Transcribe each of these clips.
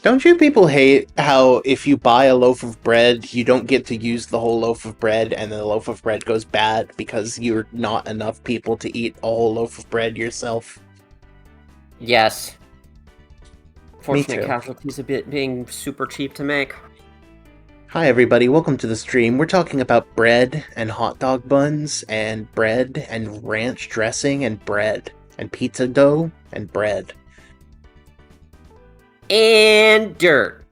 Don't you people hate how if you buy a loaf of bread, you don't get to use the whole loaf of bread, and the loaf of bread goes bad because you're not enough people to eat a whole loaf of bread yourself? Yes. Me Fortunate too. casualties of it being super cheap to make. Hi everybody, welcome to the stream. We're talking about bread and hot dog buns and bread and ranch dressing and bread and pizza dough and bread. And dirt.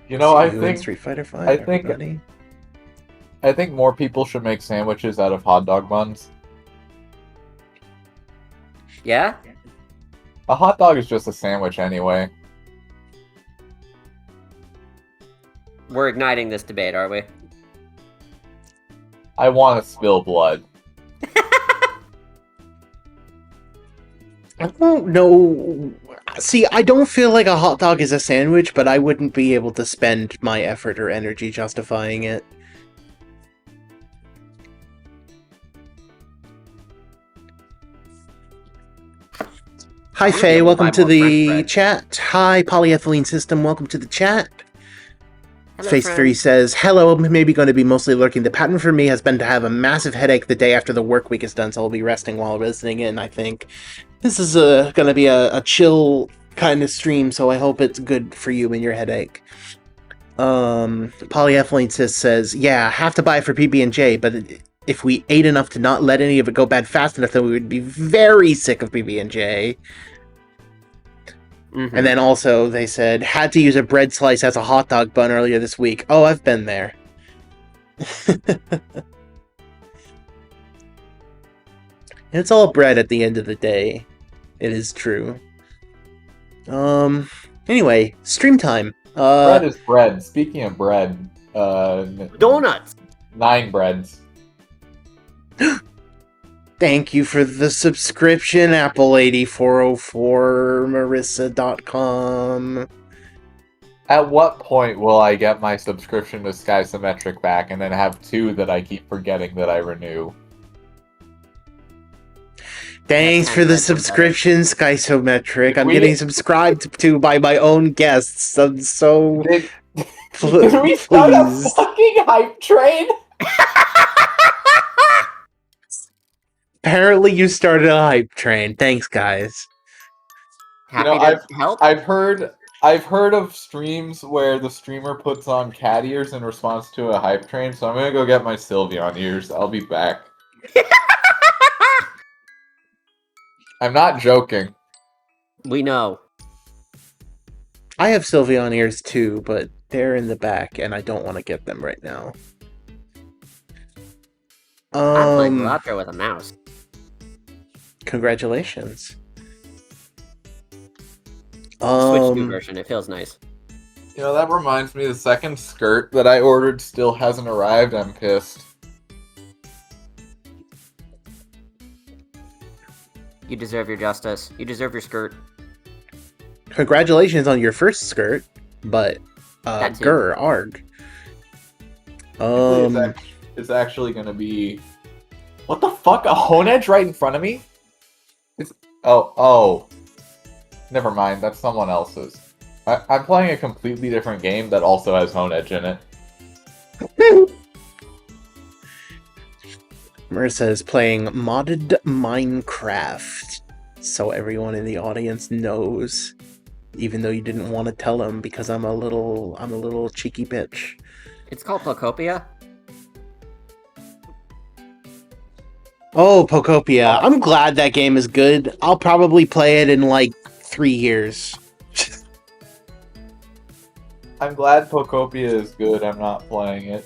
You know, I See you in think Street Fighter 5, I think- everybody. I think more people should make sandwiches out of hot dog buns. Yeah? A hot dog is just a sandwich anyway. We're igniting this debate, are we? I want to spill blood. I don't know. See, I don't feel like a hot dog is a sandwich, but I wouldn't be able to spend my effort or energy justifying it. Hi, I'm gonna be Faye. able to Welcome buy to more French the bread. chat. Hi, Polyethylene System. Welcome to the chat. Hello, Phase friend. 3 says, hello, maybe going to be mostly lurking. The pattern for me has been to have a massive headache the day after the work week is done, so I'll be resting while listening in, I think. This is going to be a chill kind of stream, so I hope it's good for you and your headache. Polyethylene says, yeah, have to buy it for PB&J, but if we ate enough to not let any of it go bad fast enough, then we would be very sick of PB&J. Mhm. And then also, they said, had to use a bread slice as a hot dog bun earlier this week. Oh, I've been there. It's all bread at the end of the day. It is true. Anyway, stream time. Bread is bread. Speaking of bread, Donuts! 9 breads. Thank you for the subscription, Apple84Marissa.com. At what point will I get my subscription to Sky Symmetric back and then have 2 that I keep forgetting that I renew? Thanks for the subscription, Skysometric. I'm getting subscribed to by my own guests. I'm so Did we start a pleased. fucking hype train? Apparently, you started a hype train. Thanks, guys. Happy know, to help? I've heard of streams where the streamer puts on cat ears in response to a hype train, so I'm gonna go get my Sylveon ears. I'll be back. I'm not joking. We know. I have Sylveon ears too, but they're in the back, and I don't want to get them right now. I'm playing Galatra with a mouse. Congratulations. Switch 2 version, it feels nice. You know, that reminds me, the second skirt that I ordered still hasn't arrived. I'm pissed. You deserve your justice. You deserve your skirt. Congratulations on your first skirt, but That too. grr, arg. It's actually gonna be... What the fuck? A Hone Edge right in front of me? Oh. Never mind, that's someone else's. I'm playing a completely different game that also has Hone Edge in it. Marissa is playing modded Minecraft, so everyone in the audience knows, even though you didn't want to tell them because I'm a little cheeky bitch. It's called Pocopia. Oh, Pocopia. I'm glad that game is good. I'll probably play it in like 3 years. I'm glad Pocopia is good, I'm not playing it.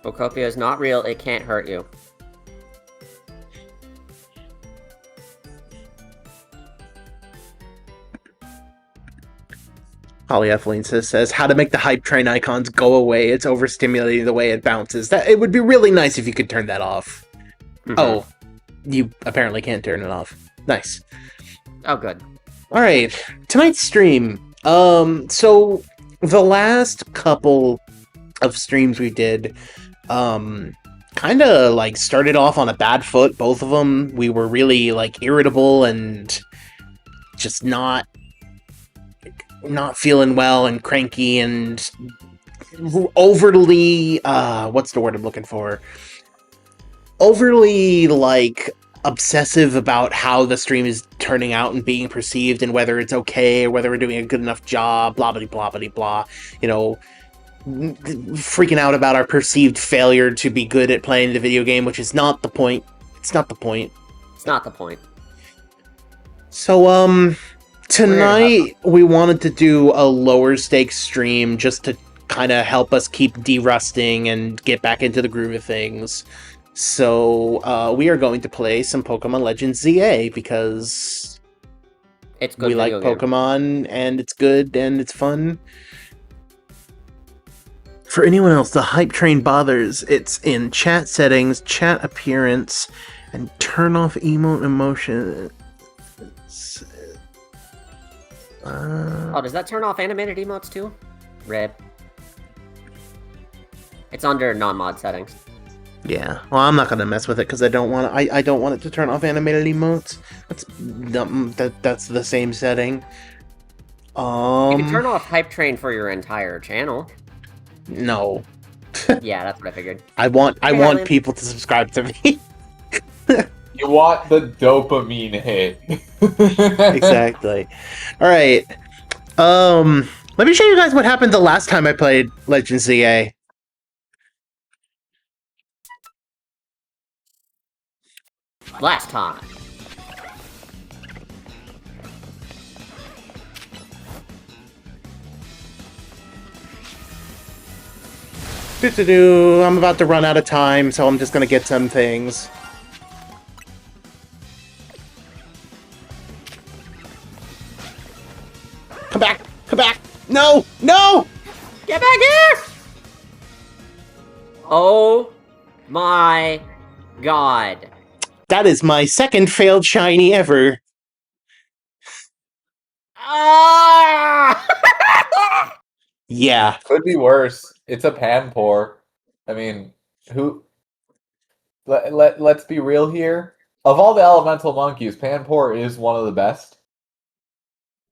Pocopia is not real, it can't hurt you. Polyethylene says, how to make the hype train icons go away. It's overstimulating the way it bounces. That it would be really nice if you could turn that off. Mhm. Oh, you apparently can't turn it off. Nice. Oh, good. All right, tonight's stream. So the last couple of streams we did, kind of like started off on a bad foot. Both of them, we were really like irritable and just not not feeling well and cranky and overly what's the word I'm looking for? Overly like obsessive about how the stream is turning out and being perceived and whether it's okay or whether we're doing a good enough job, blah blah blah blah blah. You know, freaking out about our perceived failure to be good at playing the video game, which is not the point. It's not the point. It's not the point. So, tonight we wanted to do a lower stakes stream just to kind of help us keep derusting and get back into the groove of things. So, we are going to play some Pokemon Legends ZA because It's good we like video game. Pokemon and it's good and it's fun. For anyone else, the hype train bothers. It's in chat settings, chat appearance, and turn off emote emotion. Oh, does that turn off animated emotes too? Rip. It's under non-mod settings. Yeah. Well, I'm not gonna mess with it because I don't want. I don't want it to turn off animated emotes. That's dumb. That's the same setting. You can turn off Hype Train for your entire channel. No. Yeah, that's what I figured. I want Hey, Alan. people to subscribe to me. You want the dopamine hit. Exactly. All right. Let me show you guys what happened the last time I played Legends ZA. Last time. I'm about to run out of time, so I'm just gonna get some things. Come back! Come back! No! No! Get back here! Oh my god. That is my second failed shiny ever. Ah! Yeah. Could be worse. It's a Panpour. I mean, who? Let's be real here. Of all the elemental monkeys, Panpour is one of the best.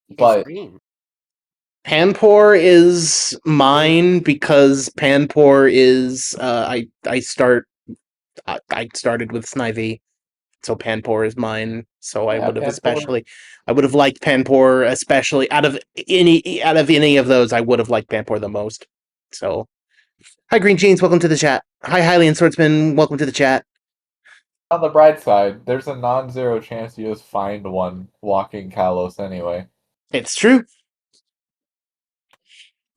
It's But green. Panpour is mine because Panpour is I started with Snivy, so Panpour is mine. So I Yeah, would have Panpour- I would have liked Panpour especially out of any of those. I would have liked Panpour the most. So, hi Green Jeans, welcome to the chat. Hi Hylian Swordsman, welcome to the chat. on the bright side, there's a non-zero chance you just find one walking Kalos anyway. It's true.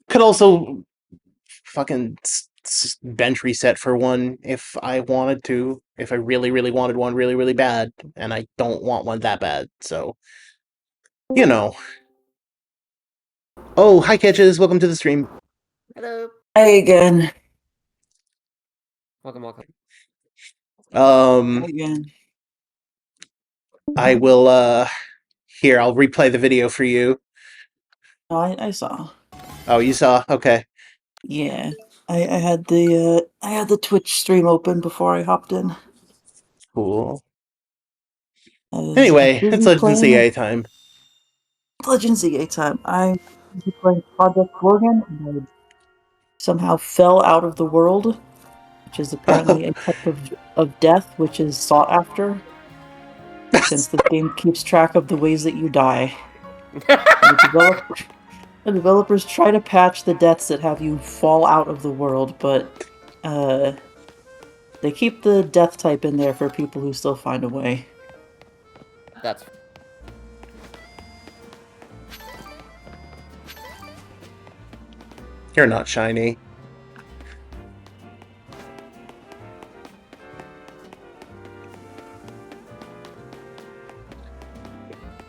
Could also fucking bench reset for one if I wanted to. If I really, really wanted one really, really bad. And I don't want one that bad. So, you know. Oh, hi Catches. Welcome to the stream. Hello. Hi again. Welcome, welcome. Hi again. I will, here, I'll replay the video for you. Oh, I saw. Oh, you saw? Okay. Yeah, I had the Twitch stream open before I hopped in. Cool. I was Anyway, busy it's Legends playing CA time. Legends ZA time. I'm busy playing Project Gorgon, and I somehow fell out of the world, which is apparently a type of death which is sought after, since the game keeps track of the ways that you die. The developers try to patch the deaths that have you fall out of the world, but they keep the death type in there for people who still find a way. That's You're not shiny.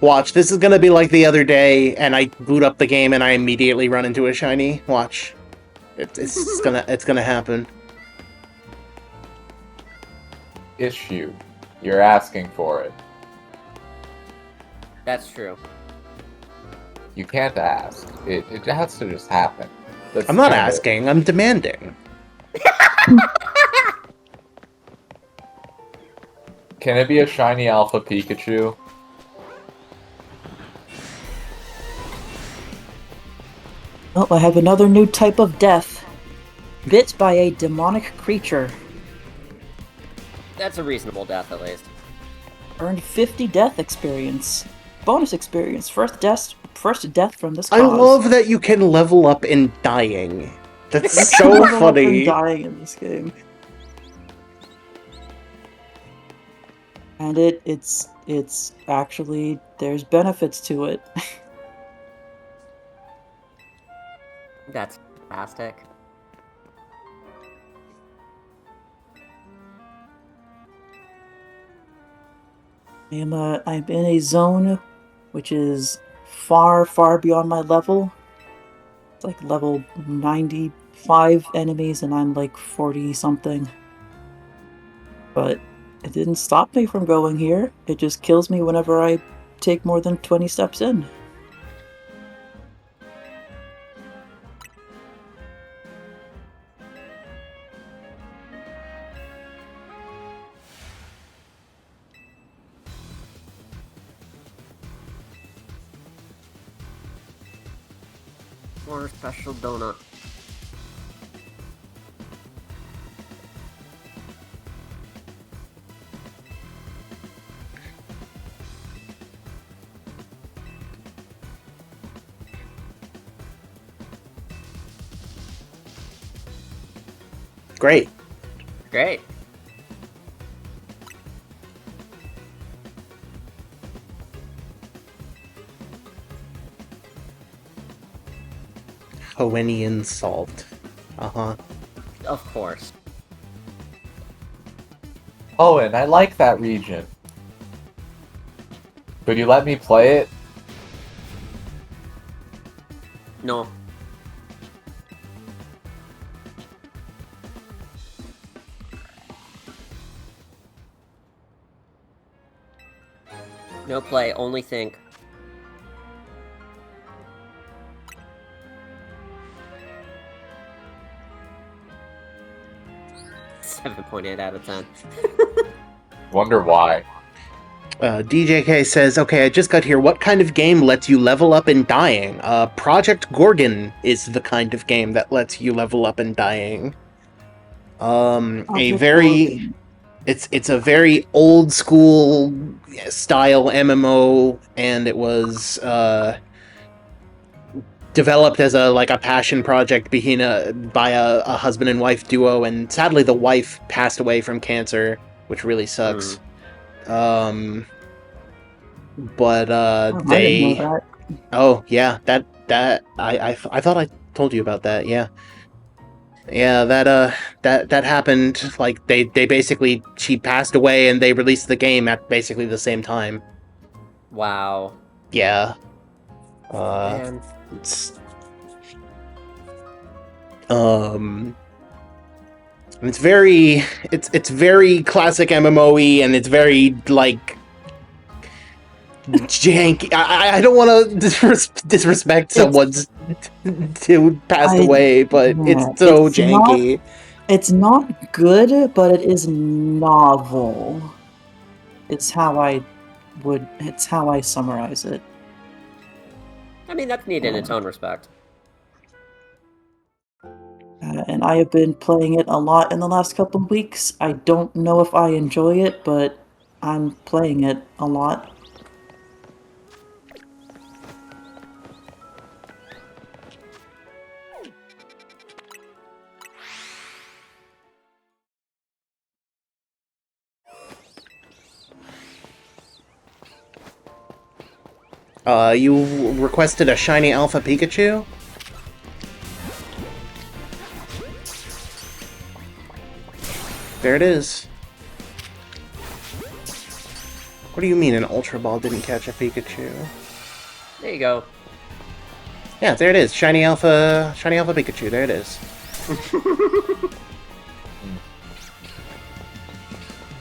Watch, this is gonna be like the other day, and I boot up the game and I immediately run into a shiny. Watch. It's gonna happen. Issue. You're asking for it. that's true. You can't ask. It has to just happen. That's I'm not kinda- asking, I'm demanding. Can it be a shiny Alpha Pikachu? Oh, I have another new type of death. Bit by a demonic creature. That's a reasonable death, at least. Earned 50 death experience. Bonus experience. First death from this I cause. love that you can level up in dying. That's You so can level up funny. and dying in this game. And it's actually, there's benefits to it. That's fantastic. I'm in a zone which is far, far beyond my level. It's like level 95 enemies and I'm like 40 something. But it didn't stop me from going here. It just kills me whenever I take more than 20 steps in. More special donut. Great. Great. Howenian salt. Uh-huh. Of course. Owen, I like that region. Could you let me play it? No. No play, only think. .8 out of 10. Wonder why. DJK says, okay, I just got here. What kind of game lets you level up in dying? Project Gorgon is the kind of game that lets you level up in dying. It's a very old school style MMO, and it was developed as a passion project by a husband and wife duo, and sadly the wife passed away from cancer, which really sucks. I But didn't know that. oh yeah, that I thought I told you about that. Yeah, that happened. Like they basically, she passed away and they released the game at basically the same time. Wow. Yeah. Man. It's it's very classic MMO-y, and it's very like janky. I don't want to disrespect someone's who passed away, but it's so janky. It's not good, but it is novel. It's how I summarize it. I mean, that's neat in its own respect. And I have been playing it a lot in the last couple of weeks. I don't know if I enjoy it, but I'm playing it a lot. You requested a shiny Alpha Pikachu? There it is. What do you mean an Ultra Ball didn't catch a Pikachu? There you go. Yeah, there it is. Shiny Alpha Pikachu. There it is.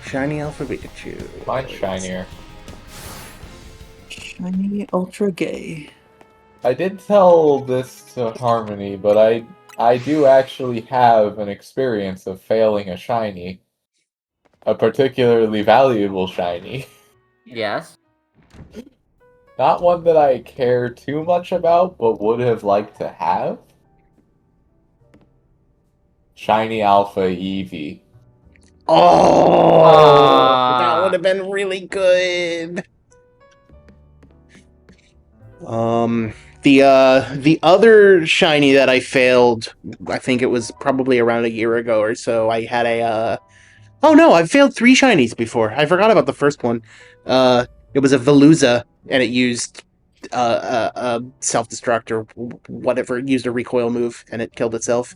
Shiny Alpha Pikachu. Mine's shinier. Shiny Ultra Gay. I did tell this to Harmony, but I do actually have an experience of failing a shiny. A particularly valuable shiny. Yes. Not one that I care too much about, but would have liked to have. Shiny Alpha Eevee. Oh, that would have been really good. The other shiny that I failed, I think it was probably around a year ago or so. I had a oh no, I've failed 3 shinies before. I forgot about the first one. It was a Veluza, and it used self-destruct or whatever. It used a recoil move, and it killed itself.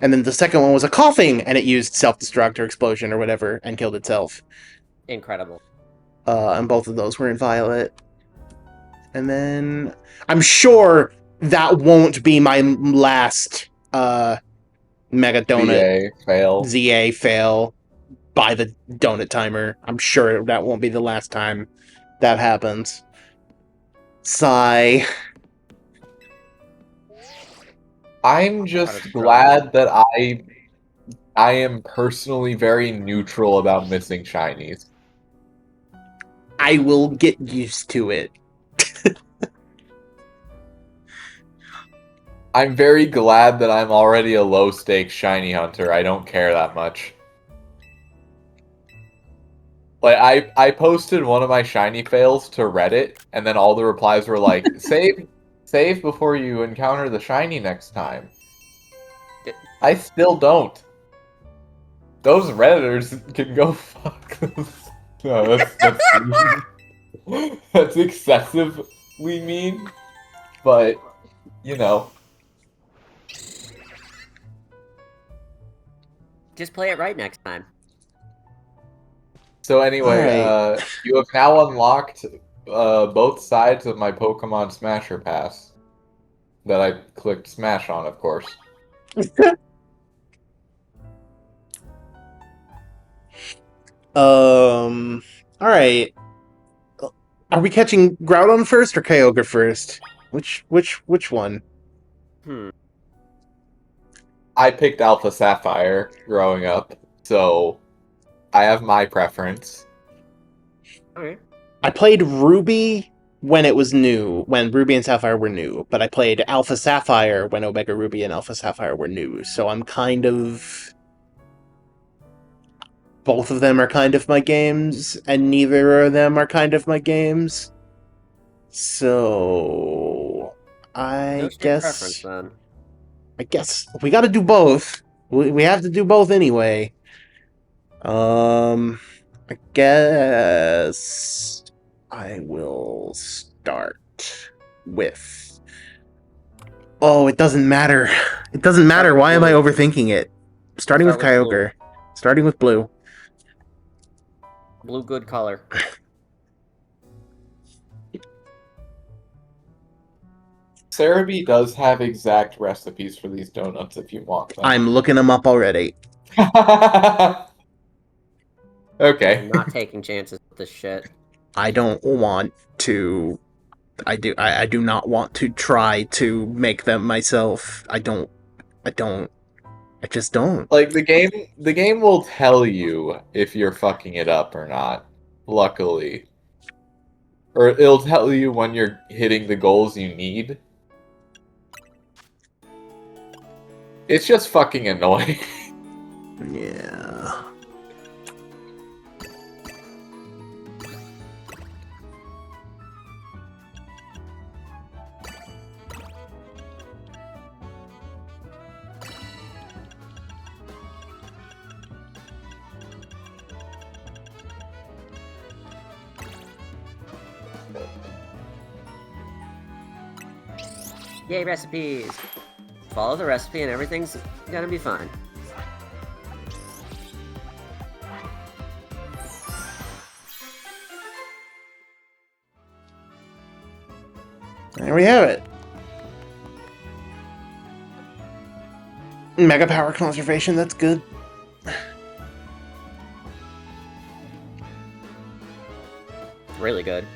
And then the second one was a Coughing, and it used self-destruct or explosion or whatever, and killed itself. Incredible. And both of those were in Violet. And then I'm sure that won't be my last Mega Donut ZA fail. ZA fail by the donut timer. I'm sure that won't be the last time that happens. Sigh. I'm just glad that I am personally very neutral about missing shinies. I will get used to it. I'm very glad that I'm already a low stakes shiny hunter. I don't care that much. Like I posted one of my shiny fails to Reddit, and then all the replies were like, save before you encounter the shiny next time. I still don't. Those Redditors can go fuck. No, that's excessively mean, but you know. Just play it right next time. So anyway, Alright. you have now unlocked both sides of my Pokemon Smasher Pass. That I clicked Smash on, of course. Alright. Are we catching Groudon first or Kyogre first? Which one? I picked Alpha Sapphire growing up, so I have my preference. Alright. I played Ruby when it was new, when Ruby and Sapphire were new, but I played Alpha Sapphire when Omega Ruby and Alpha Sapphire were new, so I'm kind of... Both of them are kind of my games, and neither of them are kind of my games. So... No state preference, then. I guess we gotta do both. We have to do both anyway. I guess I will start with. Oh, it doesn't matter. It doesn't matter. Why am I overthinking it? Starting with Start with Kyogre. Starting with blue. Blue good color. Cerebi does have exact recipes for these donuts if you want them. I'm looking them up already. Okay. I'm not taking chances with this shit. I don't want to. I do not want to try to make them myself. I just don't. Like the game will tell you if you're fucking it up or not. Luckily. Or it'll tell you when you're hitting the goals you need. It's just fucking annoying. Yeah. Yay, recipes! Follow the recipe and everything's gonna be fine. There we have it. Mega power conservation, that's good. Really good.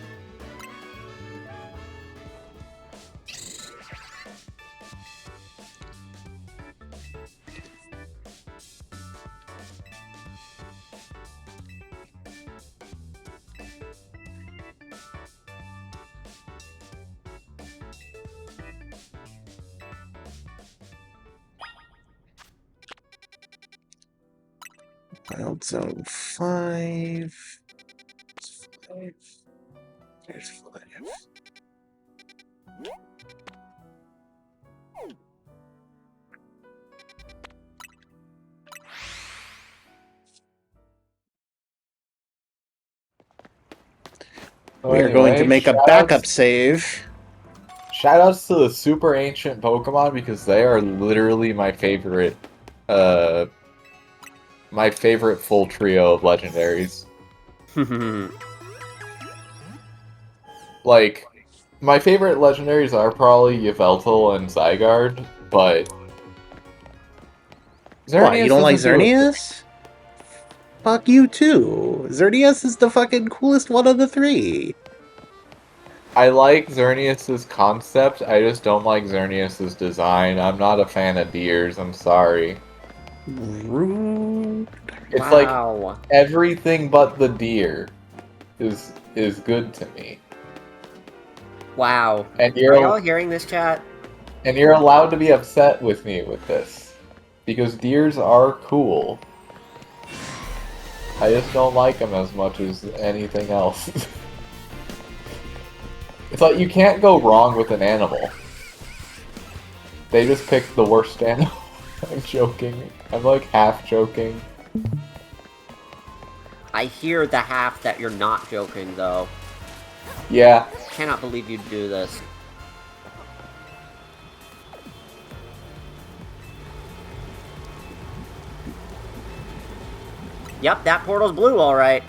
Wild Zone 5. There's 5. We are going to make a backup save. Shoutouts to the super ancient Pokemon because they are literally my favorite full trio of legendaries. Like, my favorite legendaries are probably Yveltal and Zygarde, but What, you don't like doesn't do it. Xerneas? Fuck you too. Xerneas is the fucking coolest one of the 3. I like Xerneas' concept, I just don't like Xerneas' design. I'm not a fan of deers, I'm sorry. Rude. It's Wow. like everything but the deer is good to me. Wow. And Are you're y'all hearing this, chat? and you're allowed to be upset with me with this. Because deers are cool. I just don't like them as much as anything else. It's like you can't go wrong with an animal. They just picked the worst animal. I'm joking. I'm like half joking. I hear the half that you're not joking, though. Yeah. Cannot believe you'd do this. Yep, that portal's blue, alright.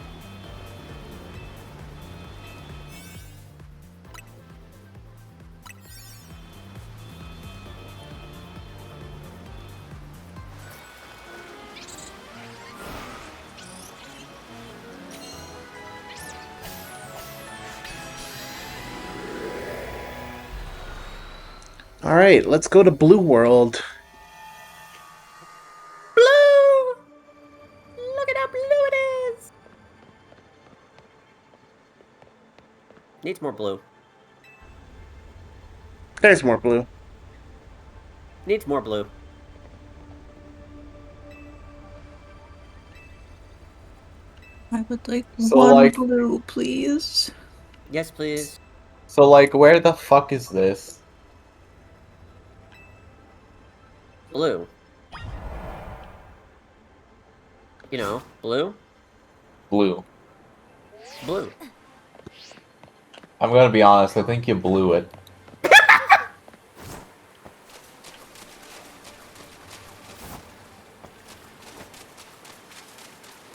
Alright, let's go to Blue World. Blue! Look at how blue it is! Needs more blue. There's more blue. Needs more blue. I would like So, one like- blue, please. Yes, please. So like where the fuck is this? Blue. You know, blue? Blue. Blue. I'm gonna be honest, I think you blew it.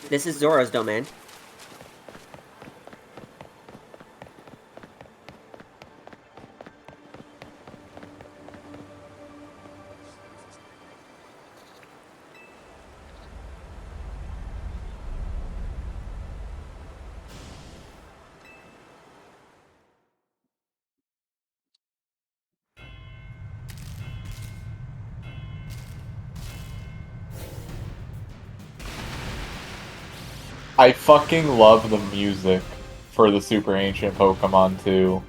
This is Zora's domain. I fucking love the music for the Super Ancient Pokemon too.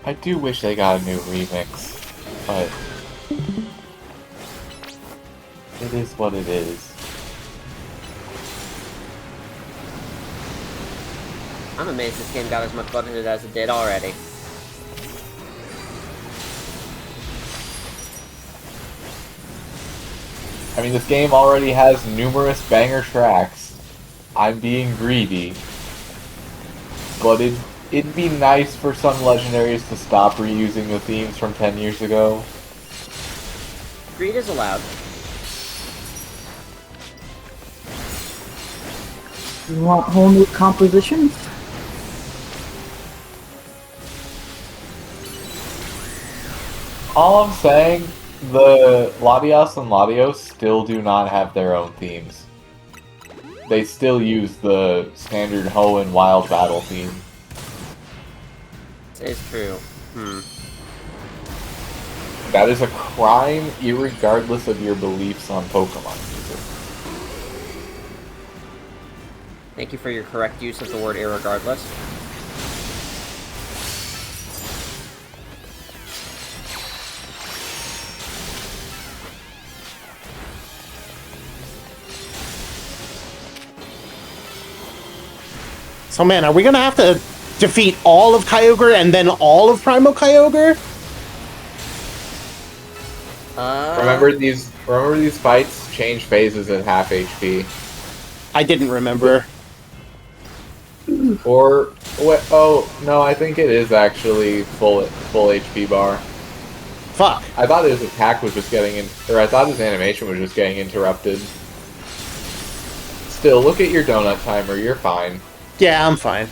I do wish they got a new remix, but it is what it is. I'm amazed this game got as much budget as it did already. I mean, this game already has numerous banger tracks. I'm being greedy. But it'd be nice for some legendaries to stop reusing the themes from 10 years ago. Greed is allowed. You want whole new compositions? All I'm saying, the Latios and Latios still do not have their own themes. They still use the standard Hoenn Wild Battle theme. It's true. That is a crime, irregardless of your beliefs on Pokemon music. Thank you for your correct use of the word irregardless. So man, are we gonna have to defeat all of Kyogre and then all of Primal Kyogre? Remember these fights change phases at half HP. I didn't remember. Or what? Oh no, I think it is actually full HP bar. Fuck. I thought his attack was just getting in, or I thought his animation was just getting interrupted. Still, look at your donut timer. You're fine. Yeah, I'm fine.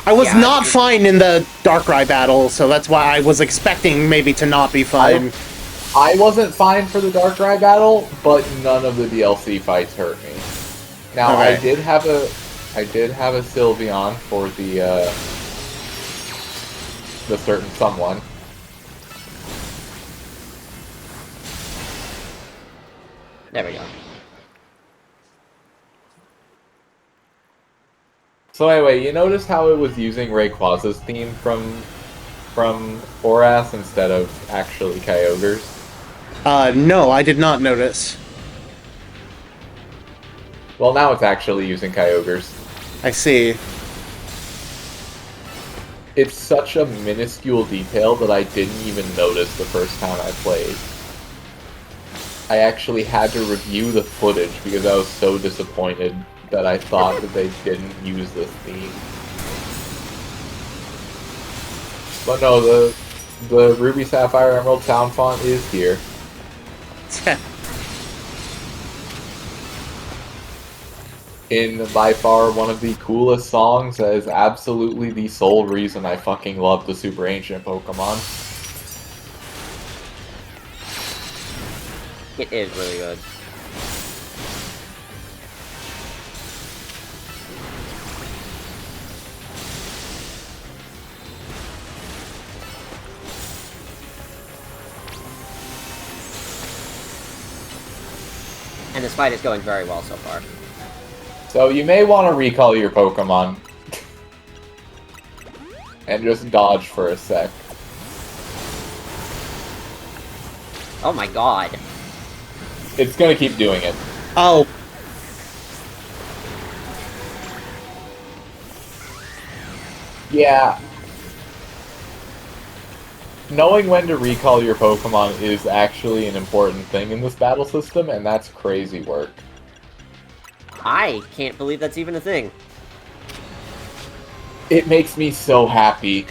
I was not fine in the Darkrai battle, so that's why I was expecting maybe to not be fine. I wasn't fine for the Darkrai battle, but none of the DLC fights hurt me. Now Okay. I did have a Sylveon for the certain someone. There we go. So anyway, you noticed how it was using Rayquaza's theme from Oras instead of actually Kyogre's? No, I did not notice. Well, now it's actually using Kyogre's. I see. It's such a minuscule detail that I didn't even notice the first time I played. I actually had to review the footage because I was so disappointed that I thought that they didn't use this theme. But no, the Ruby Sapphire Emerald sound font is here. In by far one of the coolest songs that is absolutely the sole reason I fucking love the Super Ancient Pokemon. It is really good. And this fight is going very well so far. So you may want to recall your Pokemon. And just dodge for a sec. Oh my god. It's gonna keep doing it. Oh, Yeah. Knowing when to recall your Pokemon is actually an important thing in this battle system, and that's crazy work. I can't believe that's even a thing. It makes me so happy.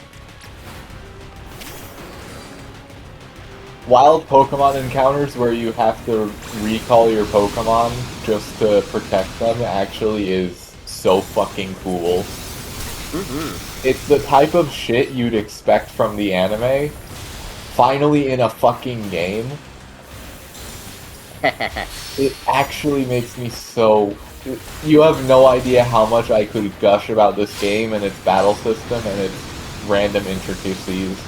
Wild Pokemon encounters where you have to recall your Pokemon just to protect them actually is so fucking cool. It's the type of shit you'd expect from the anime, finally in a fucking game. It actually makes me so... You have no idea how much I could gush about this game and its battle system and its random intricacies.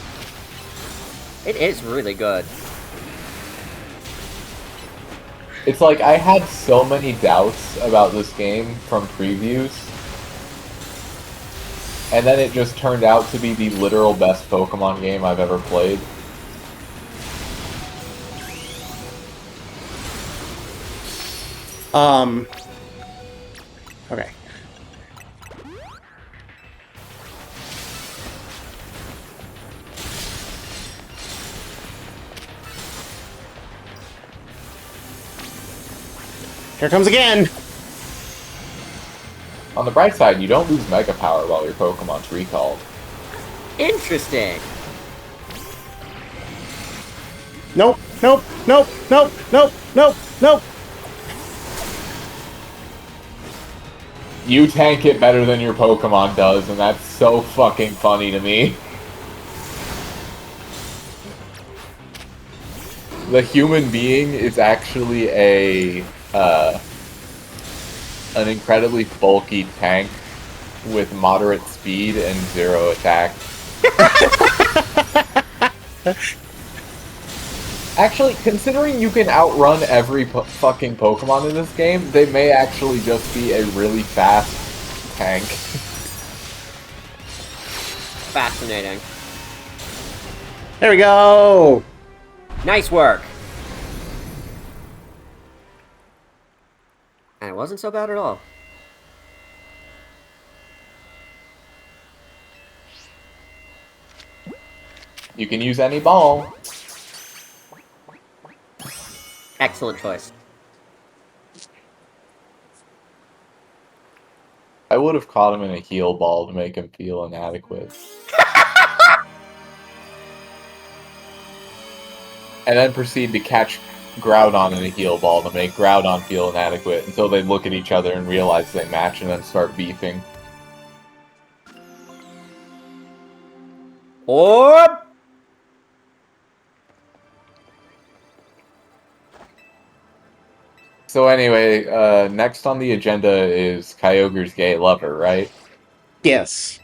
It is really good. It's like, I had so many doubts about this game from previews, and then it just turned out to be the literal best Pokemon game I've ever played. Okay. Here comes again! On the bright side, you don't lose Mega Power while your Pokemon's recalled. Interesting. Nope, nope, nope, nope, nope, nope, nope! You tank it better than your Pokemon does, and that's so fucking funny to me. The human being is actually an incredibly bulky tank with moderate speed and 0 attack. Actually, considering you can outrun every fucking Pokemon in this game, they may actually just be a really fast tank. Fascinating. There we go! Nice work. And it wasn't so bad at all. You can use any ball. Excellent choice. I would have caught him in a heal ball to make him feel inadequate. And then proceed to catch Groudon in a heal ball to make Groudon feel inadequate until they look at each other and realize they match and then start beefing. Orb! So anyway, next on the agenda is Kyogre's gay lover, right? Yes.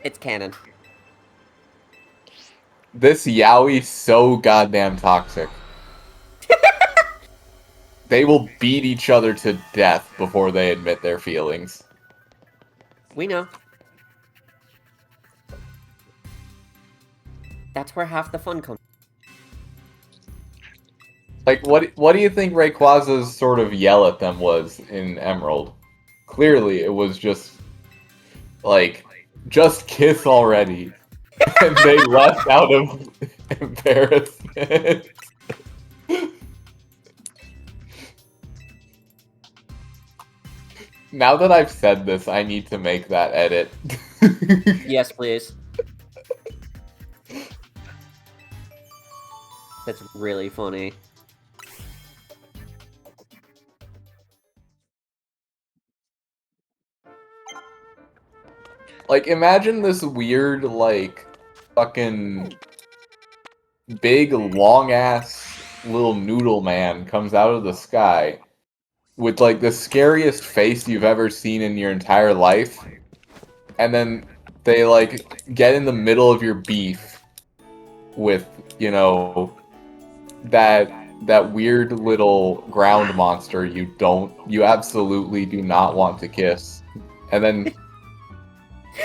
It's canon. This Yowie's so goddamn toxic. They will beat each other to death before they admit their feelings. We know. That's where half the fun comes. Like, what do you think Rayquaza's sort of yell at them was in Emerald? Clearly, it was just, like, just kiss already. And they left out of embarrassment. Now that I've said this, I need to make that edit. Yes, please. That's really funny. Like, imagine this weird, like, fucking big, long-ass little noodle man comes out of the sky with, like, the scariest face you've ever seen in your entire life, and then they, like, get in the middle of your beef with, you know, that weird little ground monster you absolutely do not want to kiss. And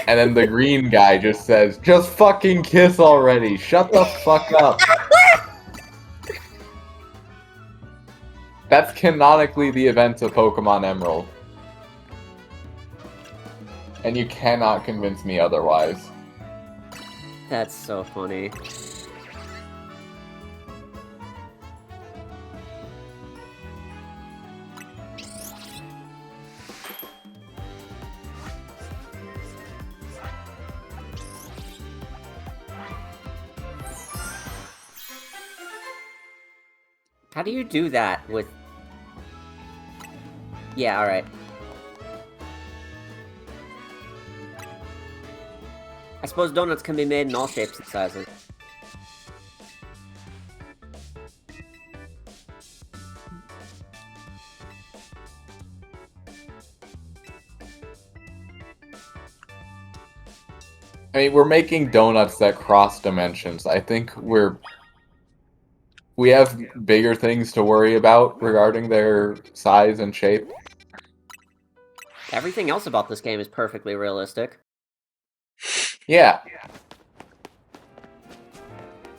then the green guy just says, just fucking kiss already. Shut the fuck up. That's canonically the event of Pokemon Emerald. And you cannot convince me otherwise. That's so funny. How do you do that with... Yeah, alright. I suppose donuts can be made in all shapes and sizes. I mean, we're making donuts that cross dimensions. I think we have bigger things to worry about regarding their size and shape. Everything else about this game is perfectly realistic. Yeah.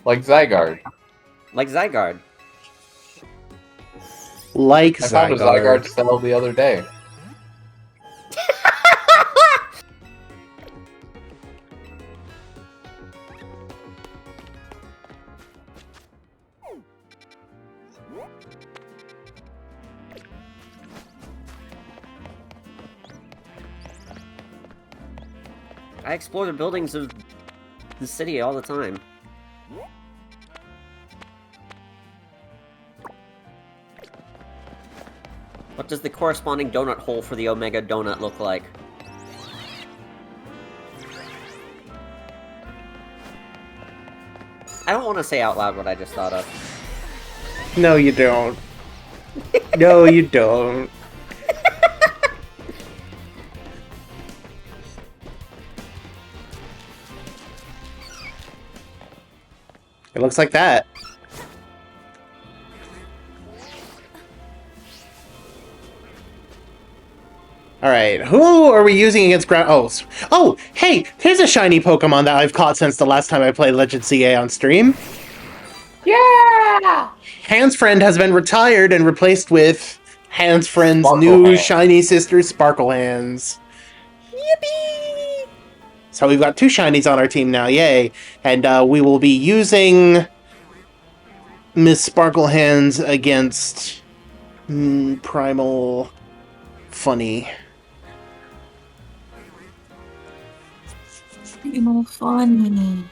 Like Zygarde. Like Zygarde. Like I found a Zygarde cell the other day. I explore the buildings of the city all the time. What does the corresponding donut hole for the Omega Donut look like? I don't want to say out loud what I just thought of. No, you don't. No, you don't. It looks like that. Alright, who are we using against ground... Oh, hey, here's a shiny Pokemon that I've caught since the last time I played Legend CA on stream. Yeah! Hans Friend has been retired and replaced with Hans Friend's Sparkle new Hands. shiny sister, Sparkle Hands. Yippee! So we've got 2 shinies on our team now, yay! And we will be using Miss Sparkle Hands against Primal Funny. Primal Funny.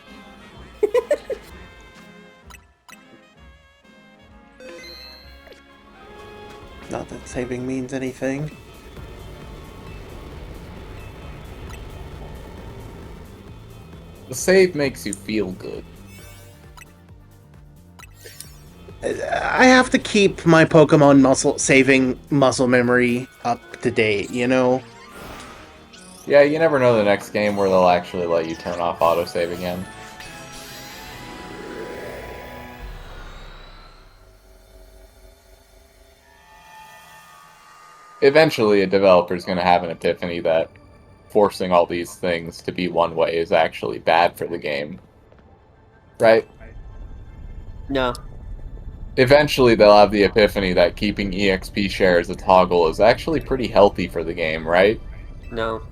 Not that saving means anything. The save makes you feel good. I have to keep my Pokemon muscle memory up to date, you know? Yeah, you never know the next game where they'll actually let you turn off autosave again. Eventually, a developer's going to have an epiphany that forcing all these things to be one way is actually bad for the game. Right? No. Eventually, they'll have the epiphany that keeping EXP share as a toggle is actually pretty healthy for the game, right? No.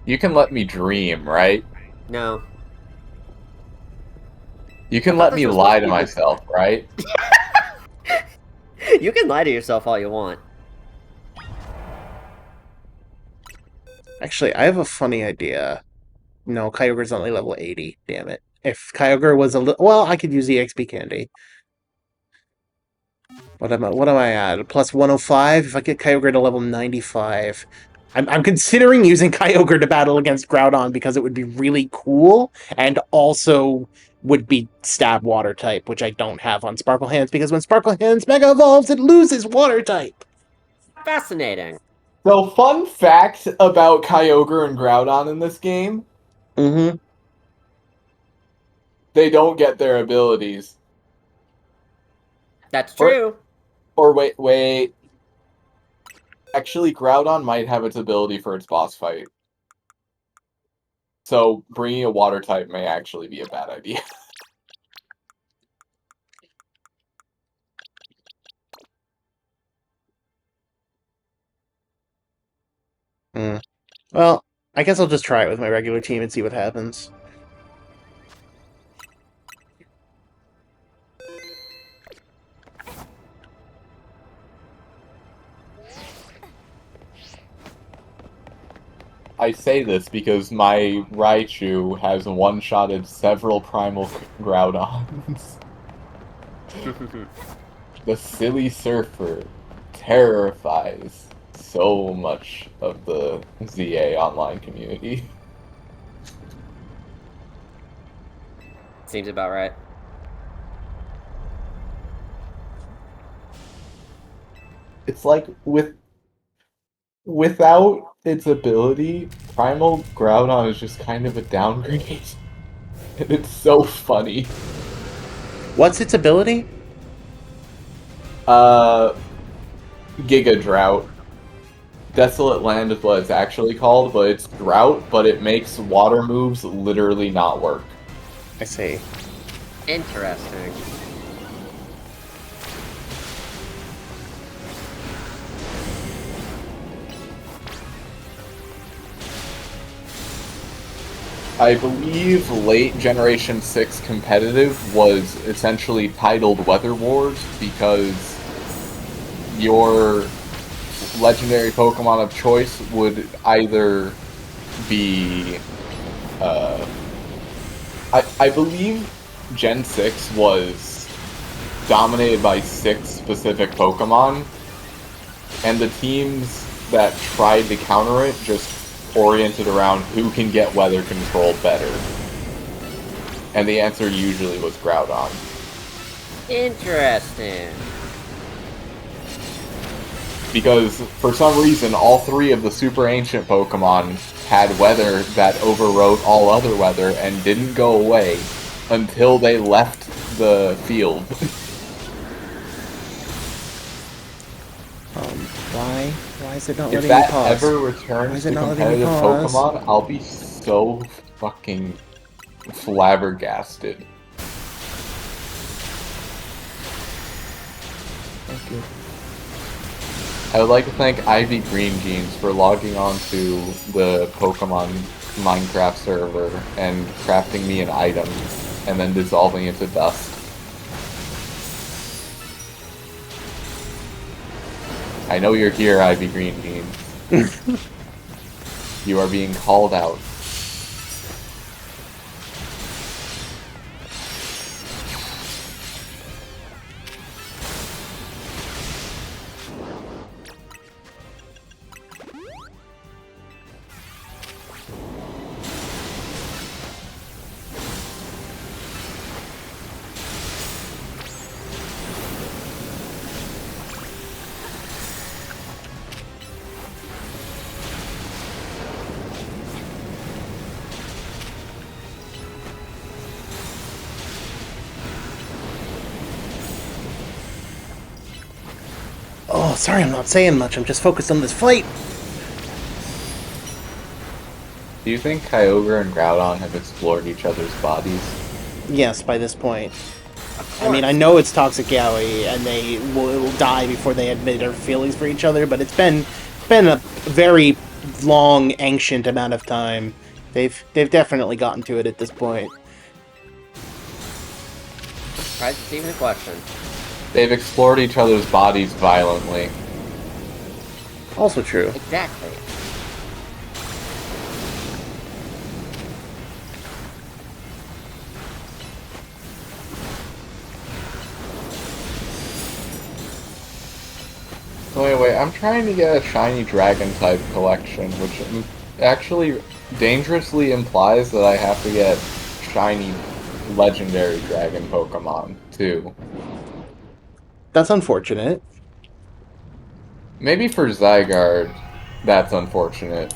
You can let me dream, right? No. You can I thought let this me was lie supposed to to be myself, right? You can lie to yourself all you want. Actually, I have a funny idea. No, Kyogre's only level 80. Damn it. If Kyogre was a little... Well, I could use EXP Candy. What am I at? Plus 105? If I get Kyogre to level 95... I'm considering using Kyogre to battle against Groudon because it would be really cool, and also would be Stab Water type, which I don't have on Sparkle Hands, because when Sparkle Hands Mega Evolves, it loses Water type! Fascinating. So, fun fact about Kyogre and Groudon in this game, Mm-hmm. they don't get their abilities. That's true. Or wait. Actually, Groudon might have its ability for its boss fight. So, bringing a water type may actually be a bad idea. Well, I guess I'll just try it with my regular team and see what happens. I say this because my Raichu has one-shotted several primal Groudons. The silly surfer terrifies so much of the ZA online community. Seems about right. It's like without its ability, Primal Groudon is just kind of a downgrade. And it's so funny. What's its ability? Giga Drought. Desolate Land is what it's actually called, but it's Drought, but it makes water moves literally not work. I see. Interesting. I believe late Generation 6 competitive was essentially titled Weather Wars because your legendary Pokemon of choice would either be... I believe Gen 6 was dominated by 6 specific Pokemon, and the teams that tried to counter it just oriented around who can get weather control better. And the answer usually was Groudon. Interesting. Because, for some reason, all 3 of the super ancient Pokemon had weather that overrode all other weather and didn't go away until they left the field. Why? Why is it not If letting me that pause? ever Why returns is to it not letting me competitive pause? Pokemon, I'll be so fucking flabbergasted. Thank you. I would like to thank Ivy Green Jeans for logging on to the Pokemon Minecraft server and crafting me an item and then dissolving it to dust. I know you're here, Ivy Green Jeans. You are being called out. Oh, sorry, I'm not saying much. I'm just focused on this fight. Do you think Kyogre and Groudon have explored each other's bodies? Yes, by this point. I mean, I know it's Toxic Yowie, and they will die before they admit their feelings for each other, but it's been a very long, ancient amount of time. They've definitely gotten to it at this point. Right, it's even a question. They've explored each other's bodies violently. Also true. Exactly. Wait, I'm trying to get a shiny dragon type collection, which actually dangerously implies that I have to get shiny legendary dragon Pokemon, too. That's unfortunate. Maybe for Zygarde, that's unfortunate.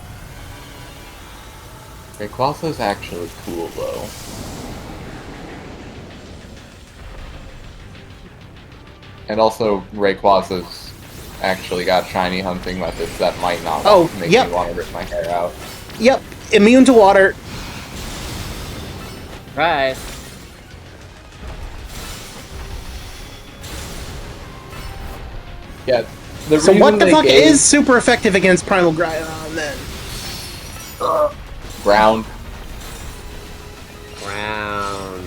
Rayquaza's actually cool, though. And also, Rayquaza's actually got shiny hunting methods that might not make me want to rip my hair out. Yep, immune to water. Right. Yeah. So what the fuck is super effective against Primal Groudon then? Ground. Ground.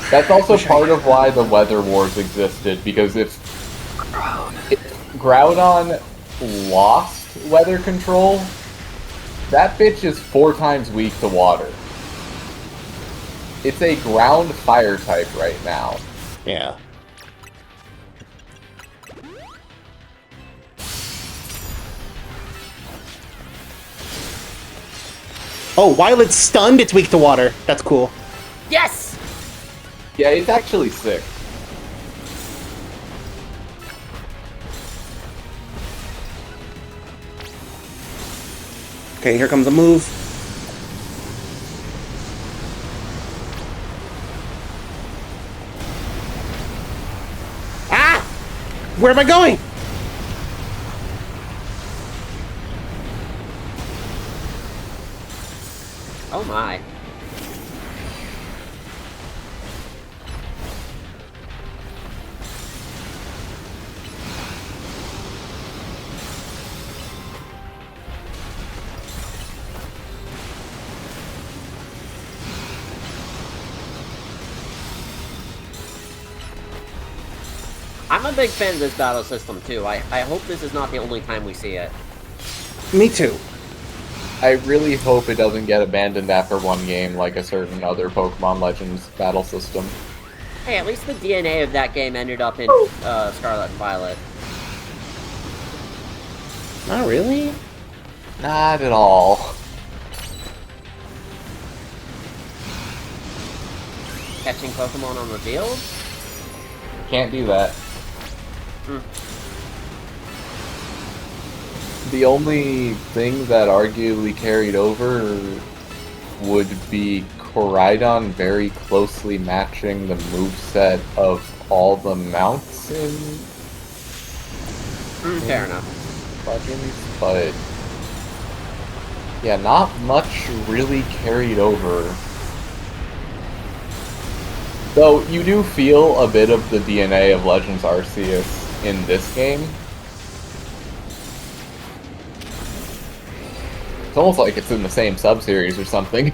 That's also part of why the Weather Wars existed, because if Groudon lost weather control, that bitch is 4 times weak to water. It's a ground fire type right now. Yeah. Oh, while it's stunned, it's weak to water. That's cool. Yes! Yeah, it's actually sick. Okay, here comes a move. Ah! Where am I going? Oh my. I'm a big fan of this battle system too. I hope this is not the only time we see it. Me too. I really hope it doesn't get abandoned after one game like a certain other Pokemon Legends battle system. Hey, at least the DNA of that game ended up in Scarlet and Violet. Not really. Not at all. Catching Pokemon on the field? Can't do that. Hmm. The only thing that arguably carried over would be Koraidon very closely matching the moveset of all the mounts in Fair enough. Legends, but yeah, not much really carried over. Though you do feel a bit of the DNA of Legends Arceus in this game. It's almost like it's in the same sub-series or something.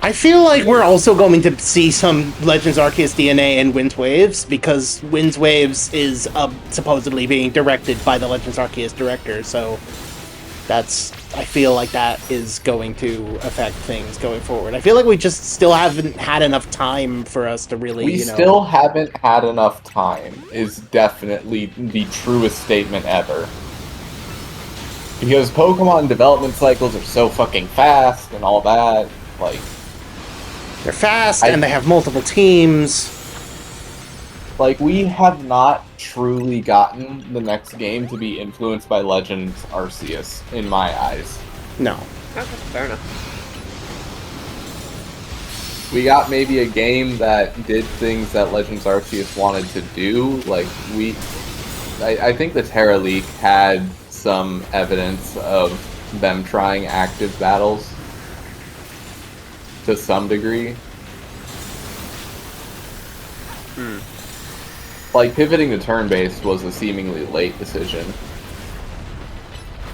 I feel like we're also going to see some Legends Arceus DNA in Winds Waves, because Winds Waves is supposedly being directed by the Legends Arceus director, so I feel like that is going to affect things going forward. I feel like we just still haven't had enough time for us to really, We still haven't had enough time, is definitely the truest statement ever. Because Pokemon development cycles are so fucking fast and all that, like... They're fast, and they have multiple teams. Like, we have not truly gotten the next game to be influenced by Legends Arceus, in my eyes. No. Okay, fair enough. We got maybe a game that did things that Legends Arceus wanted to do. Like, I think the Terra Leak had some evidence of them trying active battles. To some degree. Like, pivoting to turn-based was a seemingly late decision.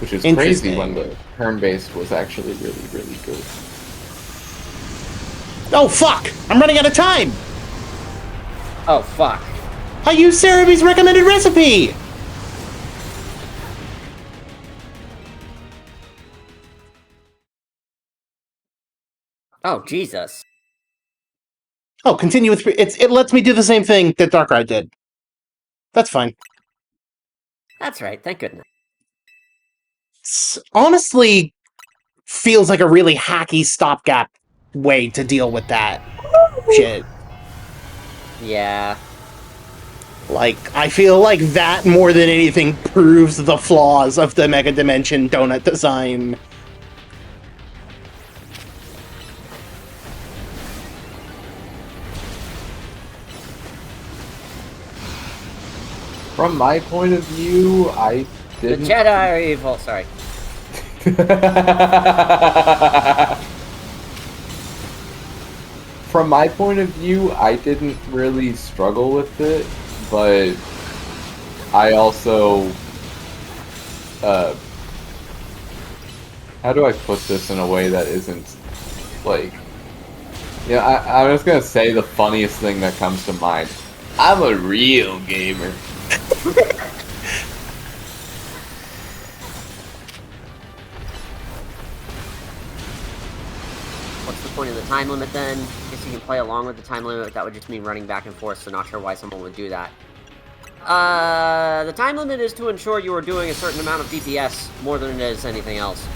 Which is crazy when the turn-based was actually really, really good. Oh, fuck! I'm running out of time! Oh, fuck. I used Cerebi's recommended recipe! Oh, Jesus. Oh, continue with... It lets me do the same thing that Darkrai did. That's fine. That's right, thank goodness. Honestly, feels like a really hacky stopgap way to deal with that shit. Yeah. Like, I feel like that more than anything proves the flaws of the Mega Dimension donut design. From my point of view, I didn't... The Jedi are evil, sorry. From my point of view, I didn't really struggle with it, but I also... how do I put this in a way that isn't, like... Yeah, I'm just gonna say the funniest thing that comes to mind. I'm a real gamer. What's the point of the time limit then? Guess you can play along with the time limit, that would just mean running back and forth, so not sure why someone would do that. The time limit is to ensure you are doing a certain amount of DPS more than it is anything else.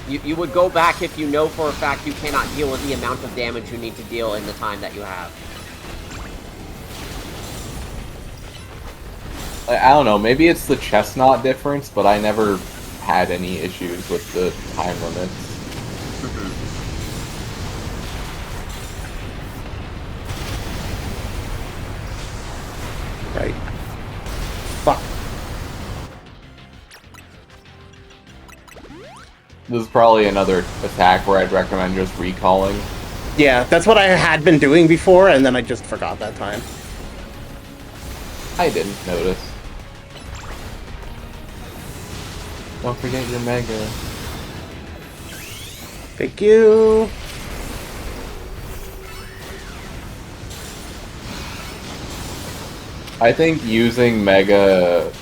You would go back if you know for a fact you cannot deal with the amount of damage you need to deal in the time that you have. I don't know, maybe it's the chestnut difference, but I never had any issues with the time limits. Right. Fuck. This is probably another attack where I'd recommend just recalling. Yeah, that's what I had been doing before, and then I just forgot that time. I didn't notice. Don't forget your Mega. Thank you. I think using Mega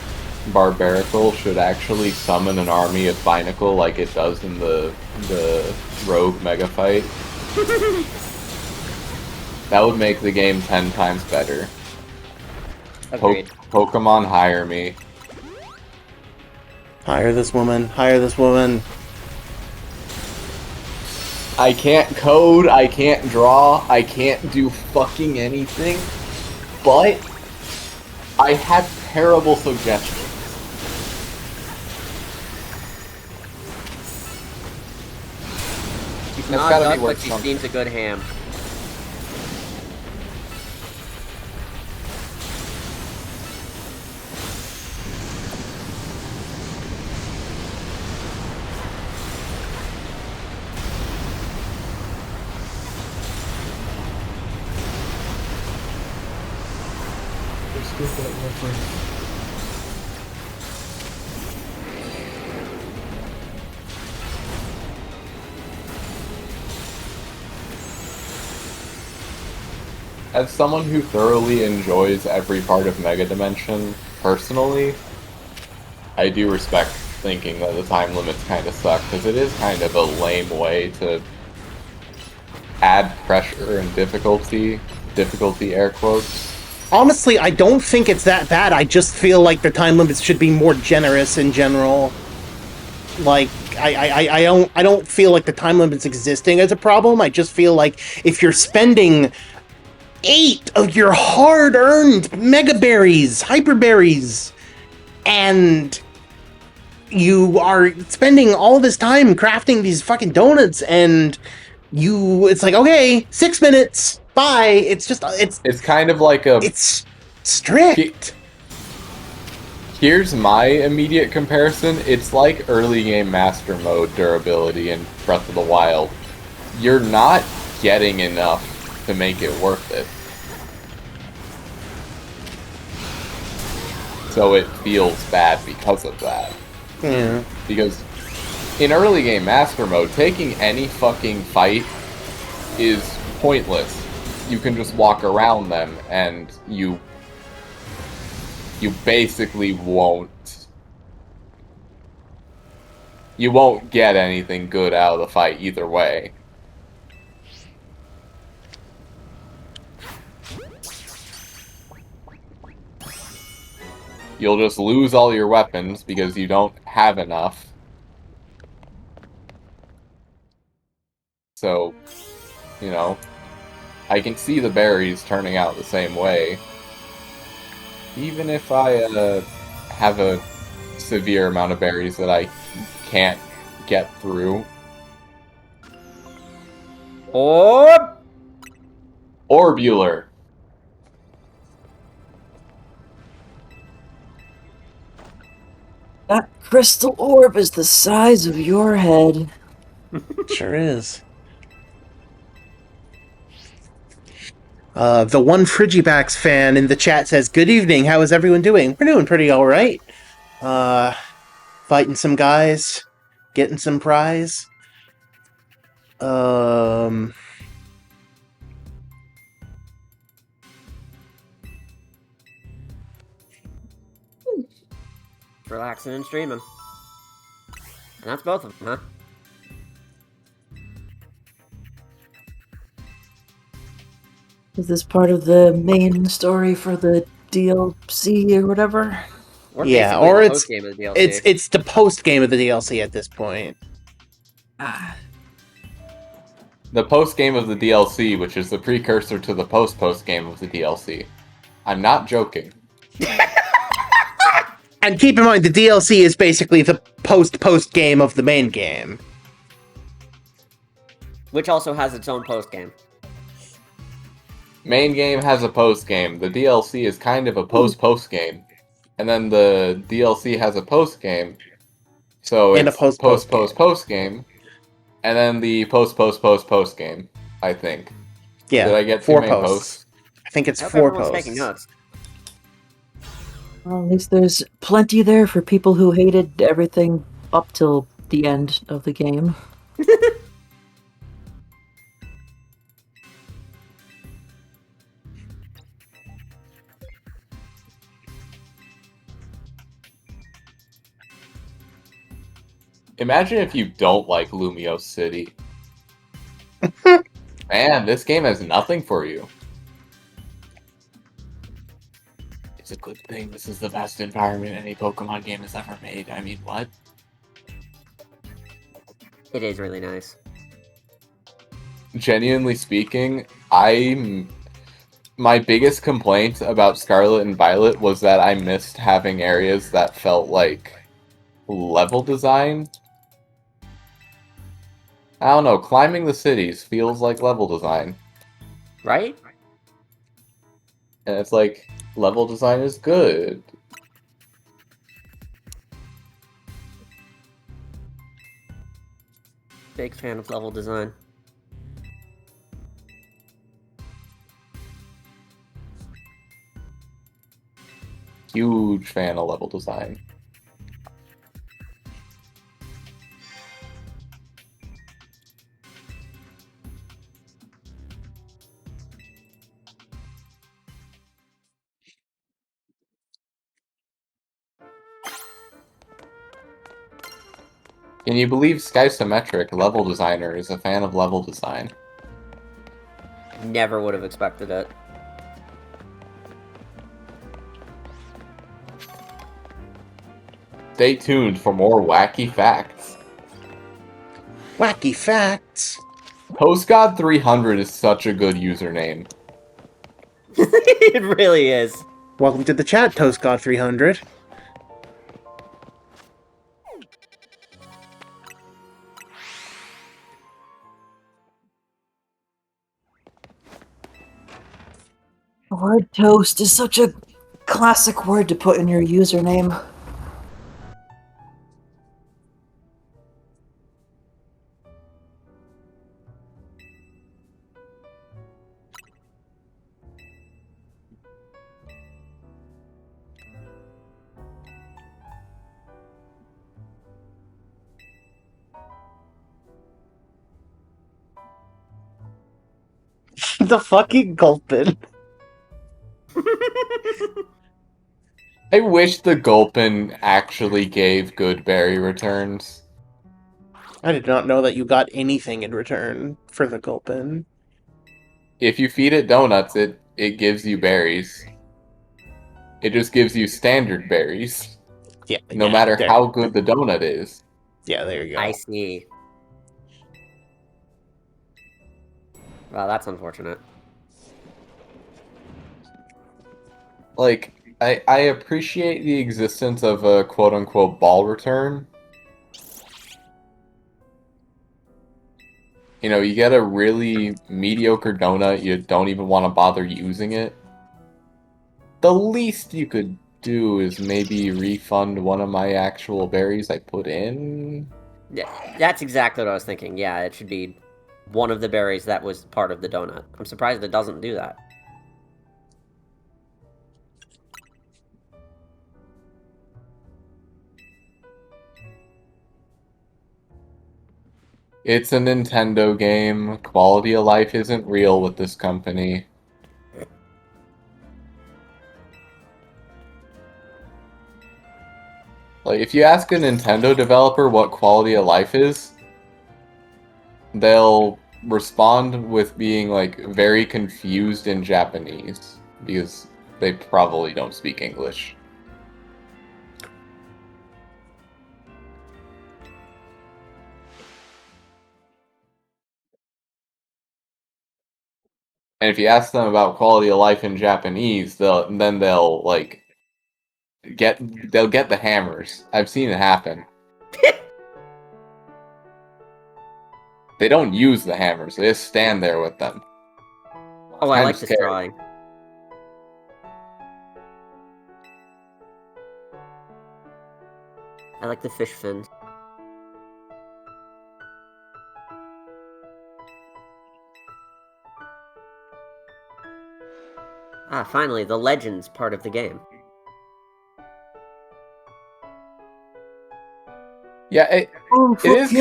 Barbarical should actually summon an army of Binacle like it does in the Rogue Mega fight. That would make the game 10 times better. Agreed. Pokemon, hire me. Hire this woman. Hire this woman. I can't code, I can't draw, I can't do fucking anything, but I have terrible suggestions. She's That's not gotta be duck, but worth she something. seems a good ham. as someone who thoroughly enjoys every part of Mega Dimension, personally, I do respect thinking that the time limits kind of suck, because it is kind of a lame way to add pressure and difficulty air quotes. Honestly, I don't think it's that bad. I just feel like the time limits should be more generous in general. Like, I don't feel like the time limits existing as a problem. I just feel like if you're spending 8 of your hard-earned Mega Berries, Hyper Berries, and you are spending all this time crafting these fucking donuts, and it's like, okay, 6 minutes, bye. It's kind of like a... It's strict. Here's my immediate comparison. It's like early game master mode durability in Breath of the Wild. You're not getting enough to make it worth it. So it feels bad because of that. Yeah. Because in early game master mode, taking any fucking fight is pointless. You can just walk around them and you basically won't get anything good out of the fight either way. You'll just lose all your weapons because you don't have enough. So, you know, I can see the berries turning out the same way. Even if I have a severe amount of berries that I can't get through. Orbular. That crystal orb is the size of your head. Sure is. The one Frigibax fan in the chat says, "Good evening. How is everyone doing? We're doing pretty all right. Fighting some guys, getting some prize. Relaxing and streaming. And that's both of them, huh? Is this part of the main story for the DLC or whatever? Or Yeah, basically or the it's post-game of the DLC. it's the post game of the DLC at this point. The post game of the DLC, which is the precursor to the post game of the DLC. I'm not joking. And keep in mind, the DLC is basically the post game of the main game. Which also has its own post-game. Main game has a post game. The DLC is kind of a post game. And then the DLC has a post game. So And a it's post game. And then the post game, I think. Yeah, Did I get 4 too many posts. posts? I think it's I hope 4 everyone's posts. taking notes. Well, at least there's plenty there for people who hated everything up till the end of the game. Imagine if you don't like Lumiose City. Man, this game has nothing for you. It's a good thing this is the best environment any Pokemon game has ever made. I mean, what? It is really nice. Genuinely speaking, my biggest complaint about Scarlet and Violet was that I missed having areas that felt like level design. I don't know, climbing the cities feels like level design. Right? And it's like, level design is good. Big fan of level design. Huge fan of level design. Can you believe Sky Symmetric, level designer, is a fan of level design? Never would have expected it. Stay tuned for more wacky facts. Wacky facts. HostGod300 is such a good username. It really is. Welcome to the chat, ToastGod300. The word toast is such a classic word to put in your username. The fucking Gulpin. I wish the Gulpin actually gave good berry returns. I did not know that you got anything in return for the Gulpin. If you feed it donuts, it gives you berries. It just gives you standard berries. Yeah. No yeah, matter there- how good the donut is. Yeah, there you go. I see. Well, that's unfortunate. Like, I appreciate the existence of a quote-unquote ball return. You know, you get a really mediocre donut, you don't even want to bother using it. The least you could do is maybe refund one of my actual berries I put in. Yeah, that's exactly what I was thinking. Yeah, it should be one of the berries that was part of the donut. I'm surprised it doesn't do that. It's a Nintendo game. Quality of life isn't real with this company. Like, if you ask a Nintendo developer what quality of life is, they'll respond with being, like, very confused in Japanese, because they probably don't speak English. And if you ask them about quality of life in Japanese, they'll like they'll get the hammers. I've seen it happen. They don't use the hammers, they just stand there with them. Oh, I Kinda like this scary. drawing. I like the fish fins. Ah, finally, the Legends part of the game. Yeah, it is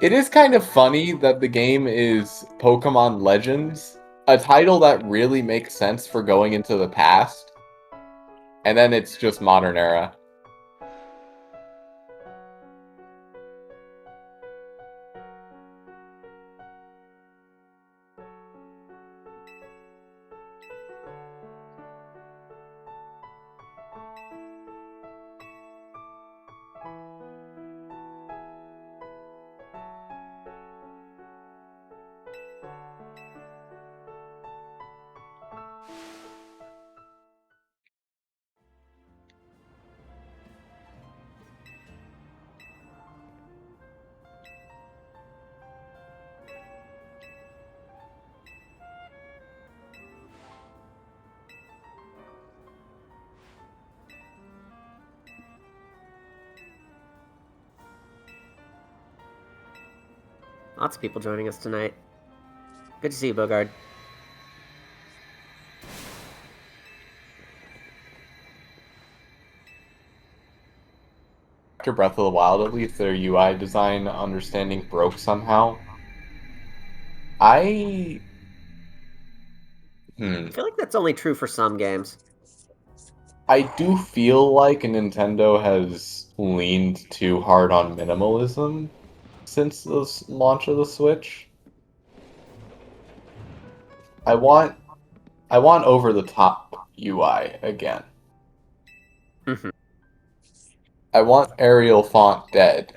it is kind of funny that the game is Pokemon Legends, a title that really makes sense for going into the past, and then it's just modern era. Lots of people joining us tonight. Good to see you, Bogard. After Breath of the Wild, at least their UI design understanding broke somehow. I feel like that's only true for some games. I do feel like Nintendo has leaned too hard on minimalism since the launch of the Switch. I want over the top UI again. Mhm. I want Arial font dead.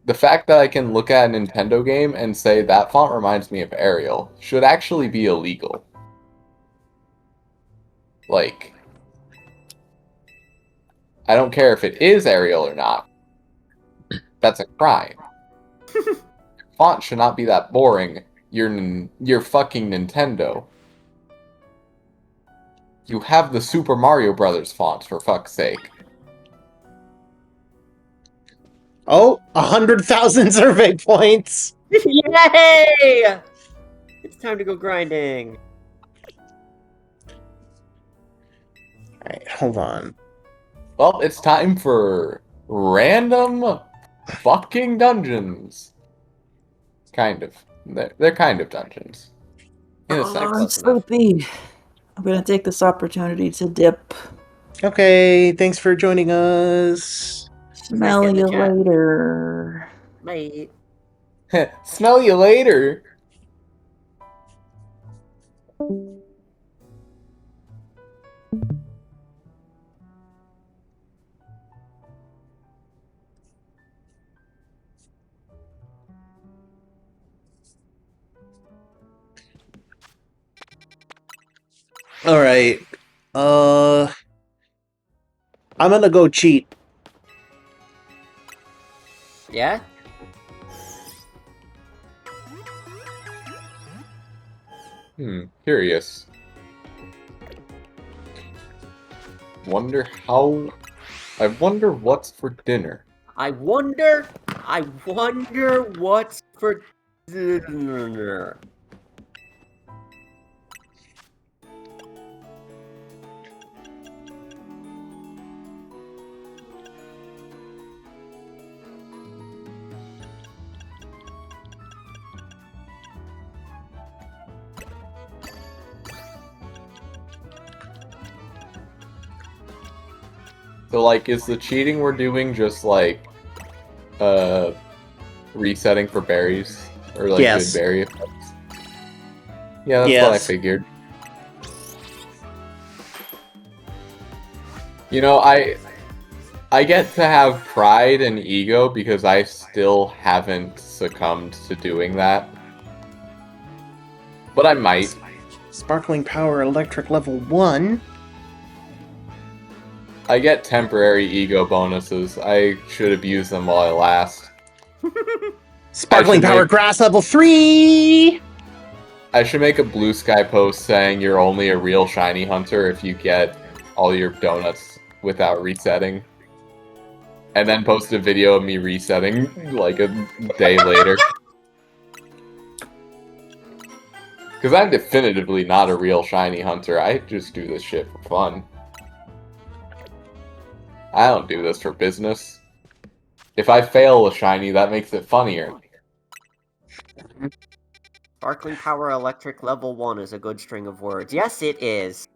The fact that I can look at a Nintendo game and say that font reminds me of Arial should actually be illegal. Like, I don't care if it is Arial or not. That's a crime. Font should not be that boring. You're fucking Nintendo. You have the Super Mario Brothers font, for fuck's sake. Oh, 100,000 survey points! Yay! It's time to go grinding. Alright, hold on. Well, it's time for random fucking dungeons. Kind of. They're kind of dungeons. In a sense. I'm close enough. sleepy. I'm gonna take this opportunity to dip. Okay, thanks for joining us. Smell getting you the chat. later. Mate. Smell you later. Alright. I'm gonna go cheat. Yeah? Curious. I wonder what's for dinner. I wonder what's for dinner. So, like, is the cheating we're doing just, like, resetting for berries? Or, like, Yes. good berry effects? Yeah, that's what I Yes. figured. You know, I get to have pride and ego because I still haven't succumbed to doing that. But I might. Sparkling Power Electric level 1. I get temporary ego bonuses. I should abuse them while I last. Sparkling Power make- Grass level 3! I should make a Blue Sky post saying you're only a real shiny hunter if you get all your donuts without resetting. And then post a video of me resetting like a day later. Because I'm definitively not a real shiny hunter. I just do this shit for fun. I don't do this for business. If I fail a shiny, that makes it funnier. Sparkling Power Electric level 1 is a good string of words. Yes, it is.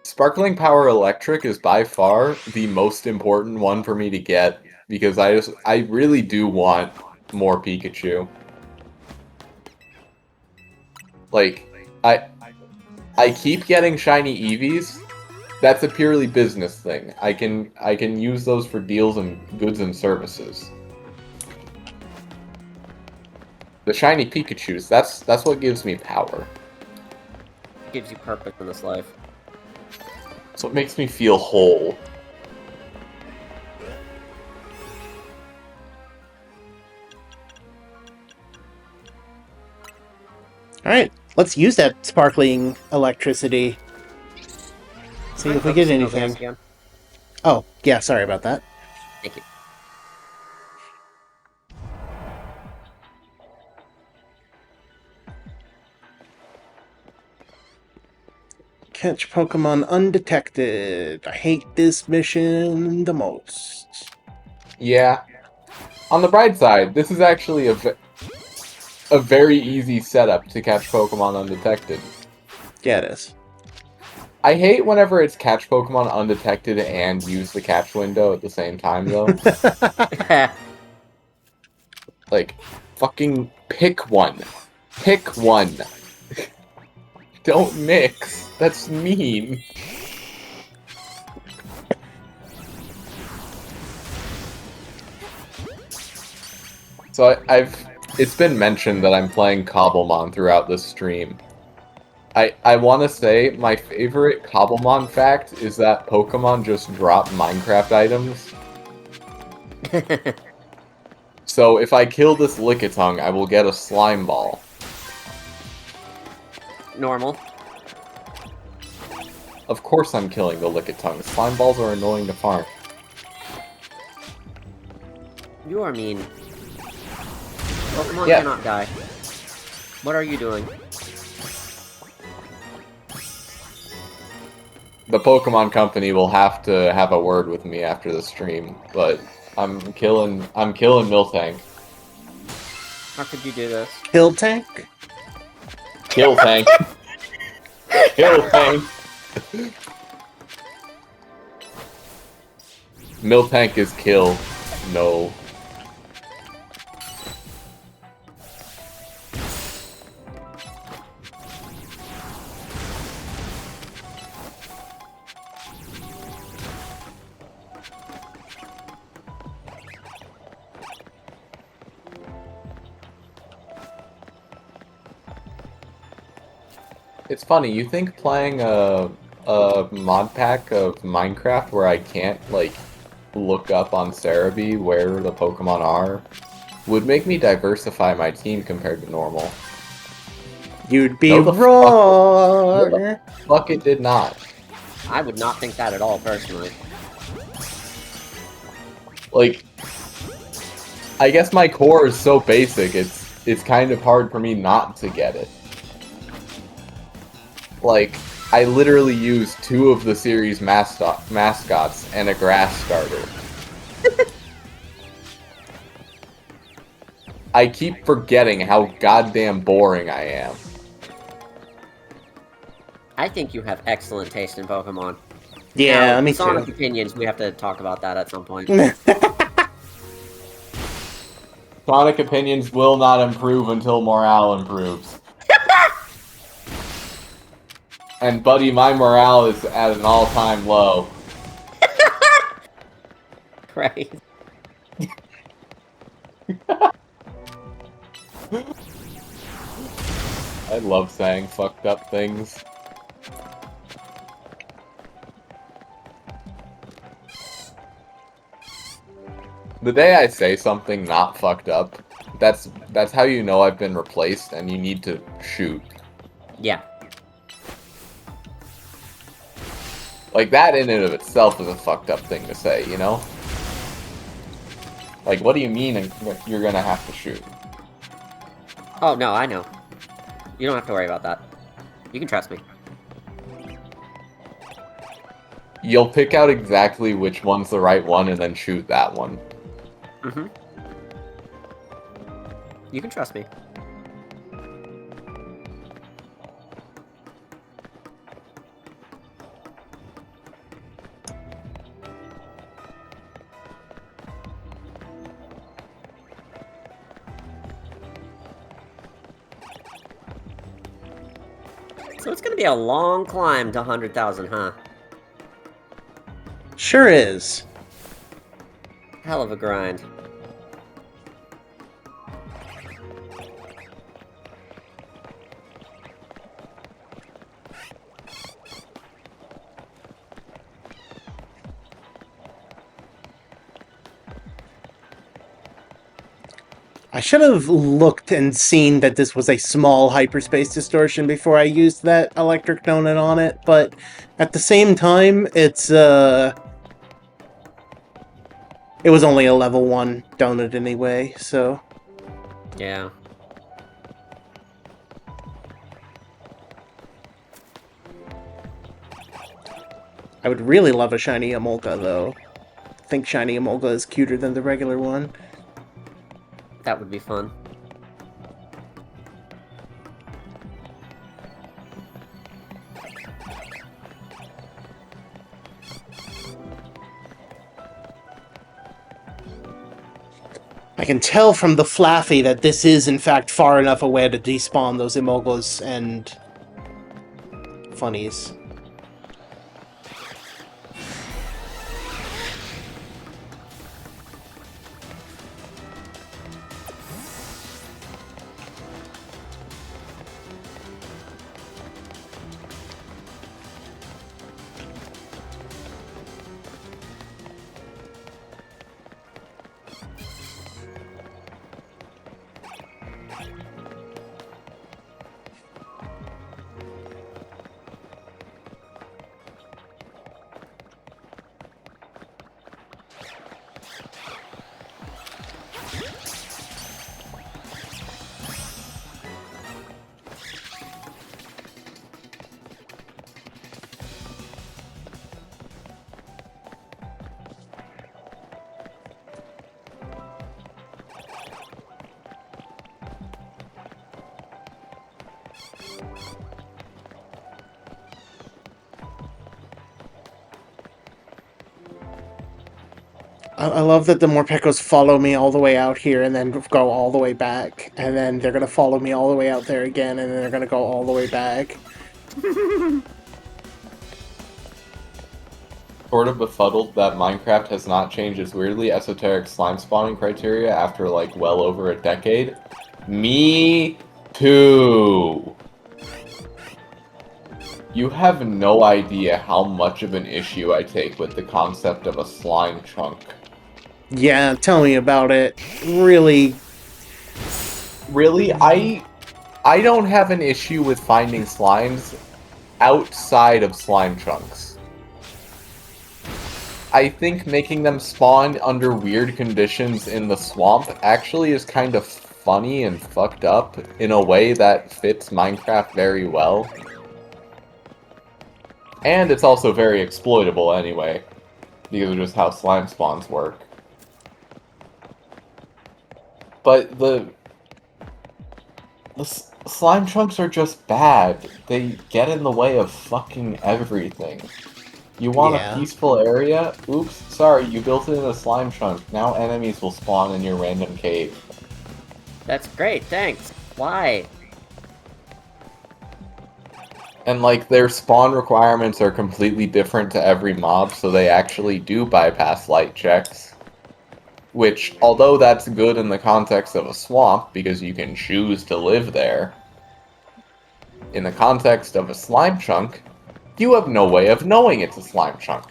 Sparkling Power Electric is by far the most important one for me to get because I really do want more Pikachu. Like, I keep getting shiny Eevees. That's a purely business thing. I can use those for deals and goods and services. The shiny Pikachus, that's what gives me power. Gives you purpose in this life. So it makes me feel whole. Alright, let's use that sparkling electricity. See if we get anything. Again. Oh, yeah, sorry about that. Thank you. Catch Pokemon undetected. I hate this mission the most. Yeah. On the bright side, this is actually a very easy setup to catch Pokemon undetected. Yeah, it is. I hate whenever it's catch Pokemon undetected and use the catch window at the same time, though. Like, fucking pick one. Pick one. Don't mix. That's mean. So it's been mentioned that I'm playing Cobblemon throughout this stream. I want to say my favorite Cobblemon fact is that Pokemon just drop Minecraft items. So if I kill this Lickitung, I will get a slime ball. Normal. Of course I'm killing the Lickitung. Slime balls are annoying to farm. You are mean. Pokemon Yeah. cannot die. What are you doing? The Pokemon Company will have to have a word with me after the stream, but I'm killing Miltank. How could you do this? Hill tank? Kill tank. Kill tank. Miltank is kill. No. It's funny, you think playing a mod pack of Minecraft where I can't, like, look up on Cerebi where the Pokemon are would make me diversify my team compared to normal. You'd be No, the wrong. Fuck, it did not. I would not think that at all, personally. Like, I guess my core is so basic, it's kind of hard for me not to get it. Like, I literally use 2 of the series mascots and a grass starter. I keep forgetting how goddamn boring I am. I think you have excellent taste in Pokemon. Yeah, Now, me Sonic too. opinions, we have to talk about that at some point. Sonic opinions will not improve until morale improves. And buddy, my morale is at an all-time low. Right. I love saying fucked up things. The day I say something not fucked up, that's how you know I've been replaced and you need to shoot. Yeah. Like, that in and of itself is a fucked up thing to say, you know? Like, what do you mean you're gonna have to shoot? Oh, no, I know. You don't have to worry about that. You can trust me. You'll pick out exactly which one's the right one and then shoot that one. Mm-hmm. You can trust me. So it's gonna be a long climb to 100,000, huh? Sure is. Hell of a grind. I should have looked and seen that this was a small hyperspace distortion before I used that electric donut on it, but at the same time, it was only a level 1 donut anyway, so... Yeah. I would really love a shiny Emolga, though. I think shiny Emolga is cuter than the regular one. That would be fun. I can tell from the Flaffy that this is, in fact, far enough away to despawn those Imoglas and funnies. I love that the Morpekos follow me all the way out here and then go all the way back, and then they're gonna follow me all the way out there again, and then they're gonna go all the way back. Sort of befuddled that Minecraft has not changed its weirdly esoteric slime spawning criteria after, like, well over a decade. Me too! You have no idea how much of an issue I take with the concept of a slime chunk. Yeah, tell me about it. Really? Really, I don't have an issue with finding slimes outside of slime chunks. I think making them spawn under weird conditions in the swamp actually is kind of funny and fucked up in a way that fits Minecraft very well. And it's also very exploitable anyway, because of just how slime spawns work. But the slime chunks are just bad. They get in the way of fucking everything. You want a peaceful area? Oops, sorry, you built it in a slime chunk. Now enemies will spawn in your random cave. That's great, thanks. Why? And, like, their spawn requirements are completely different to every mob, so they actually do bypass light checks. Which, although that's good in the context of a swamp, because you can choose to live there, in the context of a slime chunk, you have no way of knowing it's a slime chunk.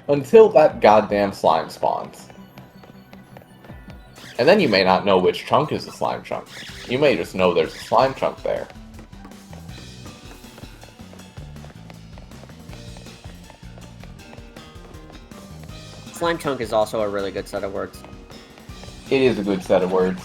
Until that goddamn slime spawns. And then you may not know which chunk is a slime chunk. You may just know there's a slime chunk there. Slime chunk is also a really good set of words. It is a good set of words.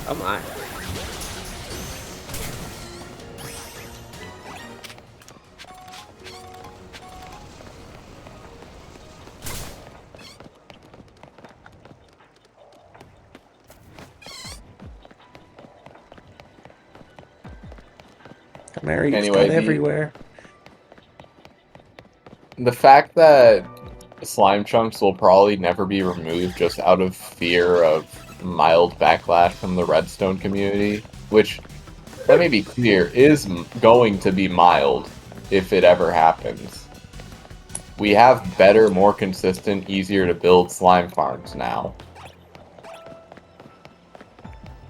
Oh my. Mary's Anyway, got everywhere. The fact that slime chunks will probably never be removed just out of fear of mild backlash from the redstone community, which, let me be clear, is going to be mild if it ever happens. We have better, more consistent, easier to build slime farms now.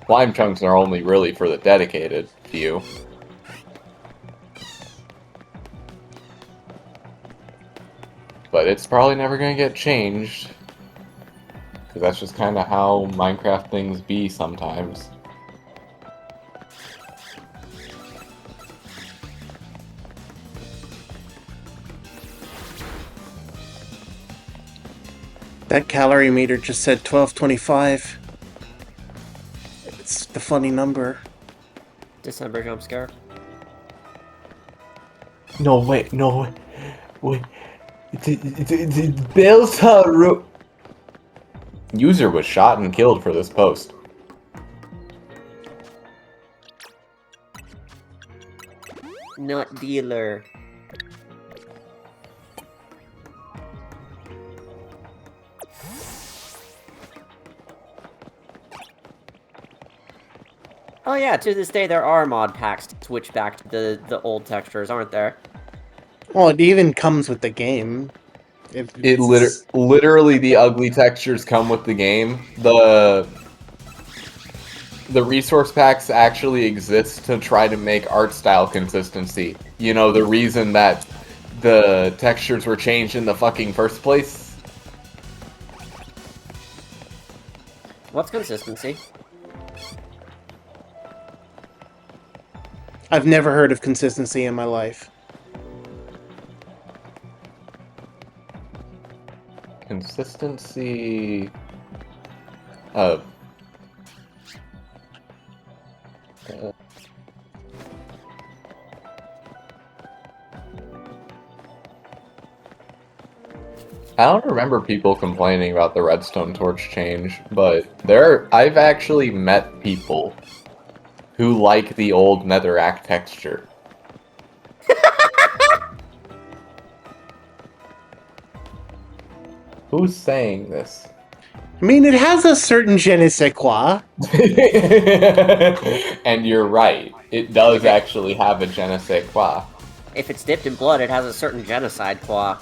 Slime chunks are only really for the dedicated few. But it's probably never going to get changed. Because that's just kind of how Minecraft things be sometimes. That calorie meter just said 1225. It's the funny number. December jump scare. No, wait, no. Wait, Bill's User was shot and killed for this post. Not dealer. Oh yeah, to this day there are mod packs to switch back to the old textures, aren't there? Well, it even comes with the game. Literally the ugly textures come with the game. The resource packs actually exist to try to make art style consistency. You know, the reason that the textures were changed in the fucking first place? What's consistency? I've never heard of consistency in my life. Consistency... I don't remember people complaining about the redstone torch change, but I've actually met people who like the old netherrack texture. Who's saying this? I mean, it has a certain je ne sais quoi. And you're right. It does actually have a je ne sais quoi. If it's dipped in blood, it has a certain genocide claw.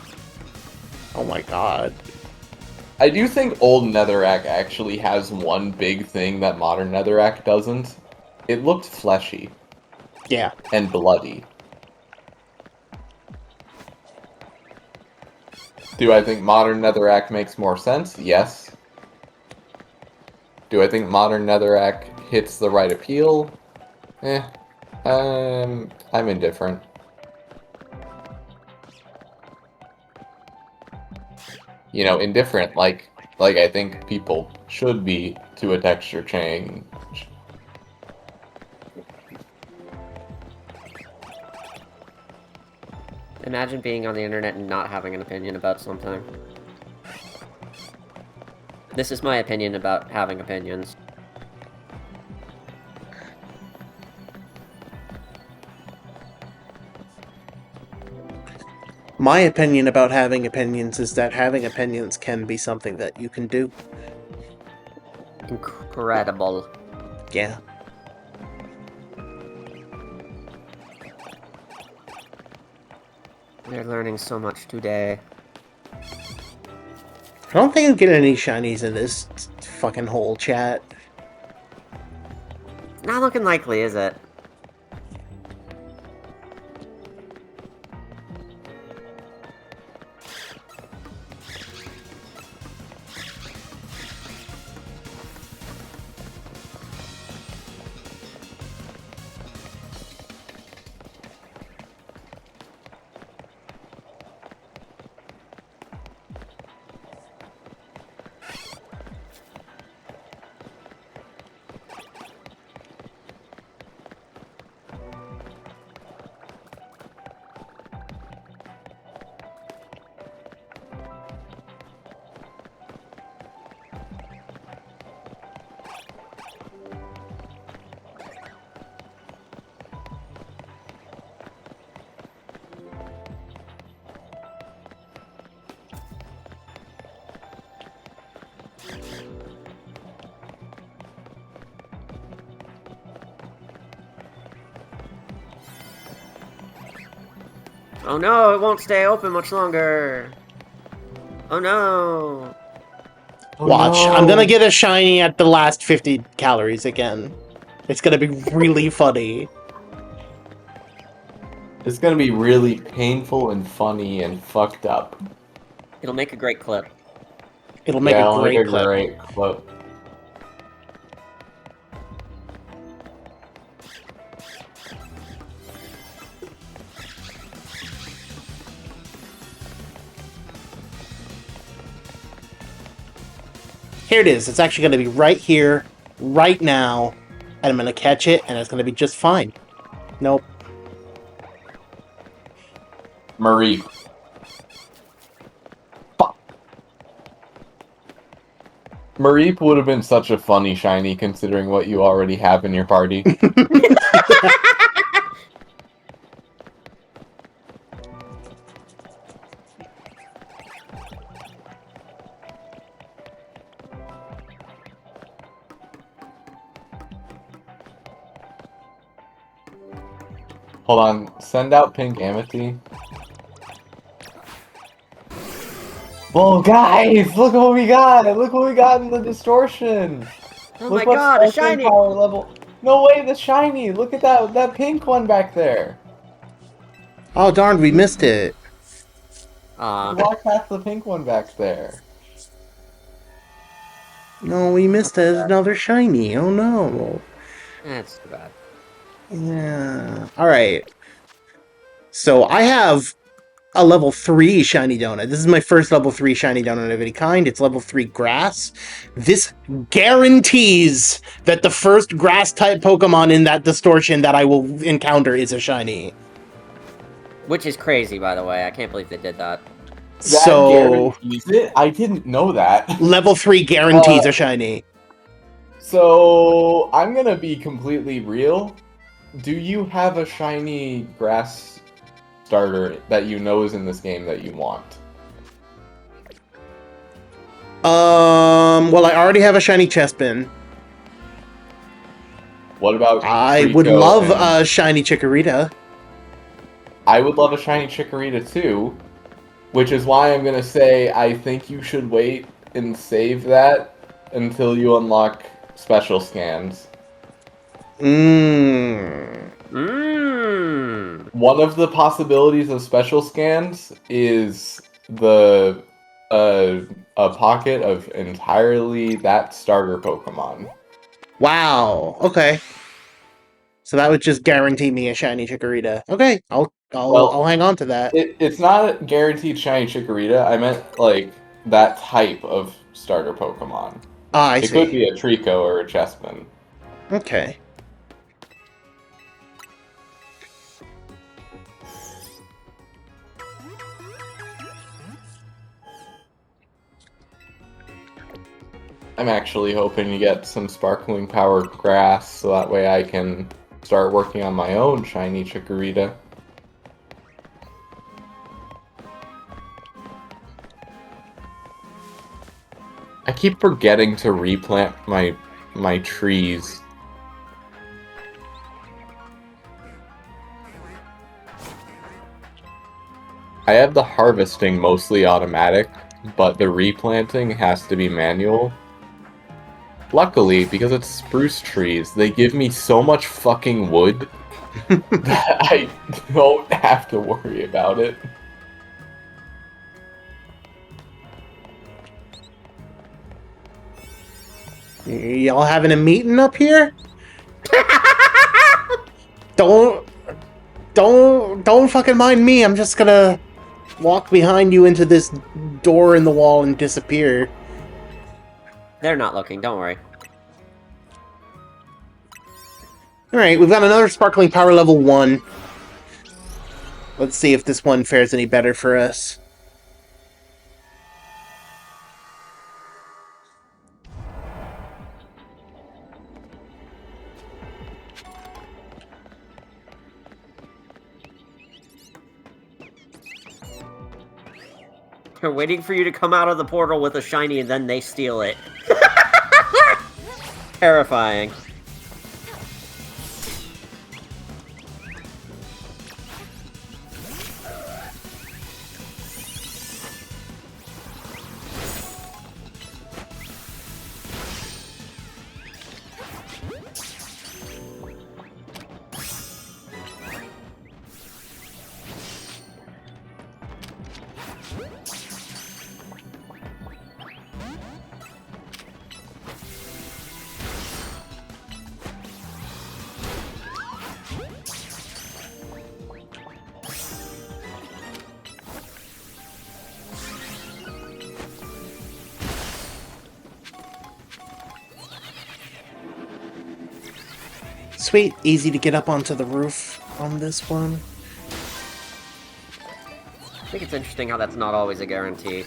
Oh my god. I do think old netherrack actually has one big thing that modern netherrack doesn't. It looked fleshy. Yeah. And bloody. Do I think modern netherrack makes more sense? Yes. Do I think modern netherrack hits the right appeal? I'm indifferent. You know, indifferent, like I think people should be to a texture change. Imagine being on the internet and not having an opinion about something. This is my opinion about having opinions. My opinion about having opinions is that having opinions can be something that you can do. Incredible. Yeah. We're learning so much today. I don't think I'm getting any shinies in this fucking whole chat. Not looking likely, is it? Oh no, it won't stay open much longer. Oh no. Watch, I'm gonna get a shiny at the last 50 calories again. It's gonna be really funny. It's gonna be really painful and funny and fucked up. It'll make a great clip. It'll make a great clip. Great clip. Here it is. It's actually going to be right here, right now, and I'm going to catch it, and it's going to be just fine. Nope. Marie. Mareep would have been such a funny shiny considering what you already have in your party. Hold on, send out pink Amity. Well, guys, look what we got! Look what we got in the distortion! Oh Look my what god, a sparkling shiny! power level. No way, the shiny! Look at that pink one back there! Oh darn, we missed it. Walk past the pink one back there. No, we missed it. Another shiny. Oh no. That's too bad. Yeah. Alright. So I have a level 3 shiny donut. This is my first level 3 shiny donut of any kind. It's level 3 grass. This guarantees that the first grass type Pokemon in that distortion that I will encounter is a shiny. Which is crazy, by the way. I can't believe they did that. So guarantees it? I didn't know that. level 3 guarantees a shiny. So I'm gonna be completely real. Do you have a shiny grass starter that you know is in this game that you want? Well, I already have a shiny Chespin. What about I would Rico love and- a shiny Chikorita. I would love a shiny Chikorita too, which is why I'm gonna say I think you should wait and save that until you unlock special scans. One of the possibilities of special scans is a pocket of entirely that starter Pokemon. Wow. Okay. So that would just guarantee me a shiny Chikorita. Okay, I'll hang on to that. It's not a guaranteed shiny Chikorita. I meant like that type of starter Pokemon. Ah, I It see. could be a Trico or a Chespin. Okay. I'm actually hoping to get some sparkling power grass so that way I can start working on my own shiny Chikorita. I keep forgetting to replant my trees. I have the harvesting mostly automatic, but the replanting has to be manual. Luckily, because it's spruce trees, they give me so much fucking wood that I don't have to worry about it. Y'all having a meeting up here? Don't fucking mind me. I'm just gonna walk behind you into this door in the wall and disappear. They're not looking, don't worry. Alright, we've got another Sparkling Power level 1. Let's see if this one fares any better for us. They're waiting for you to come out of the portal with a shiny and then they steal it. Terrifying. Sweet, easy to get up onto the roof on this one. I think it's interesting how that's not always a guarantee.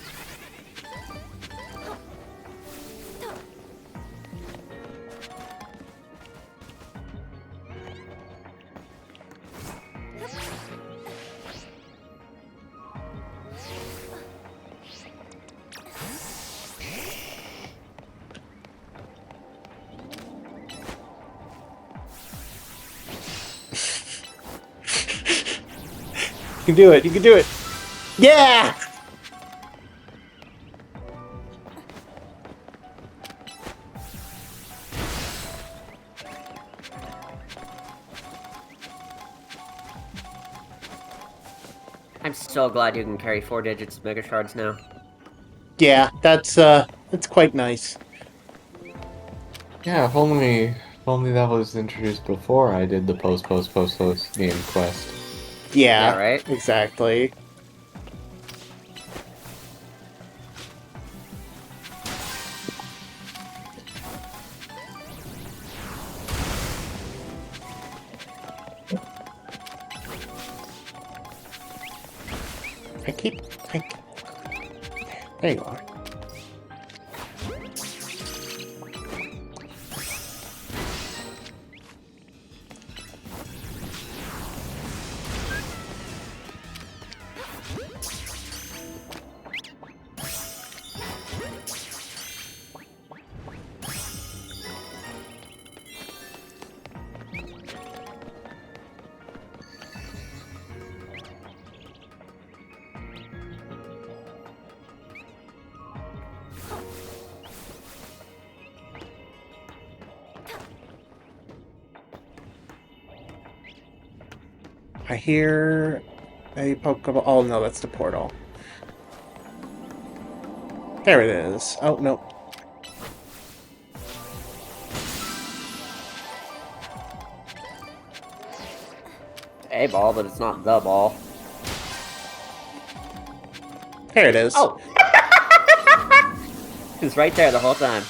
You can do it. You can do it. Yeah! I'm so glad you can carry 4 digits of Mega Shards now. Yeah, that's quite nice. Yeah, if only that was introduced before I did the post game quest. Yeah, Yeah, right? exactly. I there you are. I hear a Pokeball. Oh no, that's the portal. There it is. Oh no. A ball, but it's not the ball. There it is. Oh! It's right there the whole time.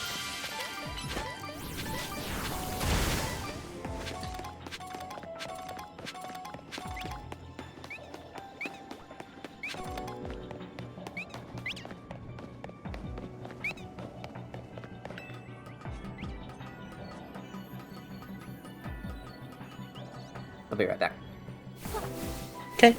I'll be right back. Okay.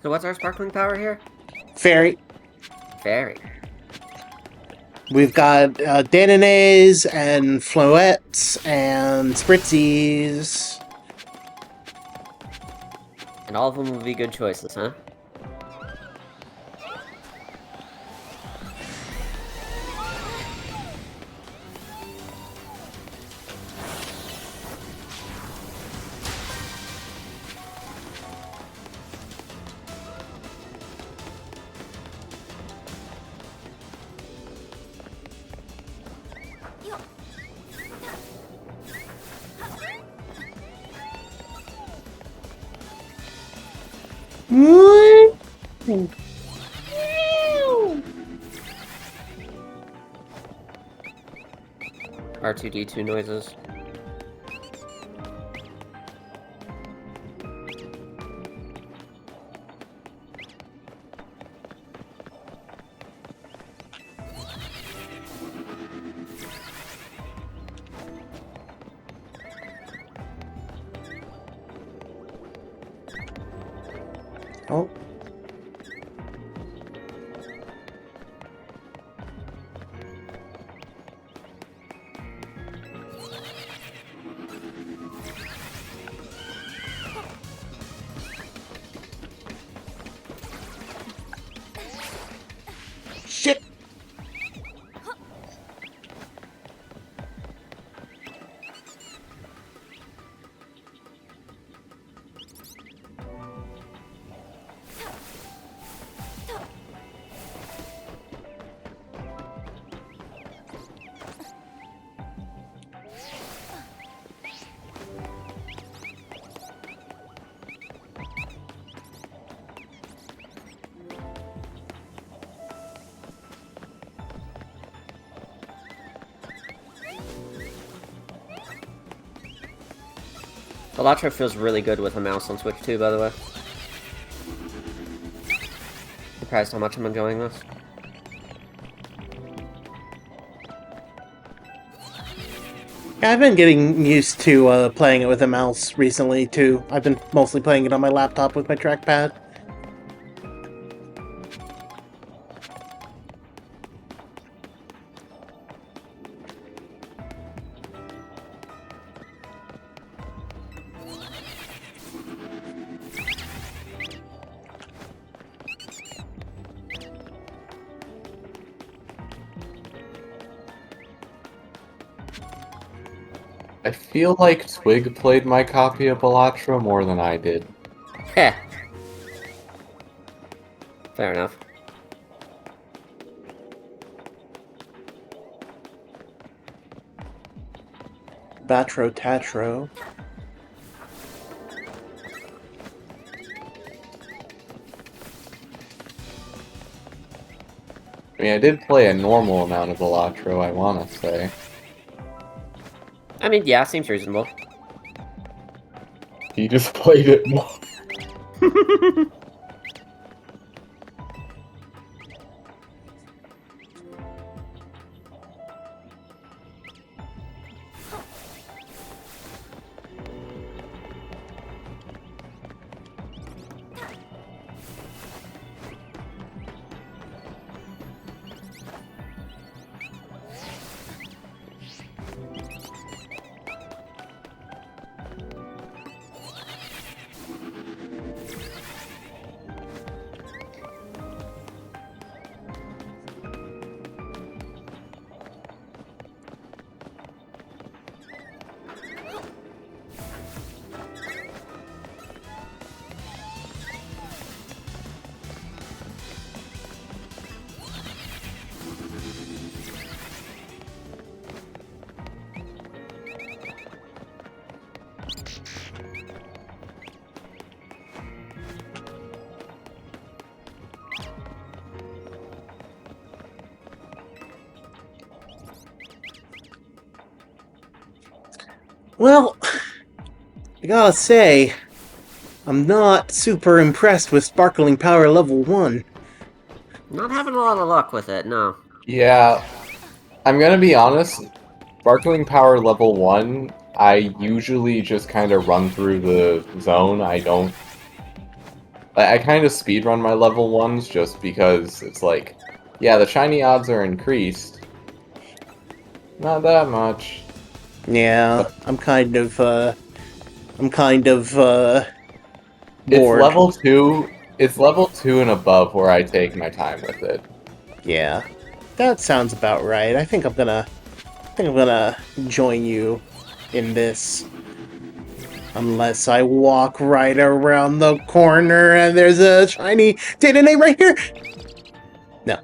So what's our sparkling power here? Fairy. Fairy. We've got Dananes and Floettes and Spritzies. And all of them will be good choices, huh? What? R2D2 noises. Oh. Shit. Balatro feels really good with a mouse on Switch too, by the way. Surprised how much I'm enjoying this. Yeah, I've been getting used to playing it with a mouse recently too. I've been mostly playing it on my laptop with my trackpad. I feel like Twig played my copy of Balatro more than I did. Heh. Fair enough. Batro Tatro. I mean, I did play a normal amount of Balatro, I want to say. I mean, yeah, seems reasonable. He just played it more. Well, I gotta say, I'm not super impressed with Sparkling Power Level 1. Not having a lot of luck with it, no. Yeah, I'm gonna be honest. Sparkling Power Level 1, I usually just kind of run through the zone. I don't... I kind of speedrun my level 1s just because it's like, yeah, the shiny odds are increased. Not that much. Yeah, I'm kind of bored. It's level 2 and above where I take my time with it. Yeah, that sounds about right. I think I'm gonna join you in this. Unless I walk right around the corner and there's a shiny data name right here. No.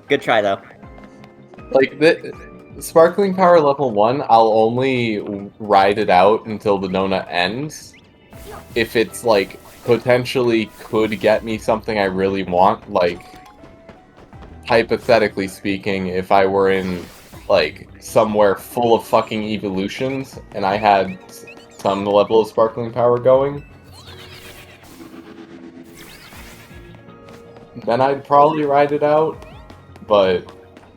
Good try, though. Like, the Sparkling Power Level 1, I'll only ride it out until the Nona ends. if it's like potentially could get me something I really want, like hypothetically speaking, if I were in like somewhere full of fucking evolutions and I had some level of sparkling power going, then I'd probably ride it out. But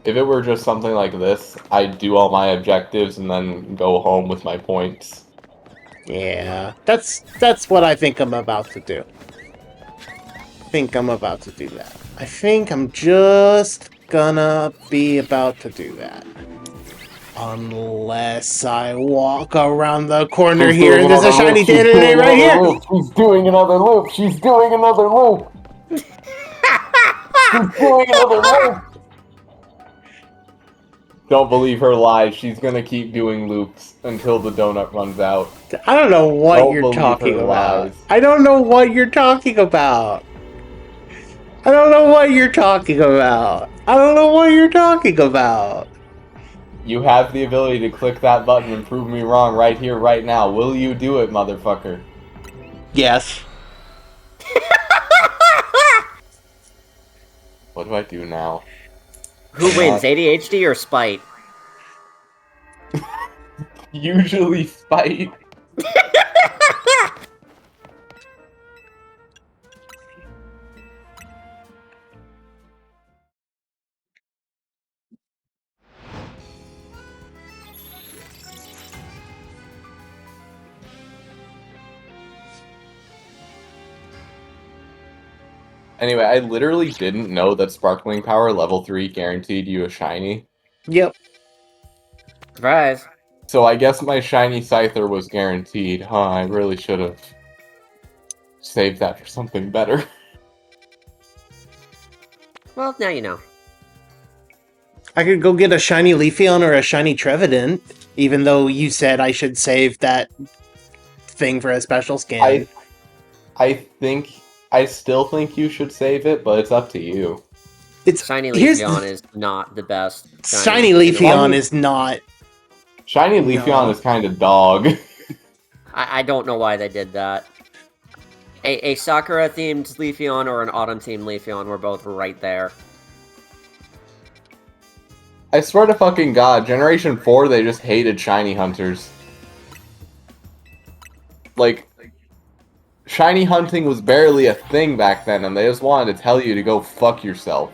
if it were just something like this, I'd do all my objectives and then go home with my points. Yeah, that's what I think I'm about to do. I think I'm about to do that. I think I'm just gonna be about to do that. Unless I walk around the corner here and there's a shiny Dandaday right here! She's doing another loop! She's doing another loop! She's doing another loop! Don't believe her lies. She's gonna keep doing loops until the donut runs out. I don't know what Don't you're believe talking her about. lies. I don't know what you're talking about. I don't know what you're talking about. I don't know what you're talking about. You have the ability to click that button and prove me wrong right here, right now. Will you do it, motherfucker? Yes. What do I do now? Who wins, ADHD or spite? Usually spite. Anyway, I literally didn't know that Sparkling Power level 3 guaranteed you a shiny. Yep. Surprise. So I guess my shiny Scyther was guaranteed. Huh, I really should have saved that for something better. Well, now you know. I could go get a shiny Leafeon or a shiny Trevenant, even though you said I should save that thing for a special scan. I still think you should save it, but it's up to you. It's Shiny here's Leafeon the- is not the best. Shiny in the Leafeon world. is not. Shiny Leafeon No. is kind of dog. I don't know why they did that. A Sakura-themed Leafeon or an Autumn-themed Leafeon were both right there. I swear to fucking god, Generation 4, they just hated shiny hunters. Like, shiny hunting was barely a thing back then, and they just wanted to tell you to go fuck yourself.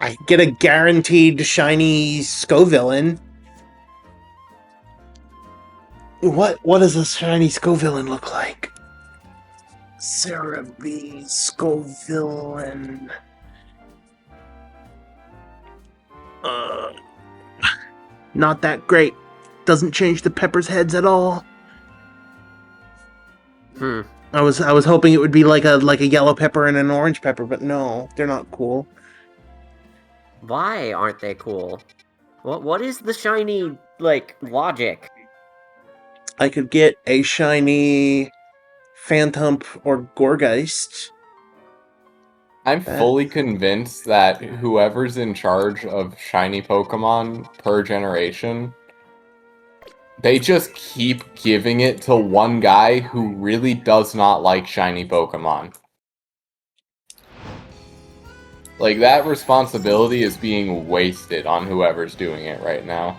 I get a guaranteed shiny Scovillain. What does a shiny Scovillain look like? Sarah B. Scovillain. Not that great. Doesn't change the peppers' heads at all. I was hoping it would be like a yellow pepper and an orange pepper, but no, they're not cool. Why aren't they cool? What is the shiny, like, logic? I could get a shiny Phantump or Gorgeist. I'm fully convinced that whoever's in charge of shiny Pokemon per generation, they just keep giving it to one guy who really does not like shiny Pokemon. Like, that responsibility is being wasted on whoever's doing it right now.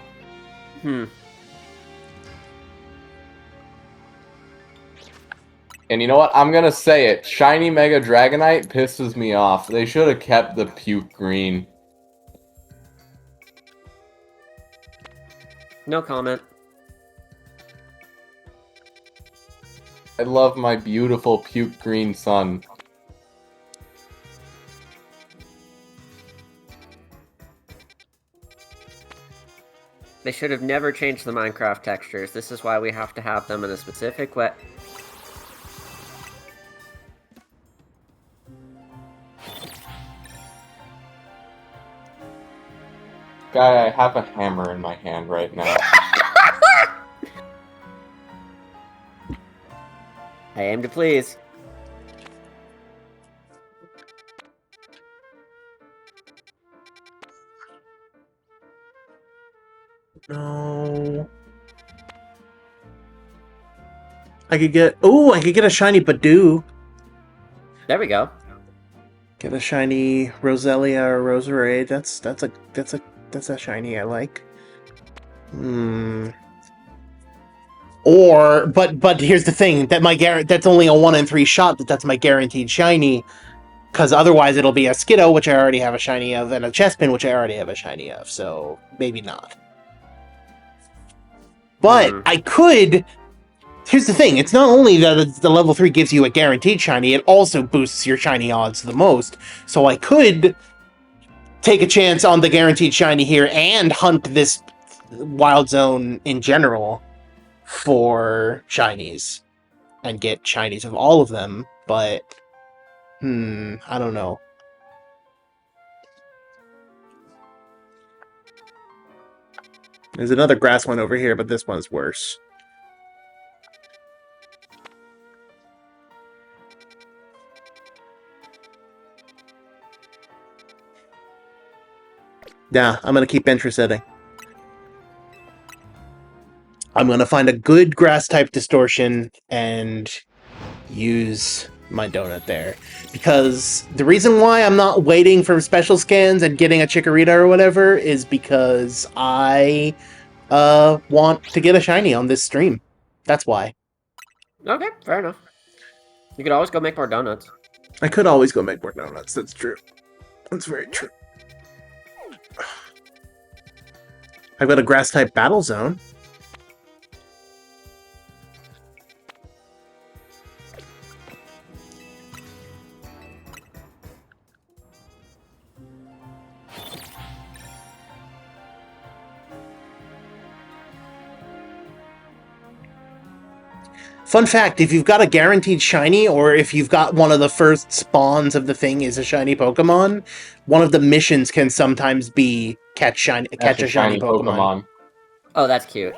And you know what? I'm gonna say it. Shiny Mega Dragonite pisses me off. They should have kept the puke green. No comment. I love my beautiful puke green sun. They should have never changed the Minecraft textures. This is why we have to have them in a specific way. Guy, I have a hammer in my hand right now. I aim to please. No. I could get a shiny Badoo. There we go. Get a shiny Roselia or Roserade. That's a shiny I like. Or but here's the thing, that's only a 1 in 3 shot that's my guaranteed shiny. Because otherwise it'll be a Skiddo, which I already have a shiny of, and a Chespin, which I already have a shiny of, so maybe not. But I could... Here's the thing, it's not only that the level 3 gives you a guaranteed shiny, it also boosts your shiny odds the most. So I could take a chance on the guaranteed shiny here and hunt this Wild Zone in general for shinies. And get shinies of all of them, but... I don't know. There's another grass one over here, but this one's worse. Yeah, I'm gonna keep entry setting. I'm gonna find a good grass type distortion and use my donut there, because the reason why I'm not waiting for special scans and getting a Chikorita or whatever is because I want to get a shiny on this stream. That's why. Okay, fair enough. You could always go make more donuts. I could always go make more donuts. That's true. That's very true. I've got a grass type Battle Zone. Fun fact, if you've got a guaranteed shiny, or if you've got one of the first spawns of the thing is a shiny Pokemon, one of the missions can sometimes be catch a shiny Pokemon. Oh, that's cute.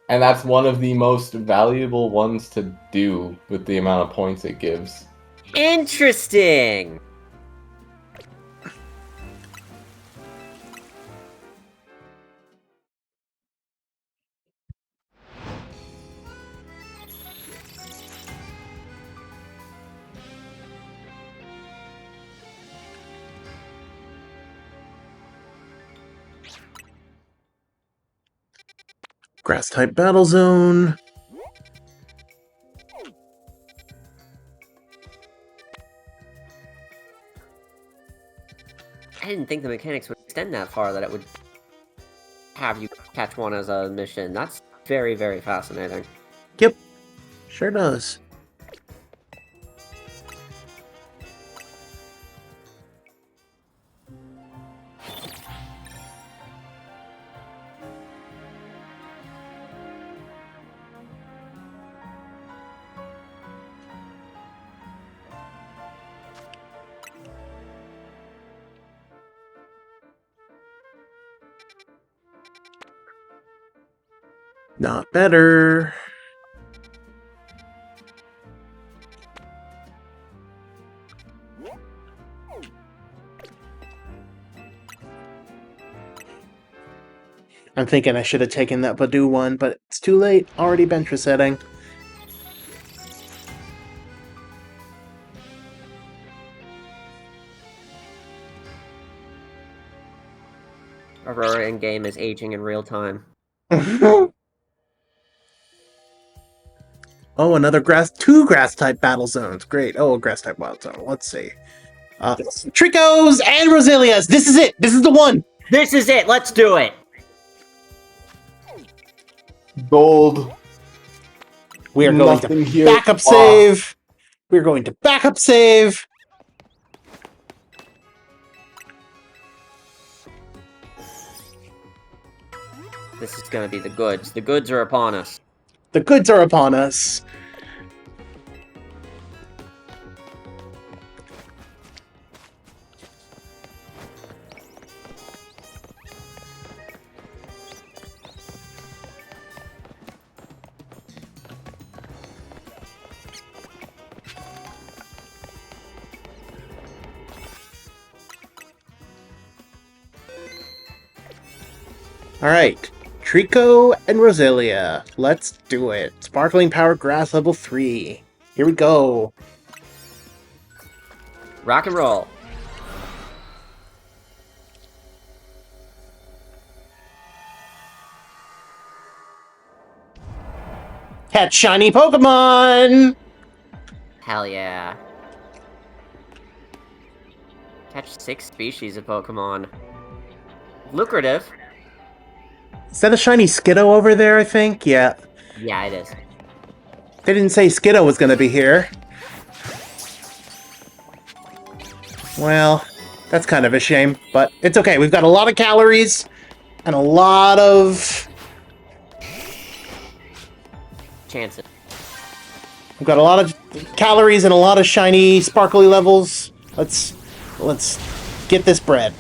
And that's one of the most valuable ones to do with the amount of points it gives. Interesting! Grass type Battle Zone. I didn't think the mechanics would extend that far, that it would have you catch one as a mission. That's very, very fascinating. Yep. Sure does. Not better. I'm thinking I should have taken that Badoo one, but it's too late. Already bench resetting. Aurora in-game is aging in real time. Oh, another two grass type Battle Zones. Great. Oh, a grass type Wild Zone. Let's see. Tricos and Roselias. This is it. This is the one. This is it. Let's do it. Gold. We are going Nothing to here. backup save. We're going to backup save. This is gonna be the goods. The goods are upon us. The goods are upon us. Alright, Trico and Roselia. Let's do it. Sparkling Power Grass level 3. Here we go. Rock and roll. Catch shiny Pokemon! Hell yeah. Catch 6 species of Pokemon. Lucrative. Is that a shiny Skiddo over there, I think? Yeah. Yeah, it is. They didn't say Skiddo was gonna be here. Well, that's kind of a shame, but it's okay. We've got a lot of calories and a lot of... Chances. We've got a lot of calories and a lot of shiny, sparkly levels. Let's get this bread.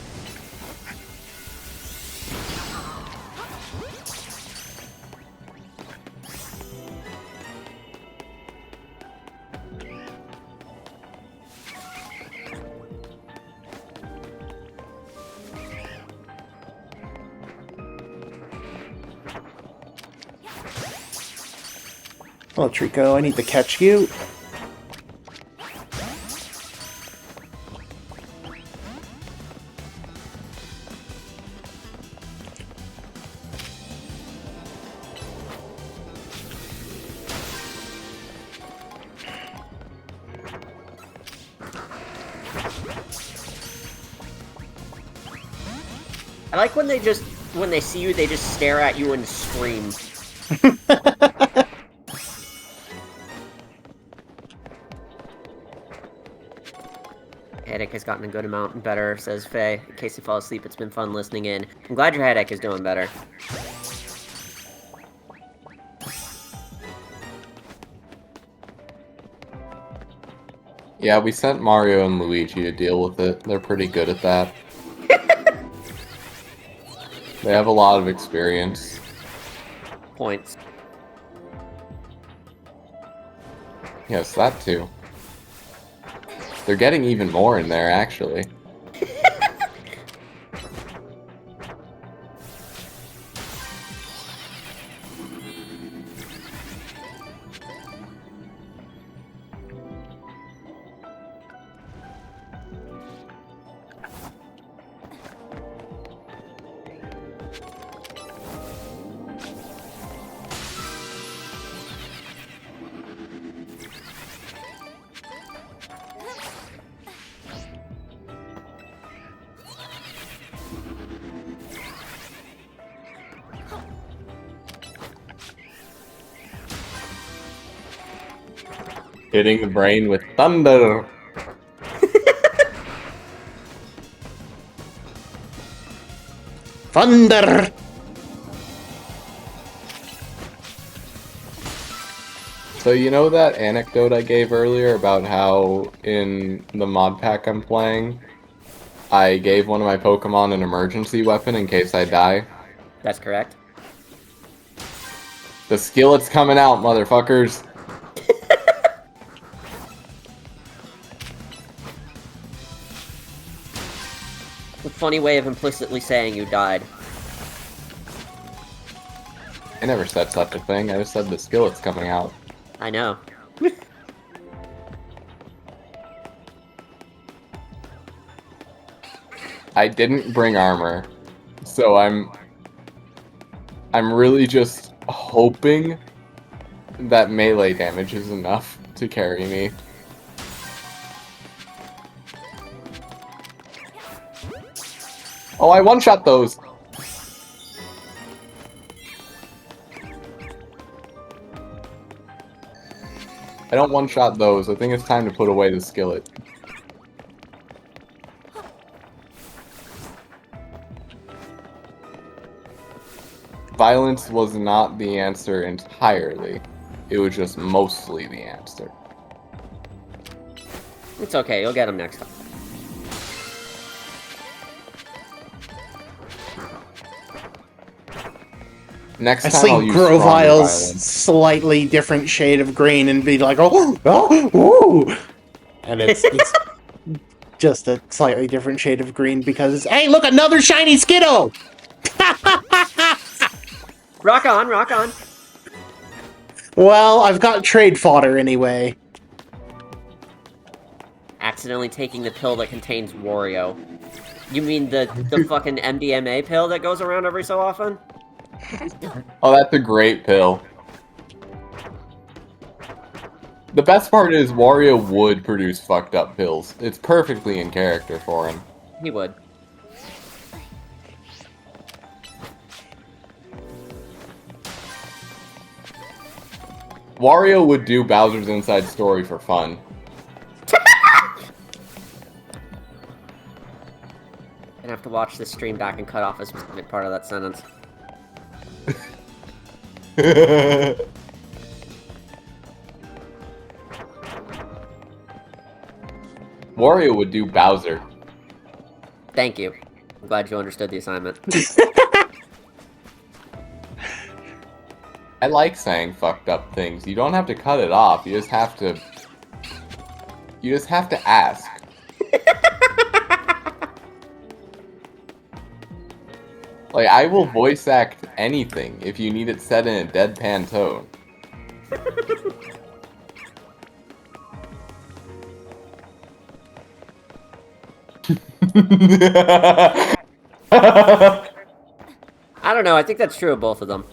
Hello, Trico. I need to catch you. I like when they see you, they just stare at you and scream. Headache has gotten a good amount better, says Faye. In case you fall asleep, it's been fun listening in. I'm glad your headache is doing better. Yeah, we sent Mario and Luigi to deal with it. They're pretty good at that. They have a lot of experience. Points. Yes, that too. They're getting even more in there, actually. Hitting the brain with thunder. Thunder! So you know that anecdote I gave earlier about how in the mod pack I'm playing, I gave one of my Pokemon an emergency weapon in case I die? That's correct. The skillet's coming out, motherfuckers. A funny way of implicitly saying you died. I never said such a thing, I just said the skillet's coming out. I know. I didn't bring armor, so I'm really just hoping that melee damage is enough to carry me. Oh, I one-shot those! I don't one-shot those. I think it's time to put away the skillet. Violence was not the answer entirely. It was just mostly the answer. It's okay, you'll get him next time. Next I time see I'll use stronger Grovile's violence. slightly different shade of green and be like, oh, and it's just a slightly different shade of green because, hey, look, another shiny Skittle! Rock on, rock on. Well, I've got trade fodder anyway. Accidentally taking the pill that contains Wario. You mean the fucking MDMA pill that goes around every so often? Oh, that's a great pill. The best part is Wario would produce fucked up pills. It's perfectly in character for him. He would. Wario would do Bowser's Inside Story for fun. Gonna have to watch this stream back and cut off a specific part of that sentence. Wario would do Bowser. Thank you. I'm glad you understood the assignment. I like saying fucked up things. You don't have to cut it off. You just have to... You just have to ask. Like, I will voice act anything if you need it said in a deadpan tone. I don't know, I think that's true of both of them.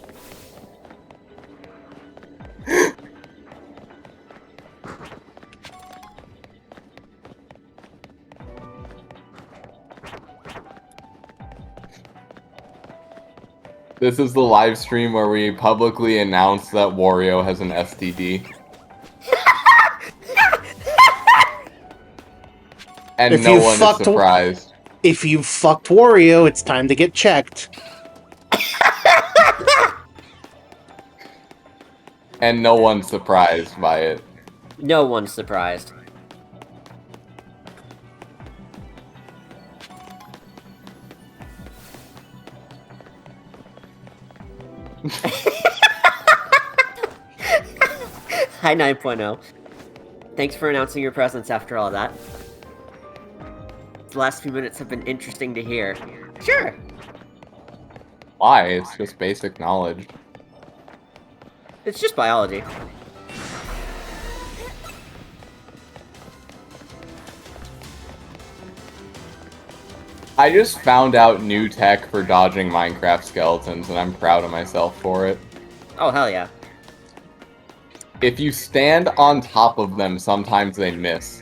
This is the live stream where we publicly announce that Wario has an STD. And If no you one is fucked- surprised. If you fucked Wario, it's time to get checked. And no one's surprised by it. No one's surprised. Hi 9.0. Thanks for announcing your presence after all that. The last few minutes have been interesting to hear. Sure. Why? It's just basic knowledge. It's just biology. I just found out new tech for dodging Minecraft skeletons, and I'm proud of myself for it. Oh, hell yeah. If you stand on top of them, sometimes they miss.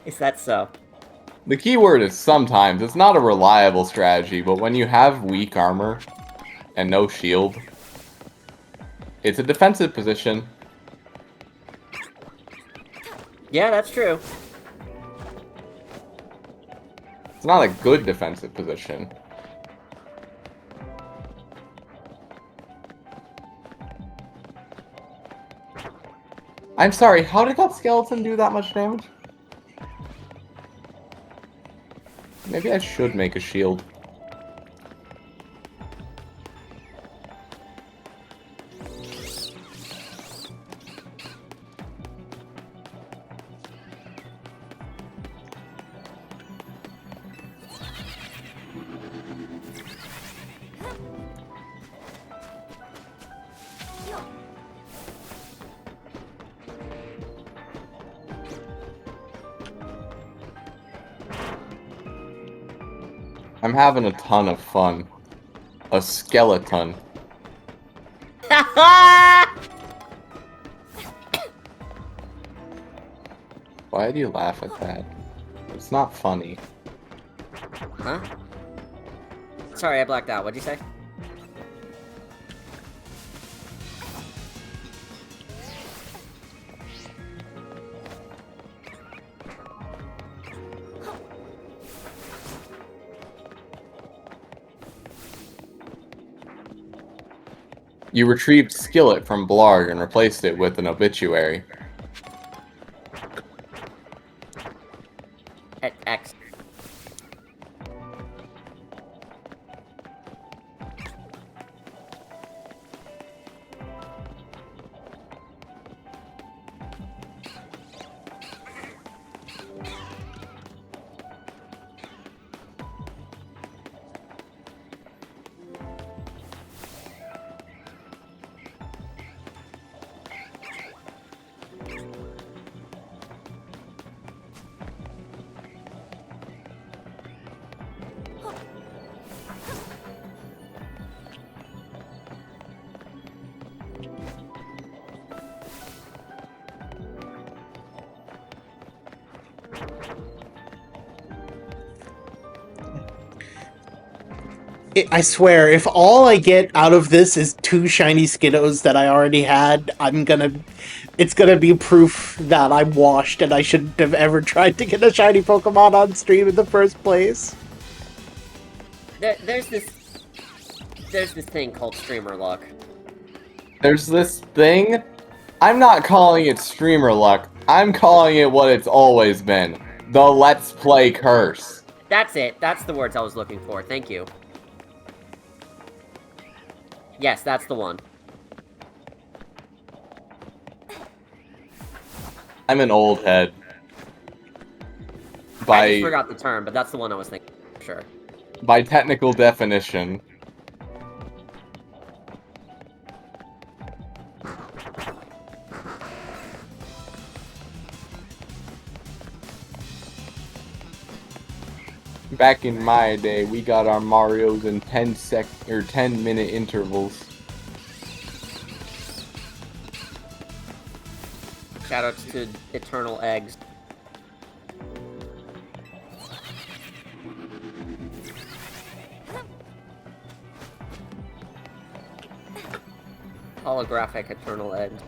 Is that so? The key word is sometimes. It's not a reliable strategy, but when you have weak armor and no shield, it's a defensive position. Yeah, that's true. It's not a good defensive position. I'm sorry, how did that skeleton do that much damage? Maybe I should make a shield. I'm having a ton of fun. A skeleton. Why do you laugh at that? It's not funny. Huh? Sorry, I blacked out. What'd you say? You retrieved Skillet from Blarg and replaced it with an obituary. X. I swear, if all I get out of this is 2 shiny Skiddos that I already had, it's gonna be proof that I'm washed and I shouldn't have ever tried to get a shiny Pokemon on stream in the first place. There's this thing called streamer luck. There's this thing? I'm not calling it streamer luck. I'm calling it what it's always been. The Let's Play curse. That's it. That's the words I was looking for. Thank you. Yes, that's the one. I'm an old head. I just forgot the term, but that's the one I was thinking. Sure. By technical definition. Back in my day, we got our Marios in 10-minute intervals. Shoutouts to Eternal Eggs. Holographic Eternal Eggs.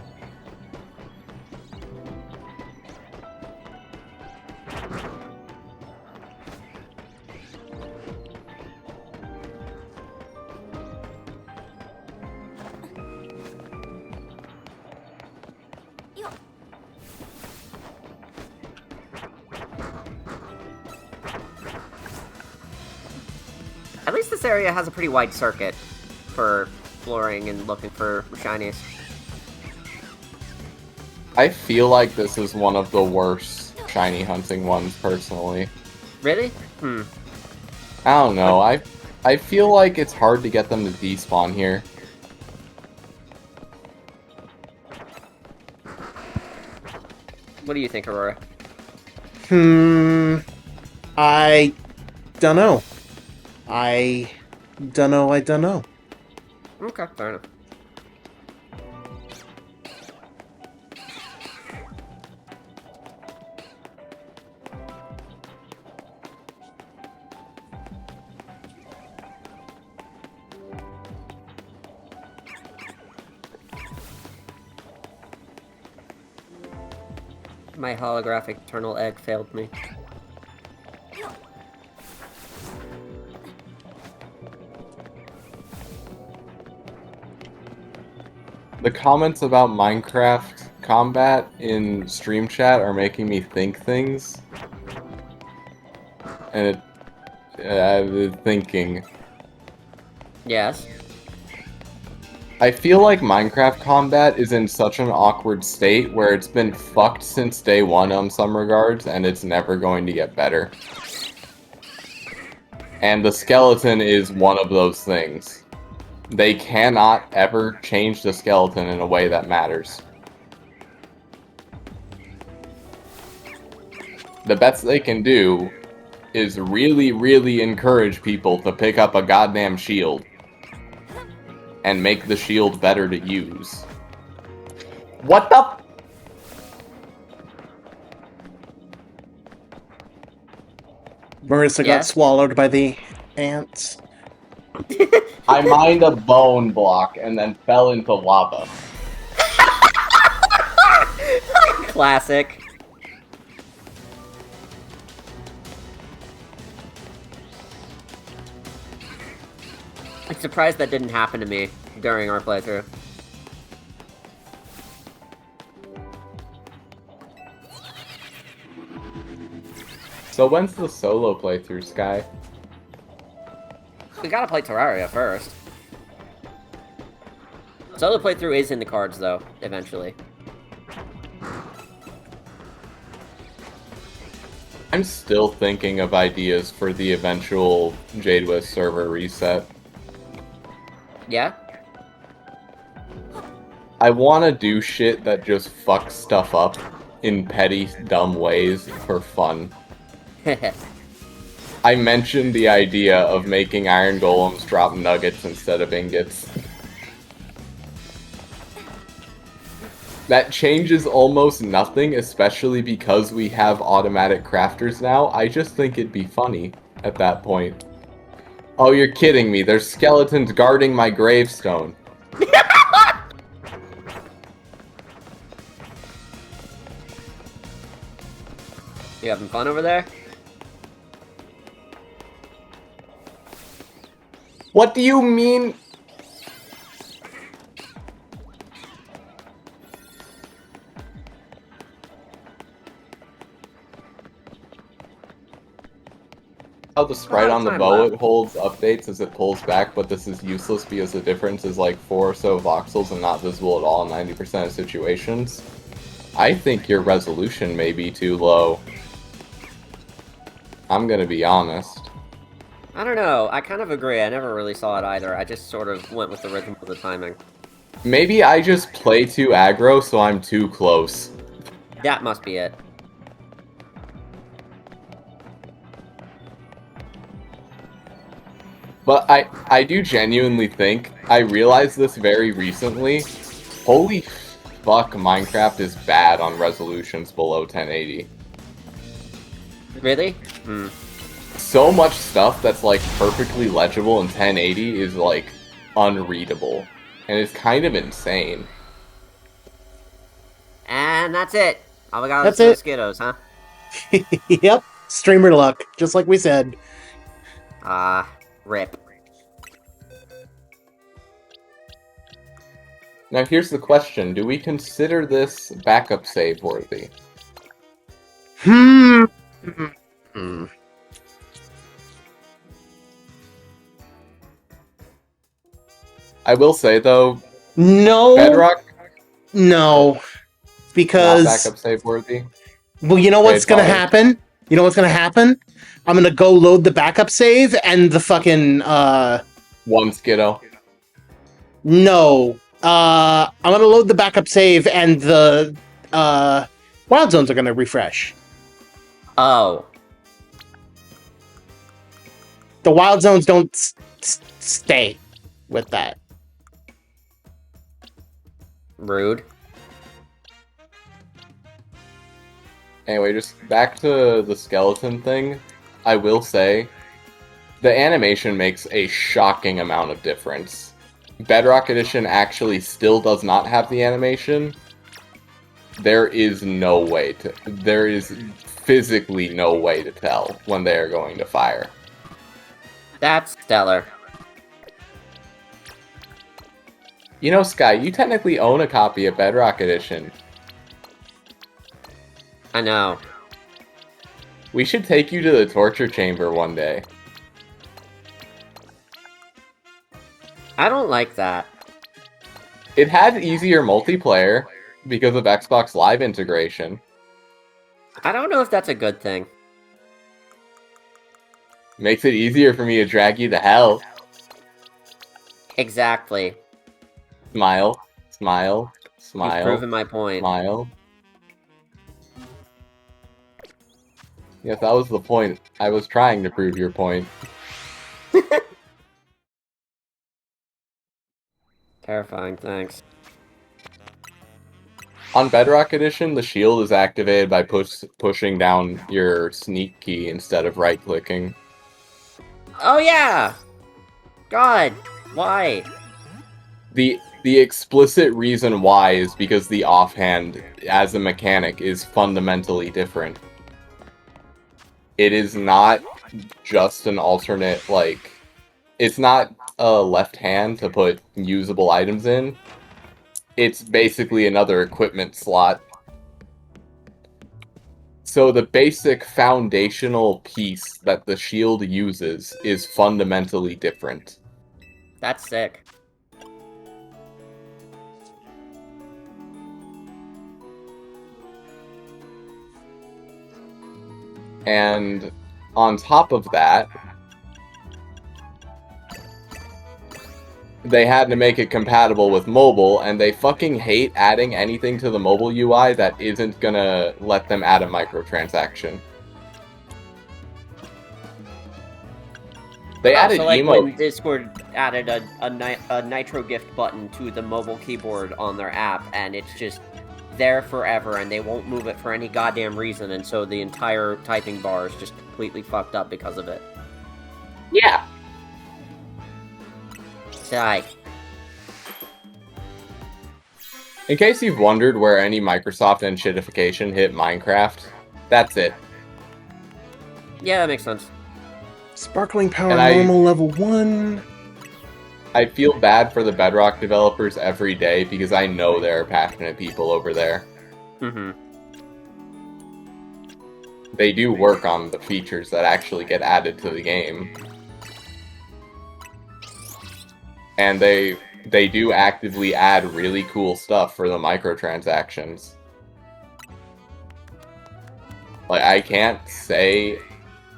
At least this area has a pretty wide circuit for exploring and looking for shinies. I feel like this is one of the worst shiny hunting ones, personally. Really? I don't know, I feel like it's hard to get them to despawn here. What do you think, Aurora? I don't know. I don't know. Okay, fair enough. My holographic Eternal Egg failed me. The comments about Minecraft combat in stream chat are making me think things. And thinking. Yes. I feel like Minecraft combat is in such an awkward state where it's been fucked since day one on some regards, and it's never going to get better. And the skeleton is one of those things. They cannot ever change the skeleton in a way that matters. The best they can do is really, really encourage people to pick up a goddamn shield. And make the shield better to use. What the? Marissa got swallowed by the ants. I mined a bone block and then fell into lava. Classic. I'm surprised that didn't happen to me during our playthrough. So when's the solo playthrough, Sky? We gotta play Terraria first. Solo playthrough is in the cards, though, eventually. I'm still thinking of ideas for the eventual Jadewis server reset. Yeah? I want to do shit that just fucks stuff up in petty, dumb ways for fun. I mentioned the idea of making Iron Golems drop nuggets instead of ingots. That changes almost nothing, especially because we have automatic crafters now. I just think it'd be funny at that point. Oh, you're kidding me. There's skeletons guarding my gravestone. You having fun over there? What do you mean? How the sprite on the bow it holds updates as it pulls back, but this is useless because the difference is like 4 or so voxels and not visible at all in 90% of situations. I think your resolution may be too low. I'm gonna be honest. I don't know. I kind of agree. I never really saw it either. I just sort of went with the rhythm of the timing. Maybe I just play too aggro, so I'm too close. That must be it. But I do genuinely think, I realized this very recently, holy fuck, Minecraft is bad on resolutions below 1080. Really? So much stuff that's like perfectly legible in 1080 is like unreadable. And it's kind of insane. And that's it. All we got That's is it. Skiddos, huh? Yep, streamer luck, just like we said. Rip. Now here's the question, do we consider this backup save worthy? Hmm. I will say though, No. Bedrock No. not Because backup save worthy. well, you know what's gonna happen? You know what's gonna happen? I'm gonna go load the backup save and the fucking One Skiddo. no. I'm gonna load the backup save and the wild zones are gonna refresh. Oh. The wild zones don't stay with that. Rude. Anyway, just back to the skeleton thing, I will say, the animation makes a shocking amount of difference. Bedrock Edition actually still does not have the animation. There is no way to... There is physically no way to tell when they are going to fire. That's stellar. You know, Sky, you technically own a copy of Bedrock Edition. I know. We should take you to the torture chamber one day. I don't like that. It had easier multiplayer because of Xbox Live integration. I don't know if that's a good thing. Makes it easier for me to drag you to hell. Exactly. Smile, smile, smile. You've proven my point. Smile. Yes, that was the point. I was trying to prove your point. Terrifying, thanks. On Bedrock Edition, the shield is activated by pushing down your sneak key instead of right-clicking. Oh yeah! God, why? The explicit reason why is because the offhand, as a mechanic, is fundamentally different. It is not just an alternate, like... It's not a left hand to put usable items in. It's basically another equipment slot. So the basic foundational piece that the shield uses is fundamentally different. That's sick. And on top of that, they had to make it compatible with mobile, and they fucking hate adding anything to the mobile UI that isn't gonna let them add a microtransaction. They added so like emote. when Discord added a Nitro gift button to the mobile keyboard on their app, and it's just there forever, and they won't move it for any goddamn reason, and so the entire typing bar is just completely fucked up because of it. Yeah. Die. In case you've wondered where any Microsoft and shitification hit Minecraft, that's it. Yeah, that makes sense. Sparkling Power And normal level 1. I feel bad for the Bedrock developers every day because I know there are passionate people over there. Mm-hmm. They do work on the features that actually get added to the game. And they do actively add really cool stuff for the microtransactions. Like, I can't say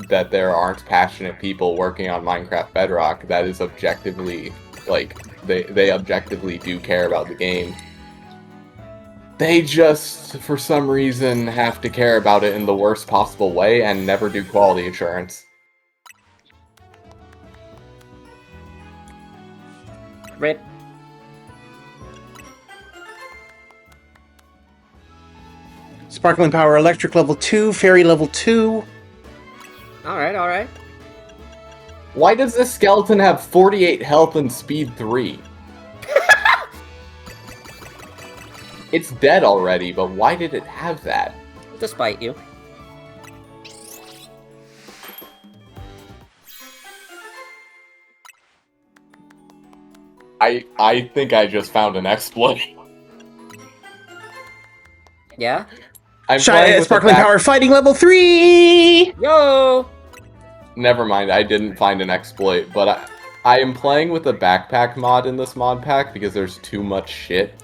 that there aren't passionate people working on Minecraft Bedrock. That is objectively, like, they objectively do care about the game. They just, for some reason, have to care about it in the worst possible way and never do quality assurance. Rip. Sparkling Power Electric level 2. Fairy level 2. Alright. Why does this skeleton have 48 health and speed 3? It's dead already, but why did it have that? Despite you. I think I just found an exploit. Yeah? I'm playing with Sparkling Power Fighting level 3! Yo! Never mind, I didn't find an exploit, but I am playing with a backpack mod in this mod pack because there's too much shit.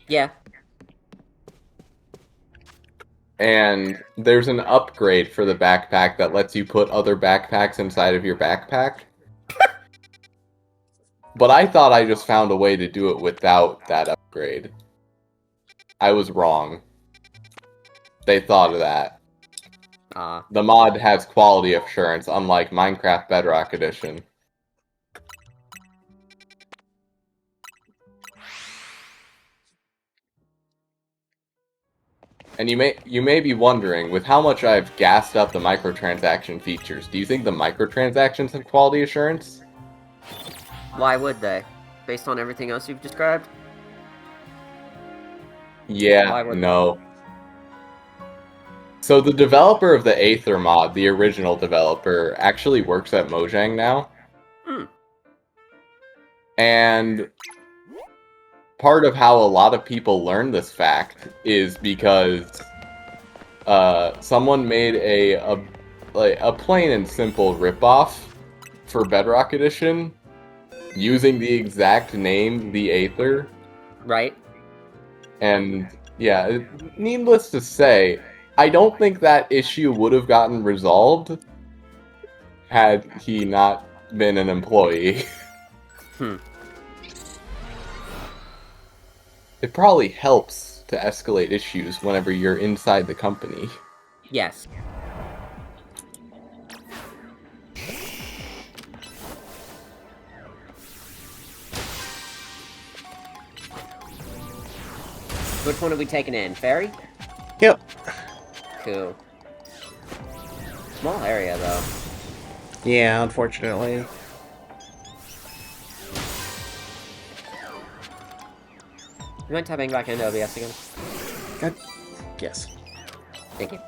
Yeah. And there's an upgrade for the backpack that lets you put other backpacks inside of your backpack. But I thought I just found a way to do it without that upgrade. I was wrong. They thought of that. The mod has quality assurance, unlike Minecraft Bedrock Edition. And you may be wondering, with how much I've gassed up the microtransaction features, do you think the microtransactions have quality assurance? Why would they? Based on everything else you've described? Yeah, no. So the developer of the Aether mod, the original developer, actually works at Mojang now. And part of how a lot of people learn this fact is because someone made a plain and simple ripoff for Bedrock Edition using the exact name, the Aether. Right. And yeah, needless to say, I don't think that issue would have gotten resolved had he not been an employee. It probably helps to escalate issues whenever you're inside the company. Yes. Which one are we taking in? Fairy? Yep. Cool. Small area, though. Yeah, unfortunately. You mind tapping back into OBS again? God. Yes. Thank you.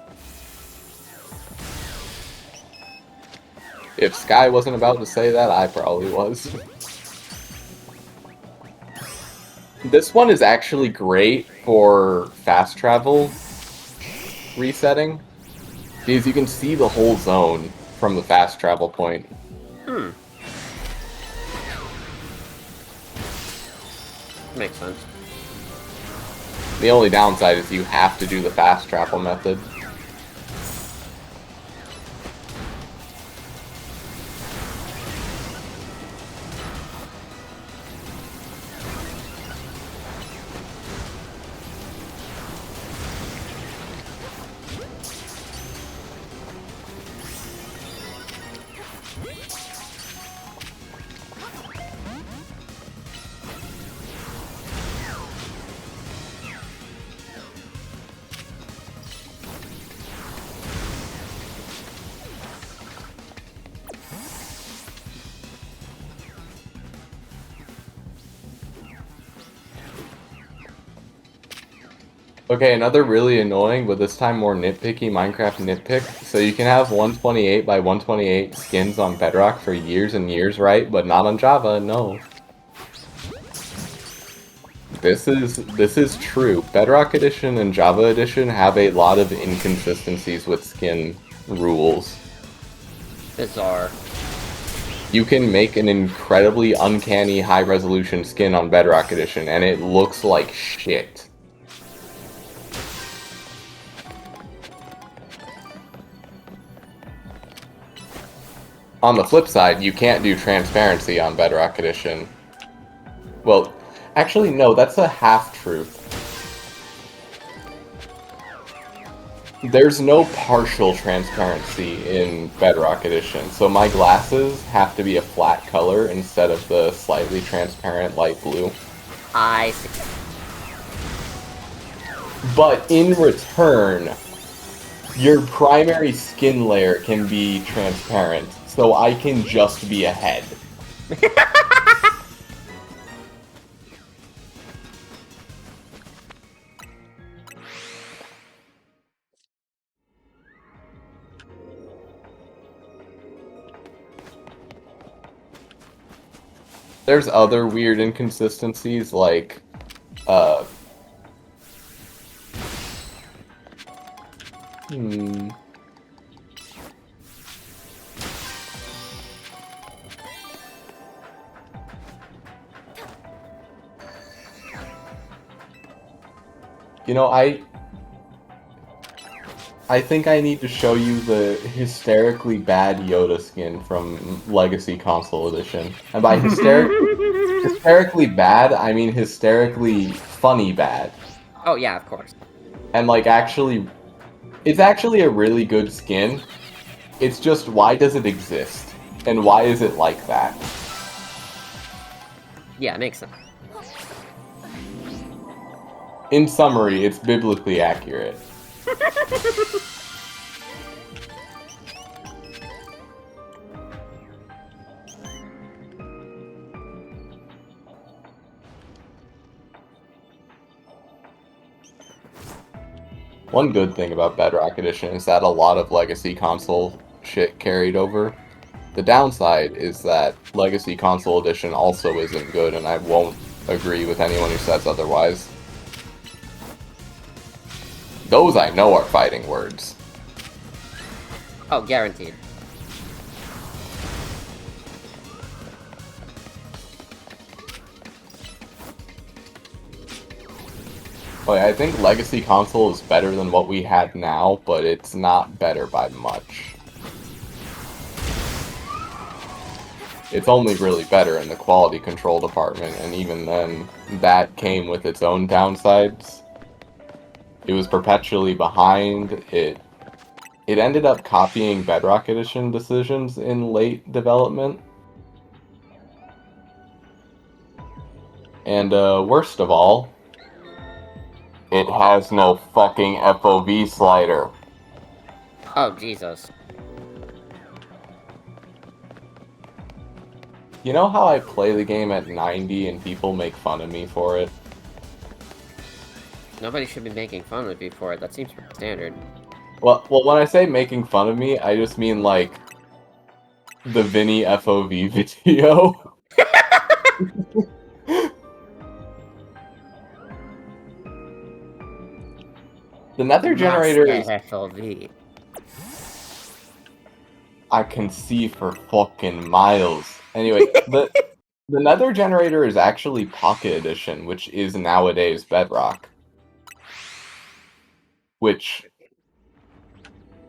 If Sky wasn't about to say that, I probably was. This one is actually great for fast travel, resetting is you can see the whole zone from the fast travel point. Makes sense. The only downside is you have to do the fast travel method. Okay, another really annoying, but this time more nitpicky Minecraft nitpick. So you can have 128 by 128 skins on Bedrock for years and years, right? But not on Java, no. This is true. Bedrock Edition and Java Edition have a lot of inconsistencies with skin rules. Bizarre. You can make an incredibly uncanny high-resolution skin on Bedrock Edition, and it looks like shit. On the flip side, you can't do transparency on Bedrock Edition. Well, actually, no, that's a half-truth. There's no partial transparency in Bedrock Edition, so my glasses have to be a flat color instead of the slightly transparent light blue. I see. But in return, your primary skin layer can be transparent, so I can just be a head. There's other weird inconsistencies, like, You know, I think I need to show you the hysterically bad Yoda skin from Legacy Console Edition. And by hysterically bad, I mean hysterically funny bad. Oh yeah, of course. And like it's actually a really good skin. It's just, why does it exist? And why is it like that? Yeah, it makes sense. In summary, it's biblically accurate. One good thing about Bedrock Edition is that a lot of Legacy Console shit carried over. The downside is that Legacy Console Edition also isn't good, and I won't agree with anyone who says otherwise. Those I know are fighting words. Oh, guaranteed. Like, I think Legacy Console is better than what we had now, but it's not better by much. It's only really better in the quality control department, and even then, that came with its own downsides. It was perpetually behind. It ended up copying Bedrock Edition decisions in late development. And worst of all, it has no fucking FOV slider. Oh, Jesus. You know how I play the game at 90 and people make fun of me for it? Nobody should be making fun of you for it. That seems pretty standard. Well, when I say making fun of me, I just mean, like, the Vinny FOV video. The nether generator is... FOV. I can see for fucking miles. Anyway, the nether generator is actually Pocket Edition, which is nowadays Bedrock. Which...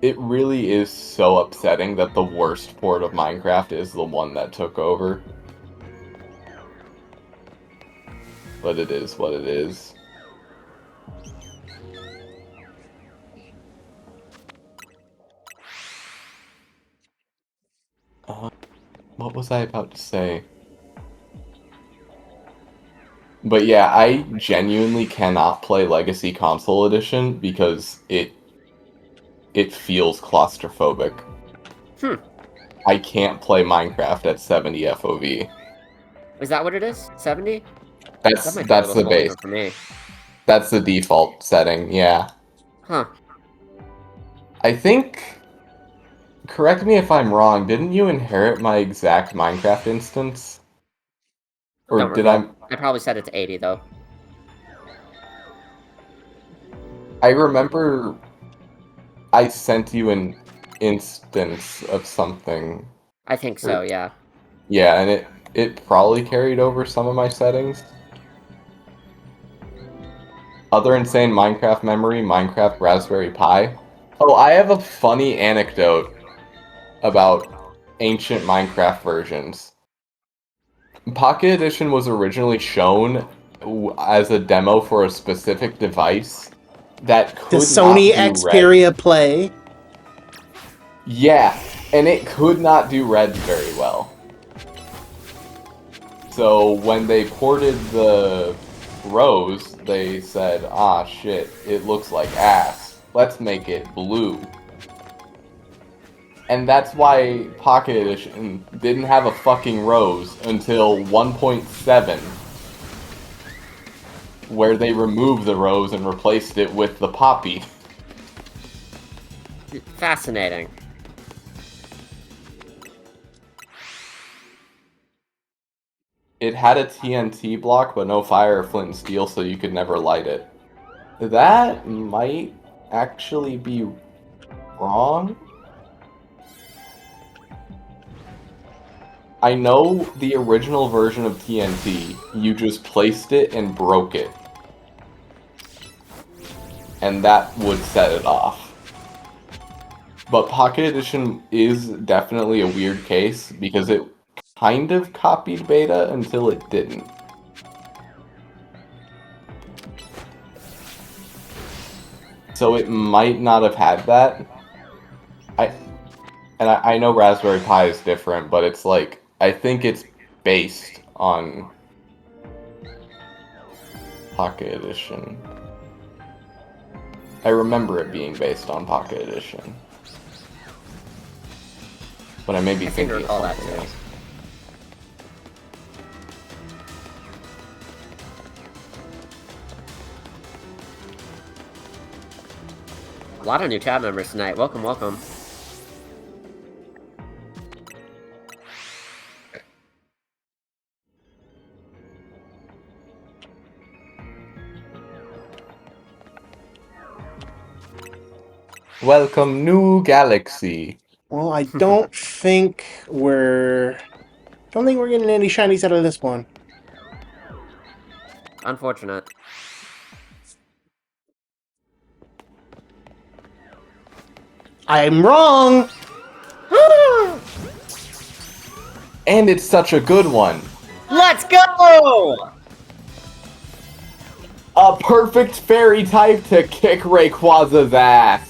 It really is so upsetting that the worst port of Minecraft is the one that took over. But it is what it is. What was I about to say? But yeah, I genuinely cannot play Legacy Console Edition because it feels claustrophobic. I can't play Minecraft at 70 FOV. Is that what it is? 70? That's That might be a the little base. over for me. That's the default setting, yeah. Huh. I think... Correct me if I'm wrong, didn't you inherit my exact Minecraft instance? Or Don't did recall. I probably set it to 80, though. I remember I sent you an instance of something. I think so, yeah. Yeah, and it probably carried over some of my settings. Other insane Minecraft memory, Minecraft Raspberry Pi. Oh, I have a funny anecdote about ancient Minecraft versions. Pocket Edition was originally shown as a demo for a specific device that could The Sony not do Xperia red. Play. Yeah, and it could not do red very well. So when they ported the rose, they said, ah shit, it looks like ass. Let's make it blue. And that's why Pocket Edition didn't have a fucking rose until 1.7, where they removed the rose and replaced it with the poppy. Fascinating. It had a TNT block, but no fire or flint and steel, so you could never light it. That might actually be wrong. I know the original version of TNT, you just placed it and broke it. And that would set it off. But Pocket Edition is definitely a weird case, because it kind of copied beta until it didn't. So it might not have had that. I know Raspberry Pi is different, but it's like, I think it's based on Pocket Edition. I remember it being based on Pocket Edition. But I may be thinking of recall that something too. else. A lot of new chat members tonight. Welcome, welcome. Welcome, New Galaxy. Well, I don't think we're getting any shinies out of this one. Unfortunate. I'm wrong! And it's such a good one. Let's go! A perfect fairy type to kick Rayquaza's ass.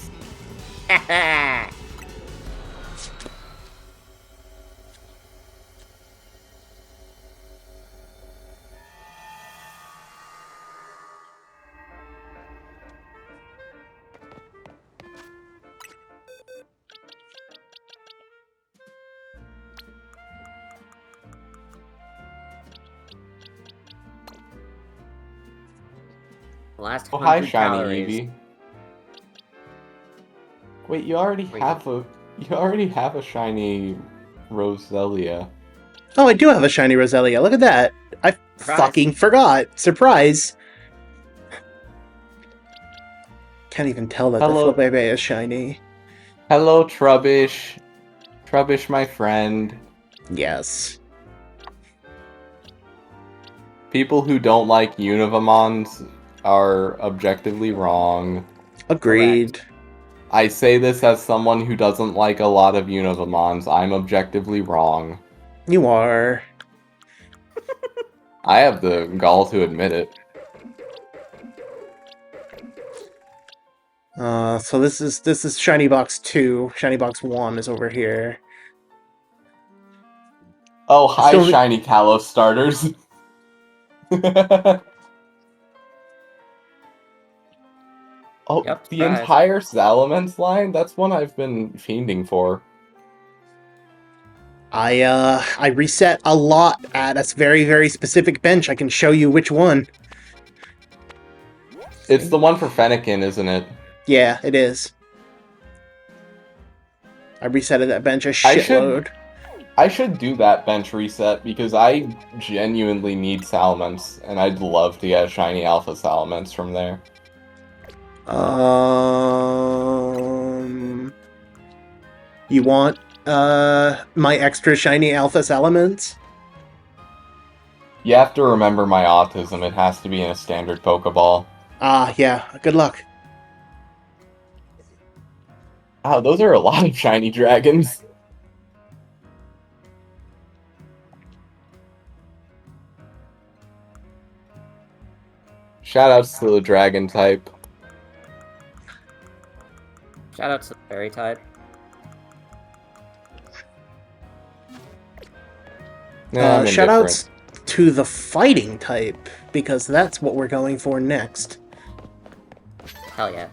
Last Oh, hi, 100 Shiny calories. Eevee. Wait, you already have a shiny Roselia. Oh, I do have a shiny Roselia. Look at that. I Surprise. fucking forgot. Surprise. Can't even tell that the Hello. Flabébé is shiny. Hello, Trubbish. Trubbish, my friend. Yes. People who don't like Univamons are objectively wrong. Agreed. I say this as someone who doesn't like a lot of Univamons. I'm objectively wrong. You are. I have the gall to admit it. So this is Shiny Box 2. Shiny Box 1 is over here. Oh, hi, Still- shiny Kalos starters. Oh, Yep, the surprise. entire Salamence line? That's one I've been fiending for. I reset a lot at a very, very specific bench. I can show you which one. It's the one for Fennekin, isn't it? Yeah, it is. I resetted that bench a I should- shitload. I should do that bench reset because I genuinely need Salamence, and I'd love to get a shiny Alpha Salamence from there. You want my extra shiny Alpha Salamence? You have to remember my autism. It has to be in a standard Pokeball. Ah, yeah. Good luck. Wow, those are a lot of shiny dragons. Shoutouts to the dragon type. Shoutouts to the fairy type. Nah, I'm Shoutouts to the fighting type, because that's what we're going for next. Hell yeah.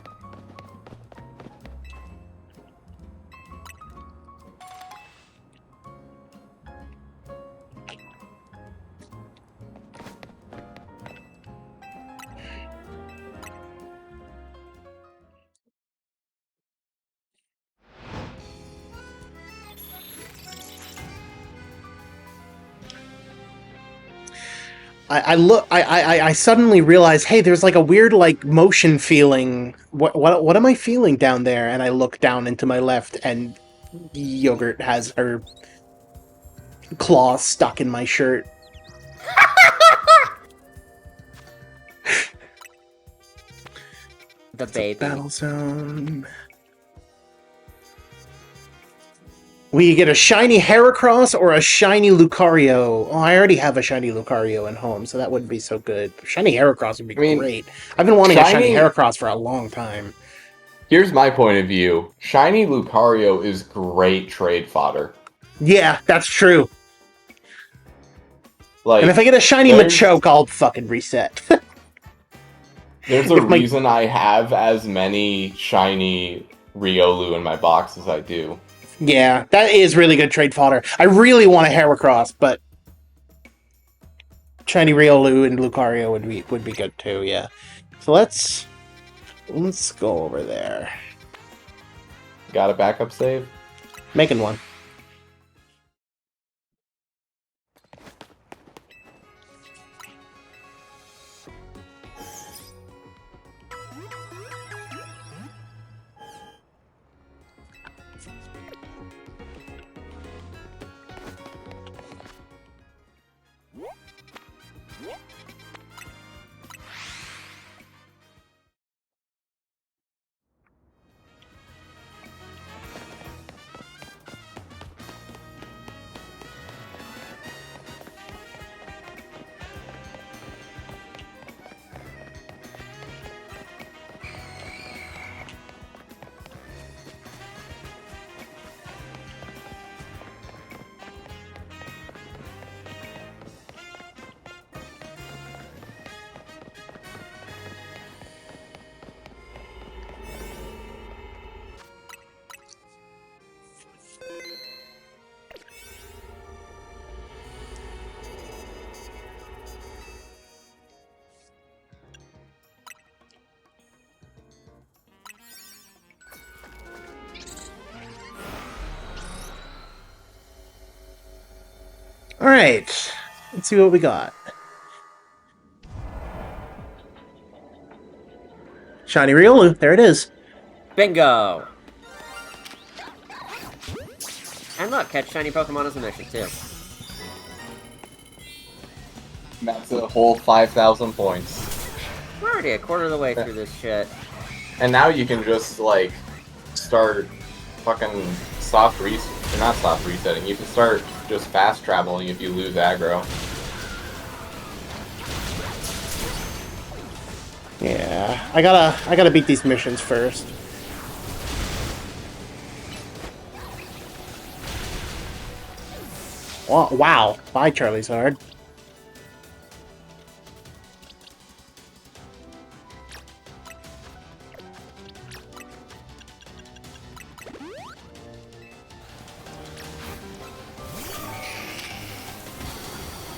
I suddenly realize, hey, there's like a weird like motion feeling. What am I feeling down there? And I look down into my left, and Yogurt has her claws stuck in my shirt. The baby. Battle zone. We get a shiny Heracross or a shiny Lucario. Oh, I already have a shiny Lucario in home, so that wouldn't be so good. Shiny Heracross would be great. I've been wanting a shiny Heracross for a long time. Here's my point of view. Shiny Lucario is great trade fodder. Yeah, that's true. Like, and if I get a shiny Machoke, I'll fucking reset. There's a reason I have as many shiny Riolu in my box as I do. Yeah, that is really good trade fodder. I really want a Heracross, but shiny Riolu and Lucario would be good too. Yeah. So let's go over there. Got a backup save? Making one. Alright, let's see what we got. Shiny Riolu, there it is. Bingo! And look, catch shiny Pokemon as a mission, too. And that's a whole 5,000 points. We're already a quarter of the way through this shit. And now you can just, like, start fucking soft reset. Or not soft resetting. You can start just fast traveling if you lose aggro. Yeah, I gotta beat these missions first. Wow. Bye, Charizard.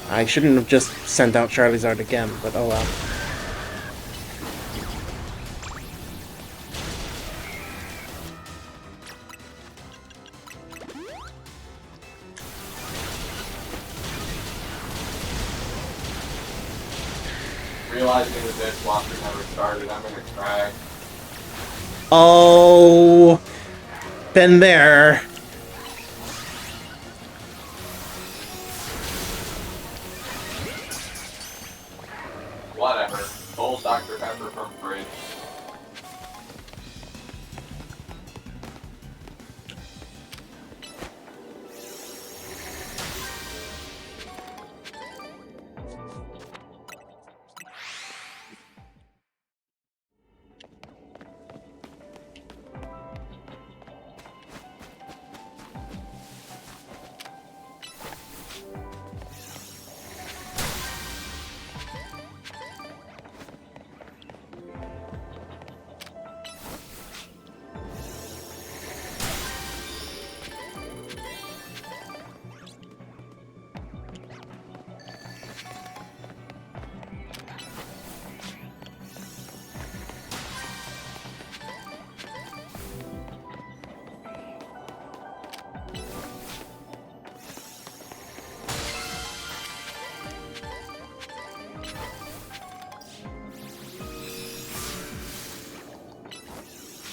I shouldn't have just sent out Charizard again, but oh well. Realizing the dishwasher never started, I'm gonna cry. Oh, been there. Whatever. Old Dr. Pepper from fridge.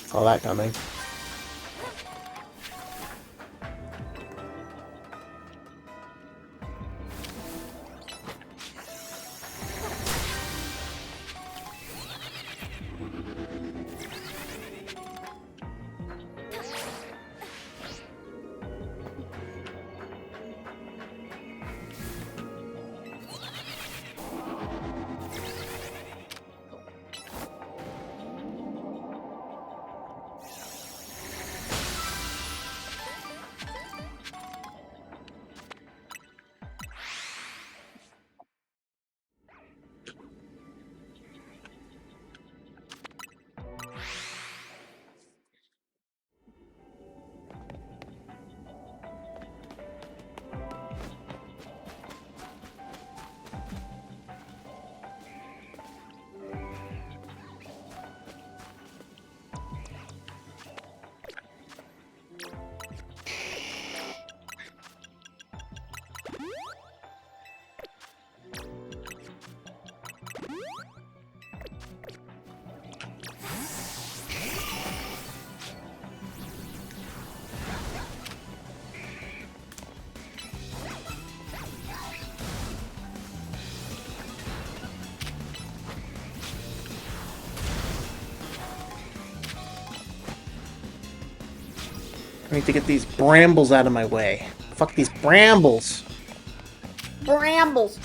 Saw that coming. I need to get these brambles out of my way. Fuck these brambles. Brambles!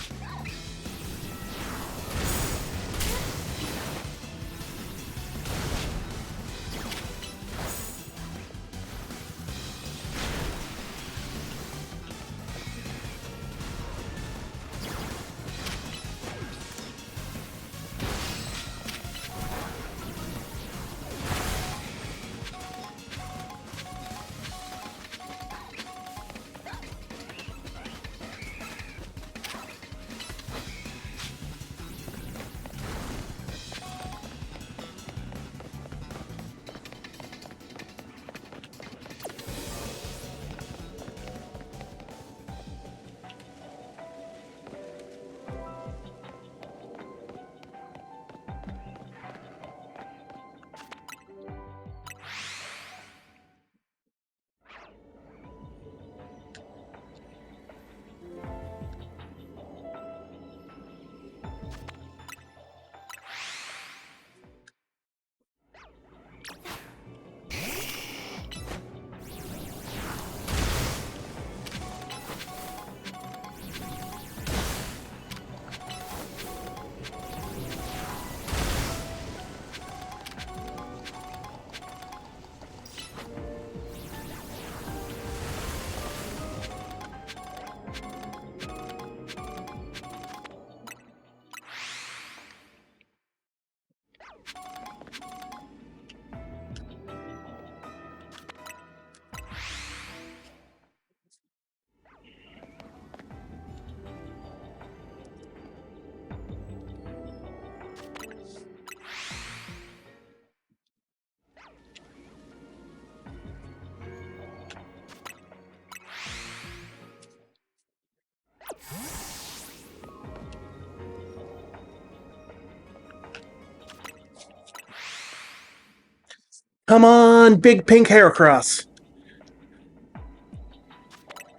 Come on, big pink Heracross.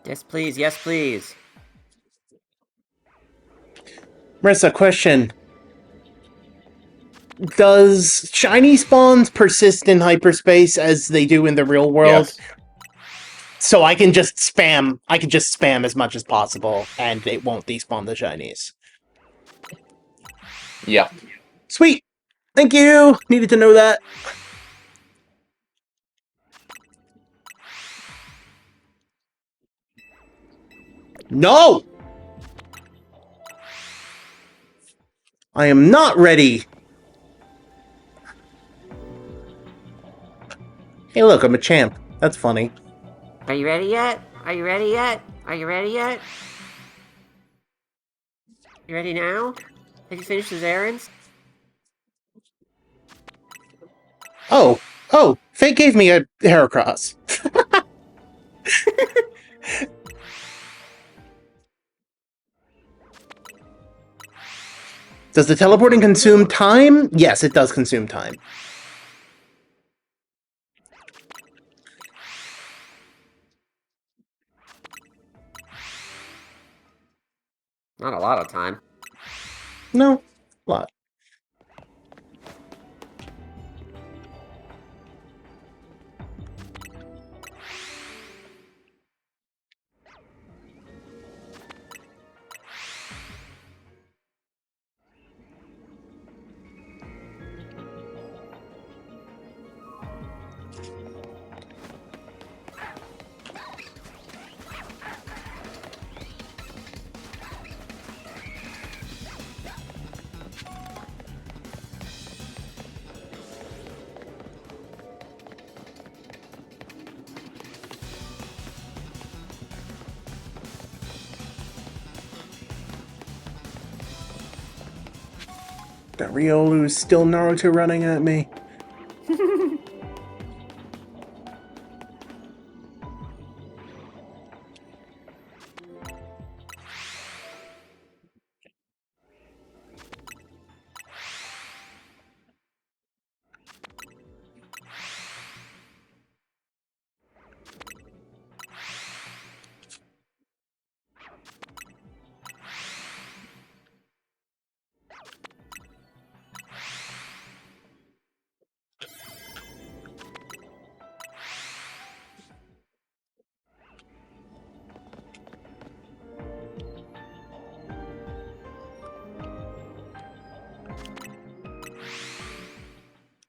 Yes, please. Yes, please. Marissa, question. Does shiny spawns persist in hyperspace as they do in the real world? Yes. So I can just spam as much as possible, and it won't despawn the shinies. Yeah. Sweet! Thank you! Needed to know that. No! I am not ready! Hey look, I'm a champ. That's funny. Are you ready yet? Are you ready yet? Are you ready yet? You ready now? Have you finished his errands? Oh, Fate gave me a Heracross. Does the teleporting consume time? Yes, it does consume time. Not a lot of time. No, a lot. Got Riolu's still Naruto running at me.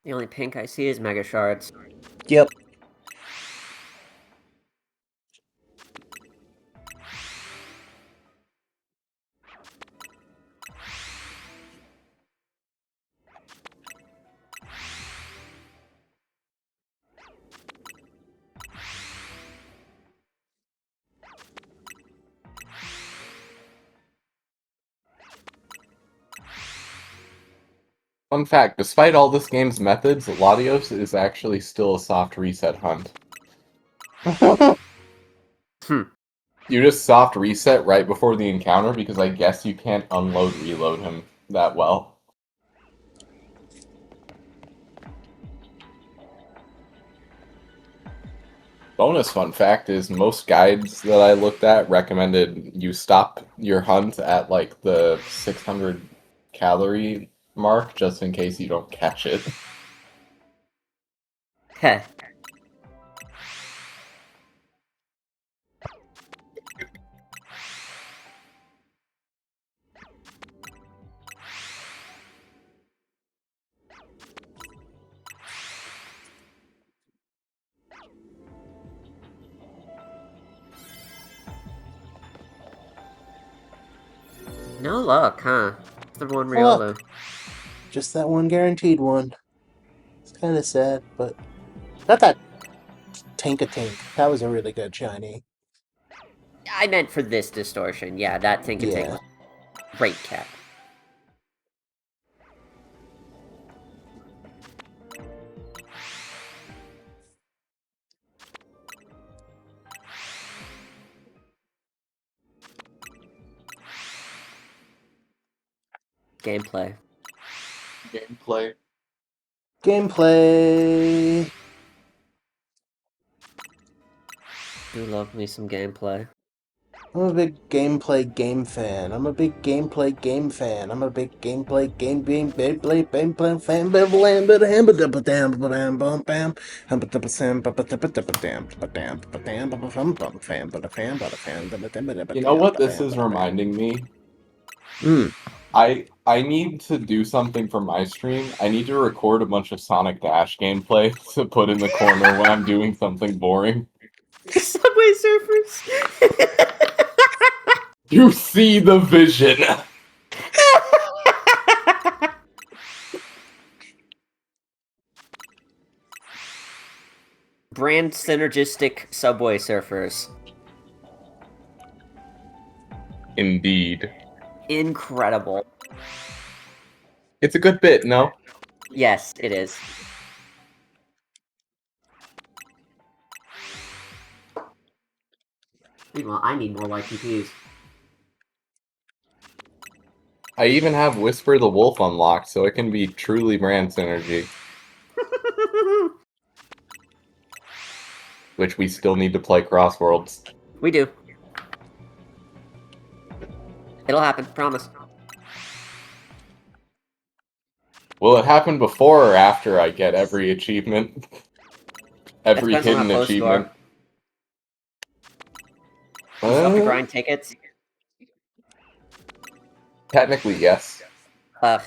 The only pink I see is Mega Shards. Yep. Fun fact, despite all this game's methods, Latios is actually still a soft reset hunt. You just soft reset right before the encounter because I guess you can't unload reload him that well. Bonus fun fact is most guides that I looked at recommended you stop your hunt at like the 600 calorie mark just in case you don't catch it. Heh. No luck, huh? The one Riolu. Just that one guaranteed one. It's kind of sad, but not that Tank. That was a really good shiny. I meant for this distortion. Yeah, that Tinkatank Yeah. was great cat. Gameplay. Gameplay. Gameplay. do love me some gameplay. I'm a big gameplay game fan. I'm a big gameplay game fan. I'm a big gameplay game fan. You know what this is reminding me? I need to do something for my stream. I need to record a bunch of Sonic Dash gameplay to put in the corner when I'm doing something boring. Subway Surfers. You see the vision. Brand synergistic Subway Surfers. Indeed. Incredible. It's a good bit, no? Yes, it is. Meanwhile, I need more YTPs. I even have Whisper the Wolf unlocked, so it can be truly brand synergy. Which we still need to play Crossworlds. We do. It'll happen, promise. Will it happen before or after I get every achievement? Every Depends on hidden how close you achievement? You still have to grind tickets? Technically, yes. Ugh.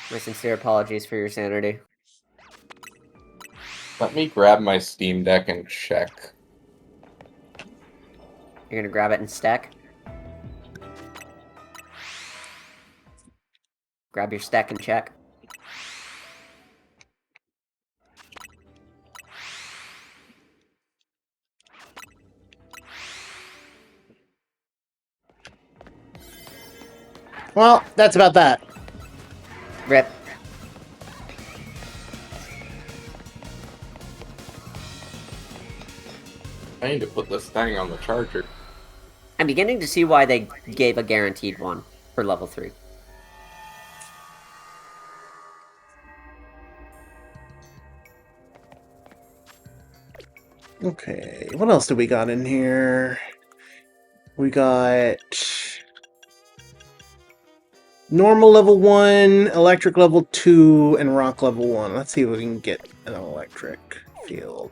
My sincere apologies for your sanity. Let me grab my Steam Deck and check. You're gonna grab it and stack? Grab your stack and check. Well, that's about that. Rip. I need to put this thing on the charger. I'm beginning to see why they gave a guaranteed one for level 3. Okay, what else do we got in here? We got normal level 1, electric level 2, and rock level 1. Let's see if we can get an electric field.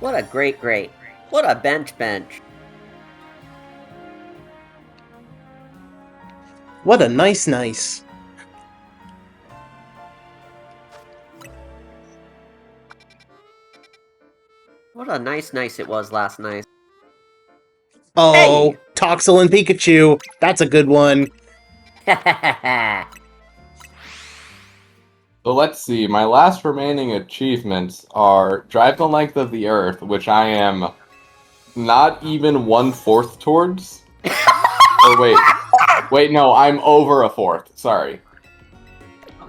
What a great. What a bench. What a nice. What a nice it was last night. Oh, Hey! Toxel and Pikachu. That's a good one. So let's see, my last remaining achievements are Drive the Length of the Earth, which I am not even 1/4 towards. Or wait, no, I'm over a fourth, sorry.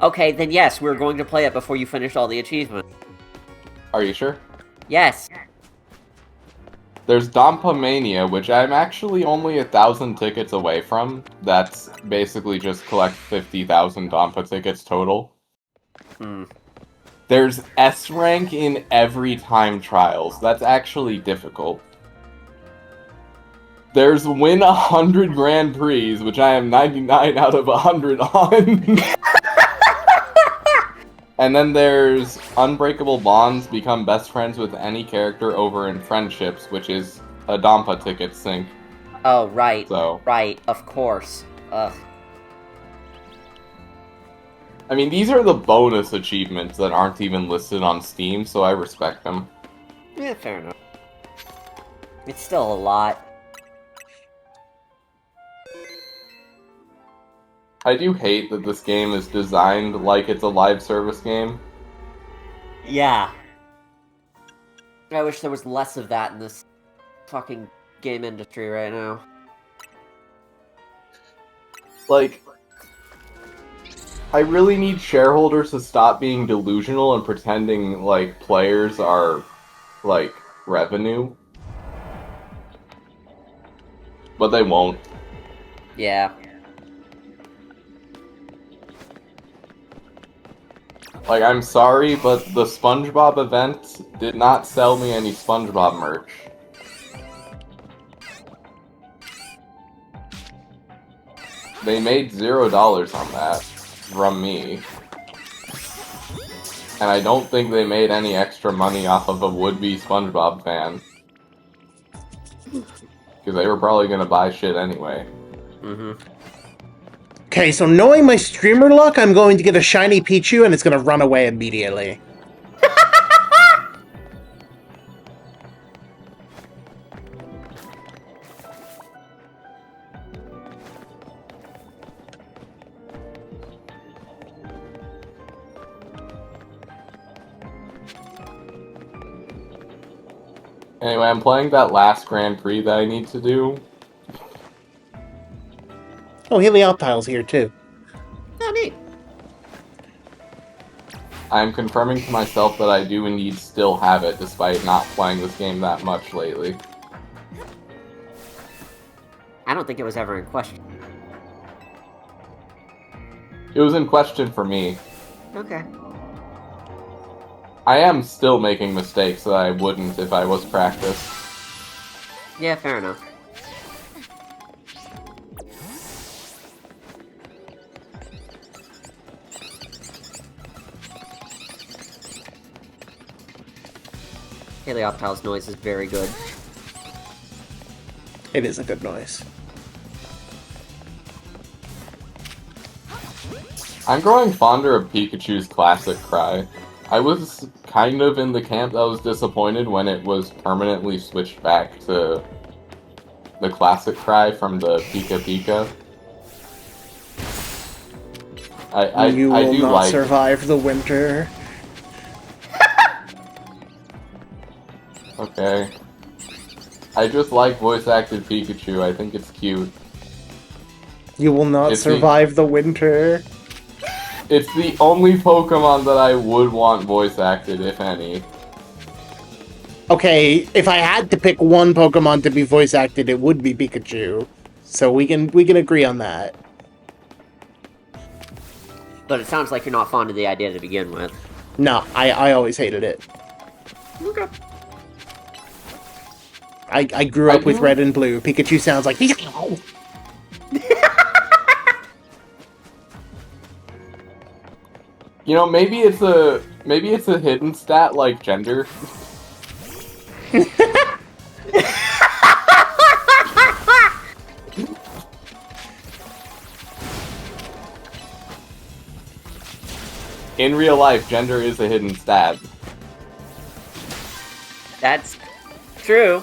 Okay, then yes, we're going to play it before you finish all the achievements. Are you sure? Yes. There's Dompamania, which I'm actually only 1,000 tickets away from. That's basically just collect 50,000 Dompa tickets total. There's S rank in every time trials. That's actually difficult. There's win 100 Grand Prix, which I am 99 out of 100 on. And then there's Unbreakable Bonds, become best friends with any character over in Friendships, which is a Dompa ticket sync. Oh, right. So, Right, of course. Ugh. I mean, these are the bonus achievements that aren't even listed on Steam, so I respect them. Yeah, fair enough. It's still a lot. I do hate that this game is designed like it's a live service game. Yeah. I wish there was less of that in this fucking game industry right now. Like, I really need shareholders to stop being delusional and pretending like players are, like, revenue. But they won't. Yeah. Like, I'm sorry, but the SpongeBob event did not sell me any SpongeBob merch. They made $0 on that from me. And I don't think they made any extra money off of a would-be SpongeBob fan. Because they were probably gonna buy shit anyway. Mm-hmm. Okay, so knowing my streamer luck, I'm going to get a shiny Pichu and it's going to run away immediately. Anyway, I'm playing that last Grand Prix that I need to do. Oh, Helioptile's here too. Oh, neat. I'm confirming to myself that I do indeed still have it, despite not playing this game that much lately. I don't think it was ever in question. It was in question for me. Okay. I am still making mistakes that I wouldn't if I was practiced. Yeah, fair enough. Helioptile's noise is very good. It is a good noise. I'm growing fonder of Pikachu's classic cry. I was kind of in the camp that was disappointed when it was permanently switched back to the classic cry from the Pika Pika. You I will do not like survive the winter. Okay. I just like voice-acted Pikachu. I think it's cute. You will not It's survive the winter. It's the only Pokemon that I would want voice-acted, if any. Okay, if I had to pick one Pokemon to be voice acted, it would be Pikachu. So we can agree on that. But it sounds like you're not fond of the idea to begin with. No, I always hated it. Okay. I grew up with Red and Blue. Pikachu sounds like You know, maybe it's a hidden stat like gender. In real life, gender is a hidden stat. That's true.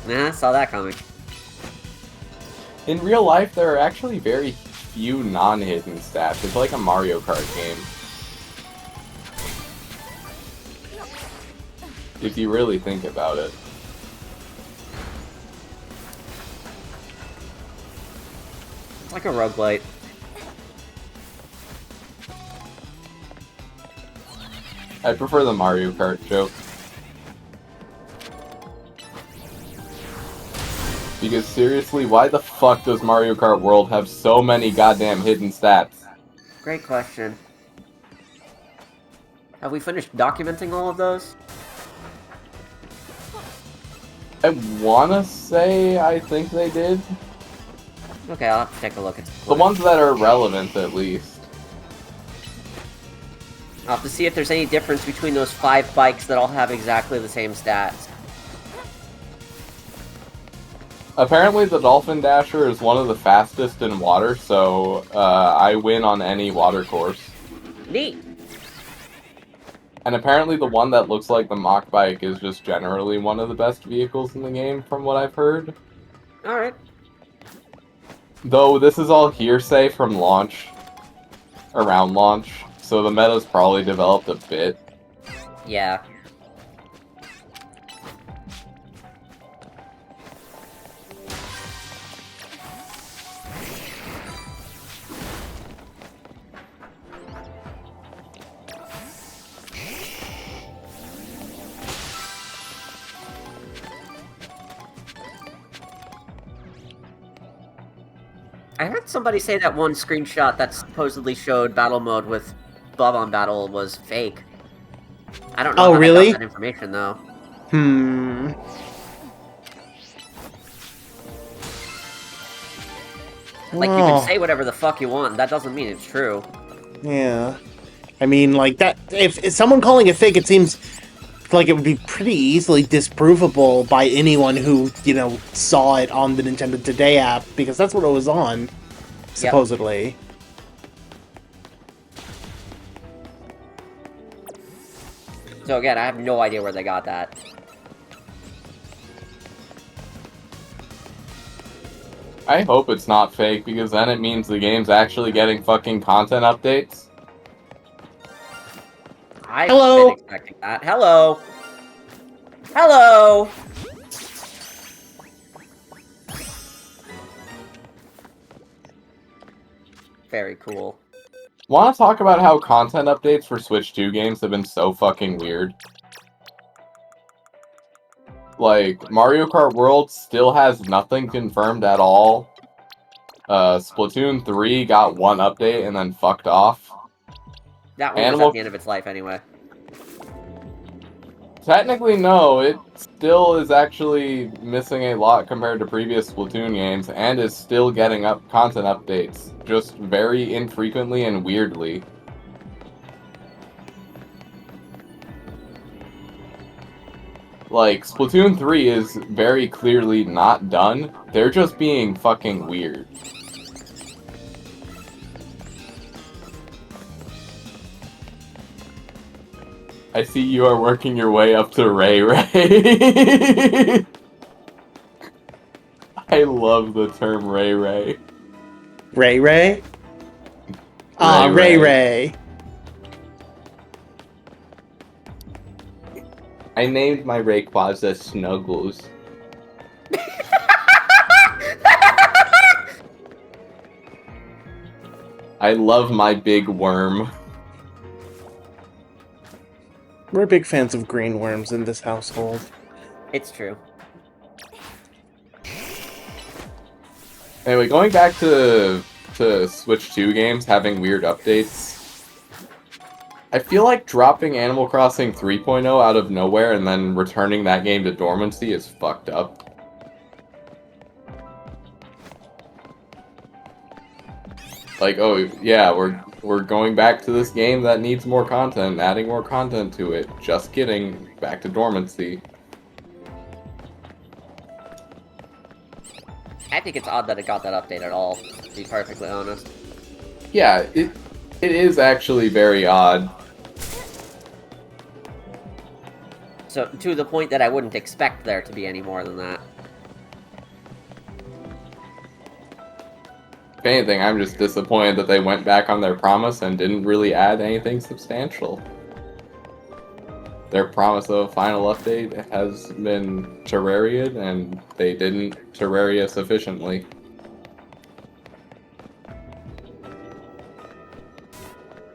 Nah, I saw that coming. In real life, there are actually very few non-hidden stats. It's like a Mario Kart game. If you really think about it. It's like a roguelite. I prefer the Mario Kart joke. Because seriously, why the fuck does Mario Kart World have so many goddamn hidden stats? Great question. Have we finished documenting all of those? I wanna say I think they did. Okay, I'll have to take a look at The ones that are relevant, at least. I'll have to see if there's any difference between those 5 bikes that all have exactly the same stats. Apparently the Dolphin Dasher is one of the fastest in water, so I win on any water course. Neat. And apparently the one that looks like the Mach Bike is just generally one of the best vehicles in the game, from what I've heard. Alright. Though this is all hearsay from launch, around launch, so the meta's probably developed a bit. Yeah. I heard somebody say that one screenshot that supposedly showed battle mode with Bob-on Battle was fake. I don't know Oh, how really? they got that information, though. Like, you Oh, can say whatever the fuck you want, that doesn't mean it's true. yeah. I mean, like, that. If someone calling it fake, it seems like it would be pretty easily disprovable by anyone who, saw it on the Nintendo Today app, because that's what it was on, supposedly. So again, I have no idea where they got that. I hope it's not fake, because then it means the game's actually getting fucking content updates. I've Hello? been expecting that. Hello! Hello! Very cool. Want to talk about how content updates for Switch 2 games have been so fucking weird? Like, Mario Kart World still has nothing confirmed at all. Splatoon 3 got one update and then fucked off. That one was at the end of its life anyway. Technically, no. It still is actually missing a lot compared to previous Splatoon games, and is still getting content updates, just very infrequently and weirdly. Like, Splatoon 3 is very clearly not done. They're just being fucking weird. I see you are working your way up to Ray Ray. I love the term Ray Ray. Ray Ray? Ah, Ray Ray. I named my Rayquaza Snuggles. I love my big worm. We're big fans of green worms in this household. It's true. Anyway, going back to Switch 2 games having weird updates, I feel like dropping Animal Crossing 3.0 out of nowhere and then returning that game to dormancy is fucked up. Like, oh yeah, we're going back to this game that needs more content, adding more content to it. Just kidding, back to dormancy. I think it's odd that it got that update at all, to be perfectly honest. Yeah, it is actually very odd. So, to the point that I wouldn't expect there to be any more than that. If anything, I'm just disappointed that they went back on their promise and didn't really add anything substantial. Their promise of a final update has been Terraria'd, and they didn't Terraria sufficiently.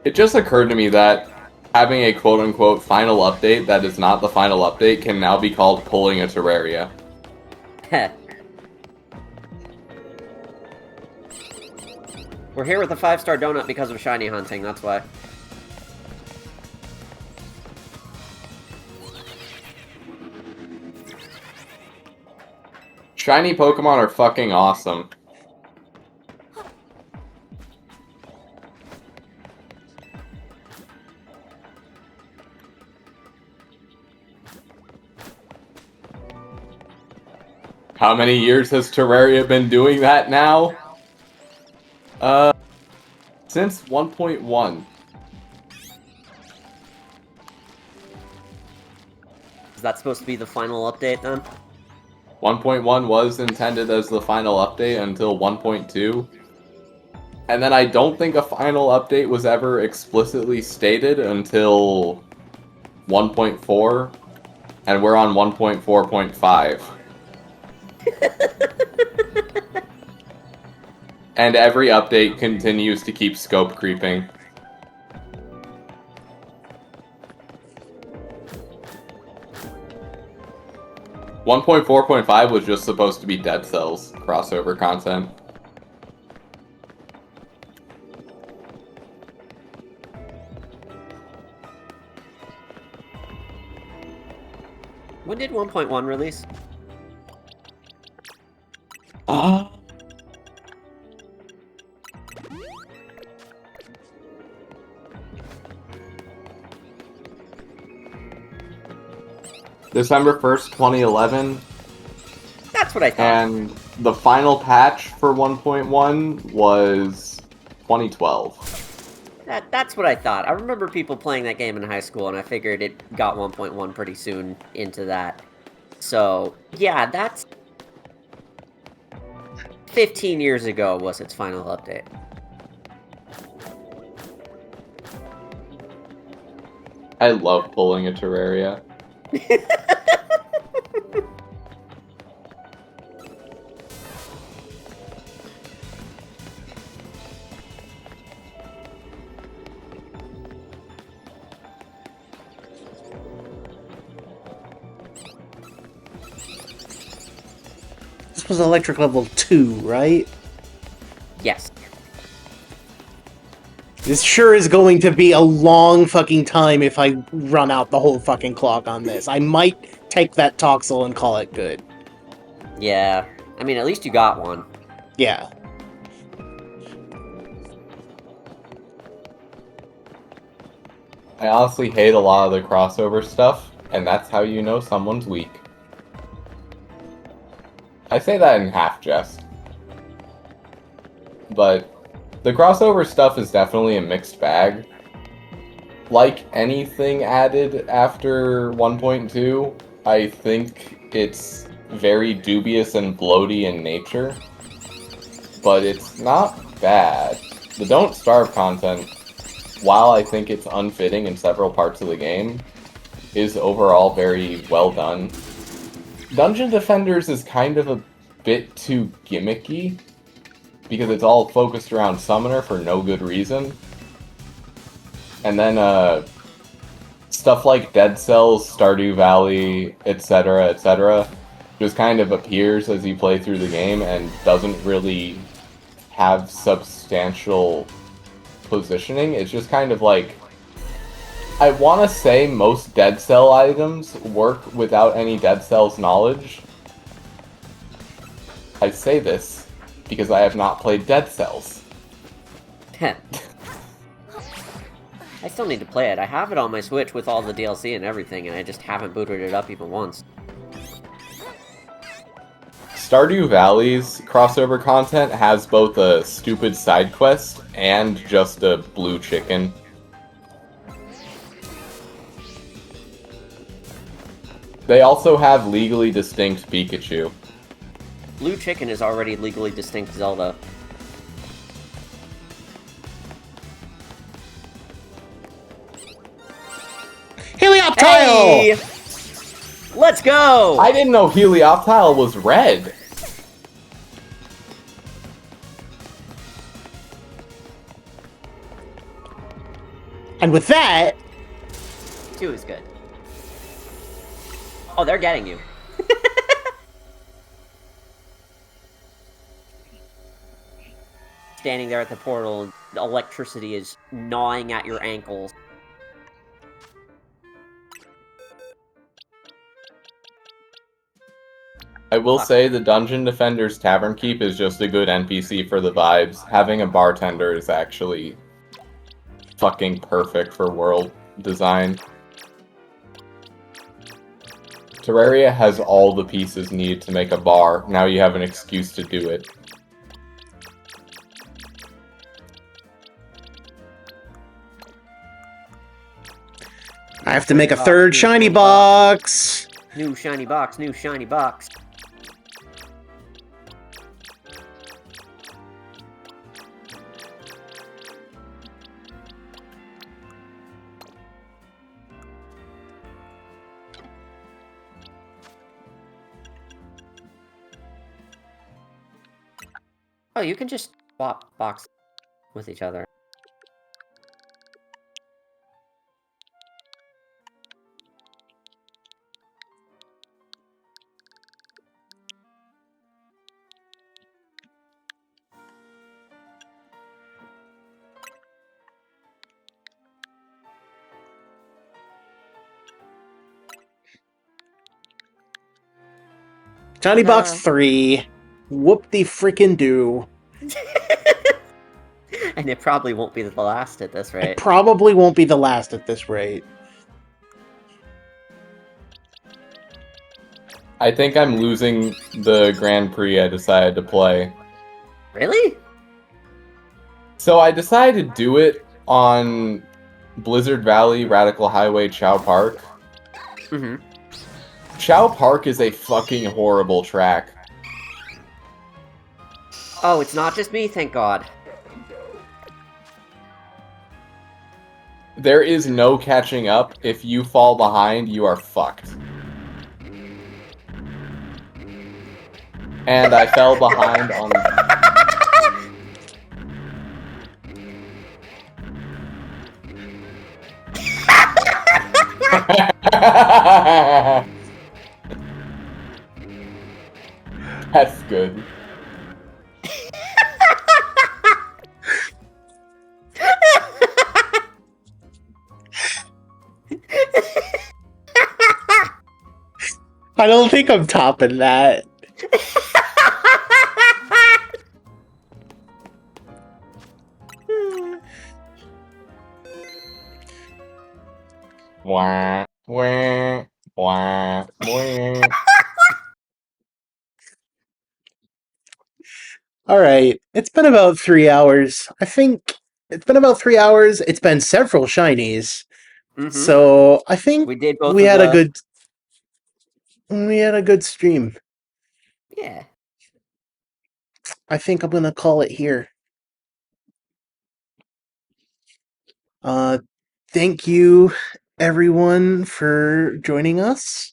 It just occurred to me that having a quote-unquote final update that is not the final update can now be called pulling a Terraria. Heh. We're here with a 5-star donut because of shiny hunting, that's why. Shiny Pokemon are fucking awesome. How many years has Terraria been doing that now? Since 1.1. Is that supposed to be the final update then? 1.1 was intended as the final update until 1.2. And then I don't think a final update was ever explicitly stated until 1.4. And we're on 1.4.5. And every update continues to keep scope creeping. One 1.4.5 was just supposed to be Dead Cells crossover content. When did 1.1 release? December 1st, 2011, That's what I thought. and the final patch for 1.1 was 2012. That's what I thought. I remember people playing that game in high school, and I figured it got 1.1 pretty soon into that. So, yeah, that's... 15 years ago was its final update. I love pulling a Terraria. This was electric level 2, right? Yes. This sure is going to be a long fucking time if I run out the whole fucking clock on this. I might take that Toxel and call it good. Yeah. I mean, at least you got one. Yeah. I honestly hate a lot of the crossover stuff, and that's how you know someone's weak. I say that in half jest. But the crossover stuff is definitely a mixed bag. Like anything added after 1.2, I think it's very dubious and bloaty in nature. But it's not bad. The Don't Starve content, while I think it's unfitting in several parts of the game, is overall very well done. Dungeon Defenders is kind of a bit too gimmicky, because it's all focused around Summoner for no good reason. And then, stuff like Dead Cells, Stardew Valley, etc., just kind of appears as you play through the game and doesn't really have substantial positioning. It's just kind of like... I want to say most Dead Cell items work without any Dead Cells knowledge. I say this because I have not played Dead Cells. I still need to play it. I have it on my Switch with all the DLC and everything, and I just haven't booted it up even once. Stardew Valley's crossover content has both a stupid side quest and just a blue chicken. They also have legally distinct Pikachu. Blue Chicken is already legally distinct Zelda. Helioptile! Hey! Let's go! I didn't know Helioptile was red. And with that... 2 is good. Oh, they're getting you. Standing there at the portal, the electricity is gnawing at your ankles. I will say the Dungeon Defender's Tavern Keep is just a good NPC for the vibes. Having a bartender is actually fucking perfect for world design. Terraria has all the pieces needed to make a bar. Now you have an excuse to do it. I have to make a third shiny box. New shiny box, new shiny box. Oh, you can just swap boxes with each other. Shiny box 3. Whoop de freaking do. And it probably won't be the last at this It rate. probably won't be the last at this rate. I think I'm losing the Grand Prix I decided to play. Really? So I decided to do it on Blizzard Valley, Radical Highway, Chow Park. Mm-hmm. Chow Park is a fucking horrible track. Oh, it's not just me, thank God. There is no catching up. If you fall behind, you are fucked. And I fell behind on... That's good. I don't think I'm topping that. Wah, wah, wah, wah. Alright, it's been about 3 hours. I think it's been about 3 hours. It's been several shinies. Mm-hmm. So I think We did both we of had the... a good stream. Yeah. I think I'm gonna call it here. Thank you everyone for joining us.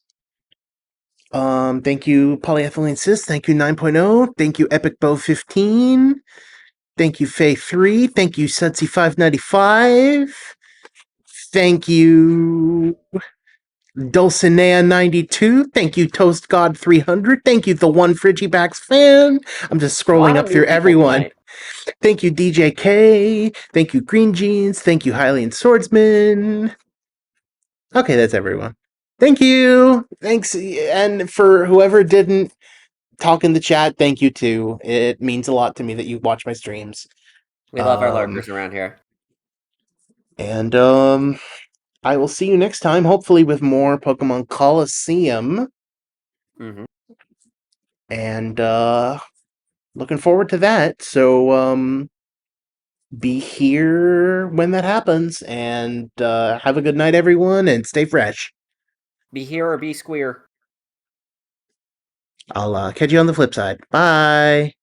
Thank you Polyethylene Sis, thank you 9.0, thank you Epic Bow 15, thank you Faye 3, thank you Sudsy 595, thank you Dulcinea 92, thank you Toast God 300, thank you the one Frigibax fan. I'm just scrolling up through everyone. Thank you, DJ K. Thank you, Green Jeans. Thank you, Hylian Swordsman. Okay, that's everyone. Thank you. Thanks. And for whoever didn't talk in the chat, thank you too. It means a lot to me that you watch my streams. We love our lurkers around here. And I will see you next time, hopefully with more Pokemon Coliseum. Mm-hmm. And looking forward to that. So be here when that happens, and have a good night, everyone, and stay fresh. Be here or be squeer. I'll catch you on the flip side. Bye.